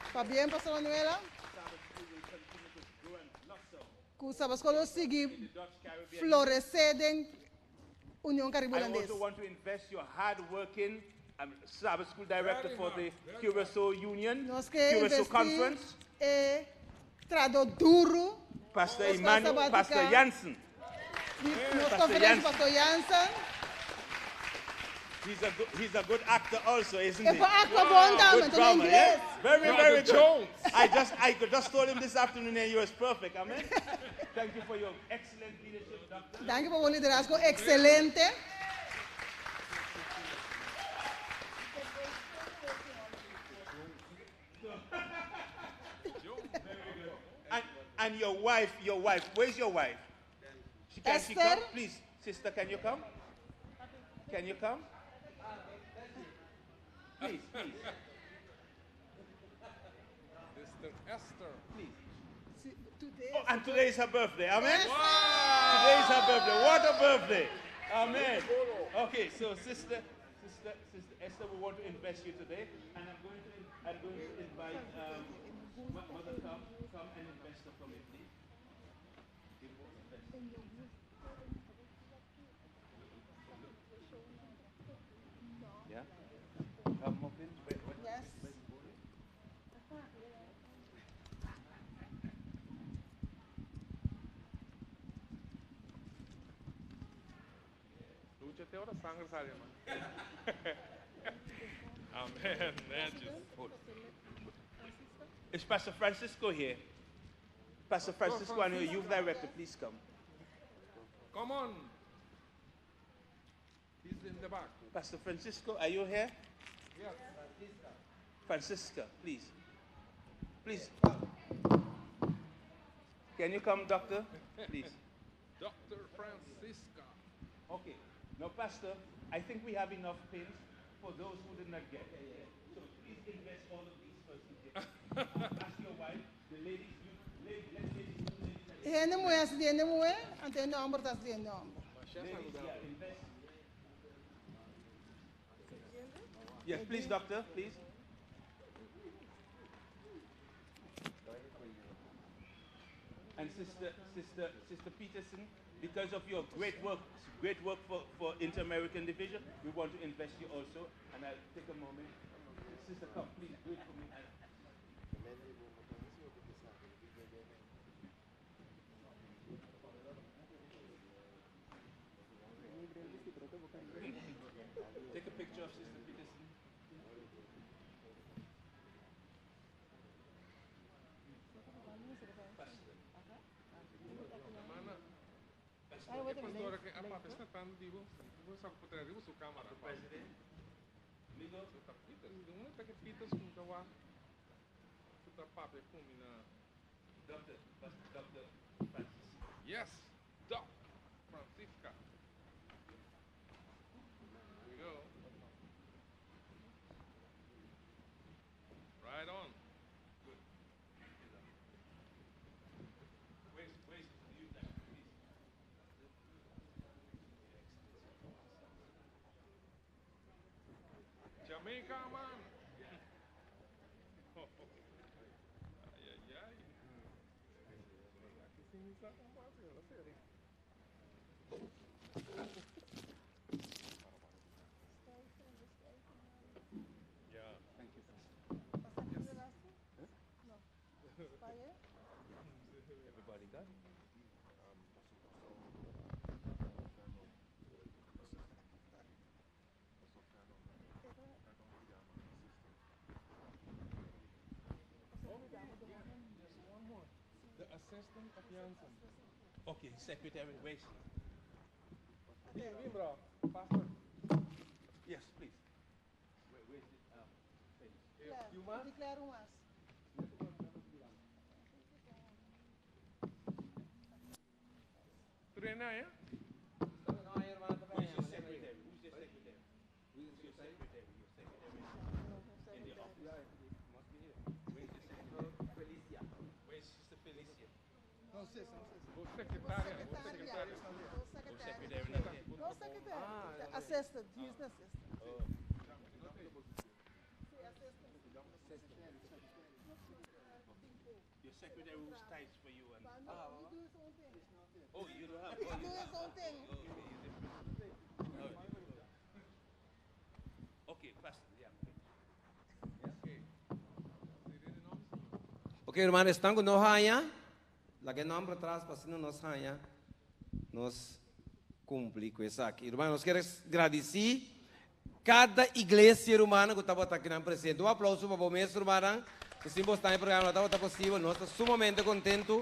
Está bem, Pastor Manuela? Que o Sabbath School siga florescer em União Caribe I Holandês. also want to invest your hard-working Sabbath School director for the Curacao Union, Nós queremos Curacao Conference, trado duro. Pastor Escola Emmanuel, sabática. Pastor Jansen. Nos Pastor conferência Jansen. Pastor Jansen. He's a good actor also, isn't É he? para actor bom também, Good também drama, inglês. yeah? Very, Brother very good. Jones. I just told him this afternoon and he was perfect. Amen. Thank you for your excellent leadership, Doctor. Danke por liderazgo excelente. And your wife, where's your wife? She Esther? come? Please, sister, can you come? Can you come? Please. Sister Esther. Oh, and today is her birthday. Amen. Today is her birthday. What a birthday. Amen. Okay, so sister Esther, we want to invest you today, and I'm going to invite Mother come and invest her for me, please. Yeah. Come up in. Yes. Lucha te ora sangre sale, man. Amen. Is Pastor Francisco here? Pastor Francisco, and your youth director, please come. Come on. He's in the back. Pastor Francisco, are you here? Yes. Francisca, please. Please. Can you come, Doctor? Please. Dr. Francisca. Okay. Now, Pastor, I think we have enough pins for those who did not get. So please invest all of these first. Ask your wife, the ladies, Ene moe as die ene moe, ante ene amber tas die ene amber. invest. Yes, please, Doctor, please. And Sister Peterson, because of your great work for Inter-American Division, we want to invest you also. And I'll take a moment. Sister, come, please do it for me. Take a picture of Sister Peterson. pastora que a papa está tan digo, vou só poder arriba sua câmera. Presidente. Liga, tá pita, não tá que pita junto lá. Tá papa combina. Doctor Francis. Yes. Doc Francisca. Here we go. Right on. Good. Wait, you there, please. Jamaica, man. Ay, ay, ay. Aquí sí me saca un vacío, la serie. Yeah. Thank you. Everybody got it? The assistant of Janssen. Okay, secretary, wait. Bro, pastor. Yes, please. Where's the thing? You must declare umas. Trena, yeah? Where's your secretary? Who's your secretary? Who's your secretary? Your secretary in the office. Must be here. Where's your secretary? Felicia. Where's Sister Felicia? No sé, no sé. Vos secretária. No secretary. Secretary. No secretary. Assistant. He's the assistant. Oh. Your secretary who's tight for you and He do his own thing. oh, you don't have He do his own thing. Okay, pastor, yeah. Ok, irmão, estão com nós aí? Lá que não para trás, para se não nos aí, nós cumprimos com isso aqui. Irmão, nós queremos agradecer cada igreja romana que estava aqui na presente. Um aplauso para o mestre, irmão. Que se você está em programa, não está possível. Nós estamos sumamente contentos.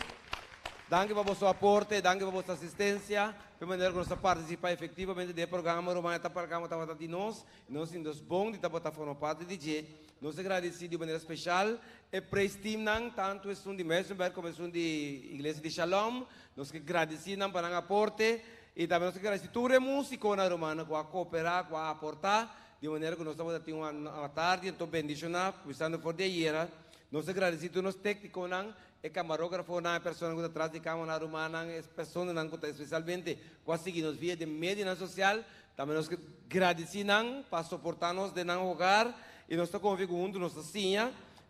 Danke para o seu aporte, danke para a vossa assistência, para maneira que nós participar efetivamente do programa. O Romano está para cá, está de nós. Nós somos bons de estar formando parte de DJ. Nós agradecemos de maneira especial. E prestimos tanto a de Messenberg como a de Igreja de Shalom. Nós agradecemos para o aporte. E também nós agradecemos toda a música na Romana, que a cooperar, que a aportar. De maneira que nós estamos tendo uma tarde, então bendicionar, pensando por de year. Nós agradecemos todos os técnicos, e camarógrafo, a pessoa que está atrás de câmera romana, as pessoas que especialmente quase que nos via de mídia social, também nós agradecemos para suportar-nos de não jogar, e nós estamos juntos, nós assim,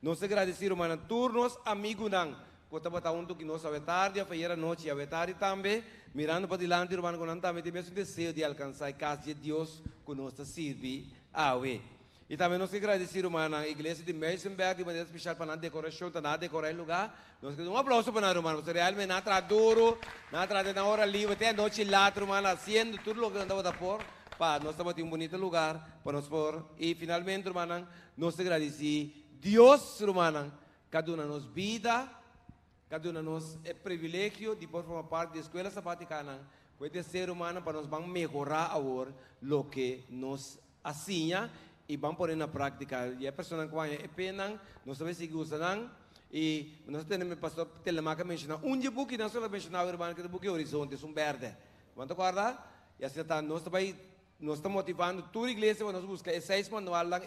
nós agradecemos a turnos, amigos, que estamos juntos, que nós a tarde, a feira noite, a tarde também, mirando para diante, irmão, que nós também temos o desejo de alcançar a casa de Deus, que nós serve a ver. E também nós agradecemos a igreja de Messenberg, de maneira especial para a decoração, para decorar o lugar. Nós queremos um para nós, irmão. Você realmente não está duro, não está na hora livre, até a noite lá, irmão, fazendo tudo o que nós estamos por. Nós estamos em um bonito lugar para nós por. E finalmente, irmão, nós agradecemos Deus, irmão, cada um de nós vida, cada um de nós é privilégio de formar parte da escola sabaticana. Pode ser, irmão, para nós vamos melhorar agora o que nós assinha. E vamos pôr na prática. E a pessoa que vai é pena, nós sabemos se gostam. E nós temos o pastor Telemaca mencionar book que nós só mencionava, irmão, que é o book Horizonte, é verde. Quanto acorda? E assim está, nós estamos motivando toda a igreja para nós buscar 6 manual lá,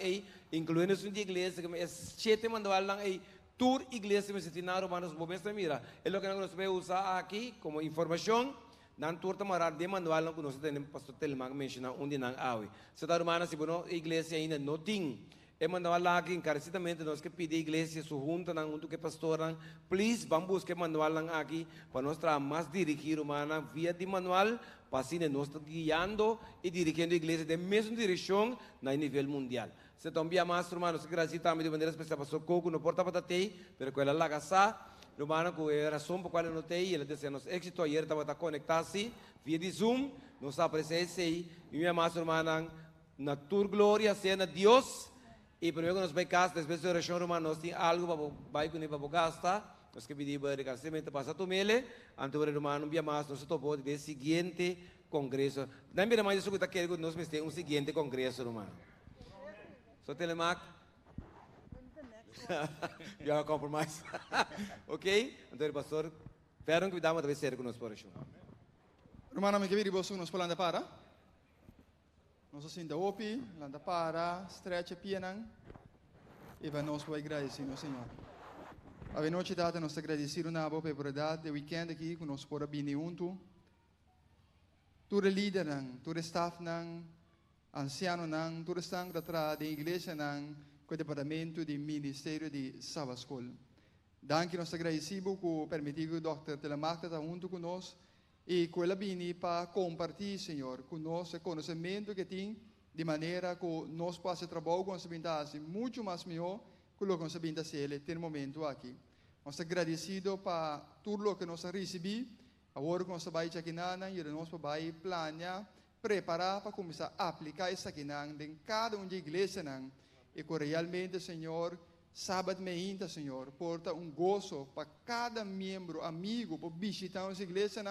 incluindo a igreja, que é 7 manual lá, toda a igreja me ensinar, irmãos, vamos mira. É o que nós vamos usar aqui como informação. Nan turta marar de manual não conosco tem pastor Telemac mencionar onde não há. Se da romana se bono igreja ainda não tem. É manual lá que encarecidamente nós que pedir igreja su junta não junto que pastor please vamos buscar manual lá aqui para nós tra mais dirigir romana via de manual para assim nós guiando e dirigindo a igreja de mesma direção na nível mundial. Se também mais romanos que graças também de maneira especial pastor Coco no porta para ter, pero que ela lá gasta Romana, que é a razão por qual eu notei, ele disse, nosso êxito ayer estava conectar-se via de Zoom, nos aparece aí, e minha mais romana, na tua glória, seja Deus, e primeiro que nós vai casa, depois da oração romana, nós temos algo para vai com ele para gastar, nós que pedimos de casamento para Satomele, antes o irmão não via mais, nós estamos de seguinte congresso. Não me mais isso que está querendo nós ter seguinte congresso, irmão. Só telemac. You have a compromise. Ok? Então, pastor, espero que damos a ser conosco por isso. Romano, me chiedi posso nos polanda para? Nós assim da opi, landa para, stretch pianang. E vai nós vai agradecer no Senhor. A noite data nós agradecemos na boa oportunidade de weekend aqui com nós por abrir junto. Todo líder nang, todo staff nang, anciano nang, todo stang da igreja nang, com o departamento de ministério de Sabat Skol. Danke nós agradecemos por permitir que o Dr. Telemark está junto conosco e com ele bini para compartilhar, Senhor, conosco o conhecimento que tem de maneira que nós possamos trabalhar com essa bintagem muito mais melhor que o que nós bintagem ele tem momento aqui. Nós agradecidos para tudo o que nós recebemos, agora que nós vamos aqui nana e nós vamos planear, preparar para começar a aplicar isso aqui em cada uma igreja e que realmente, Senhor, sábado meinta, Senhor, porta gozo para cada membro, amigo, para visitar essa igreja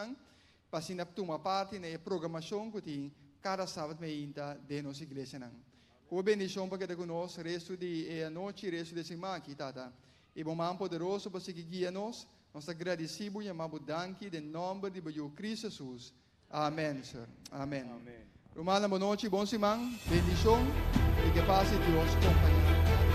para se tomar parte na programação que tem cada sábado meinta de nossa igreja Com bendição para que conosco, resto de noite, resto de semana aqui, tata. E bom mão poderoso para seguir guia-nos. Nós agradecemos e amamos danke em nome de Cristo Jesus. Amém, Senhor. Amém. Romana, boa noite, bom semana, bendição e que passe Deus companhia.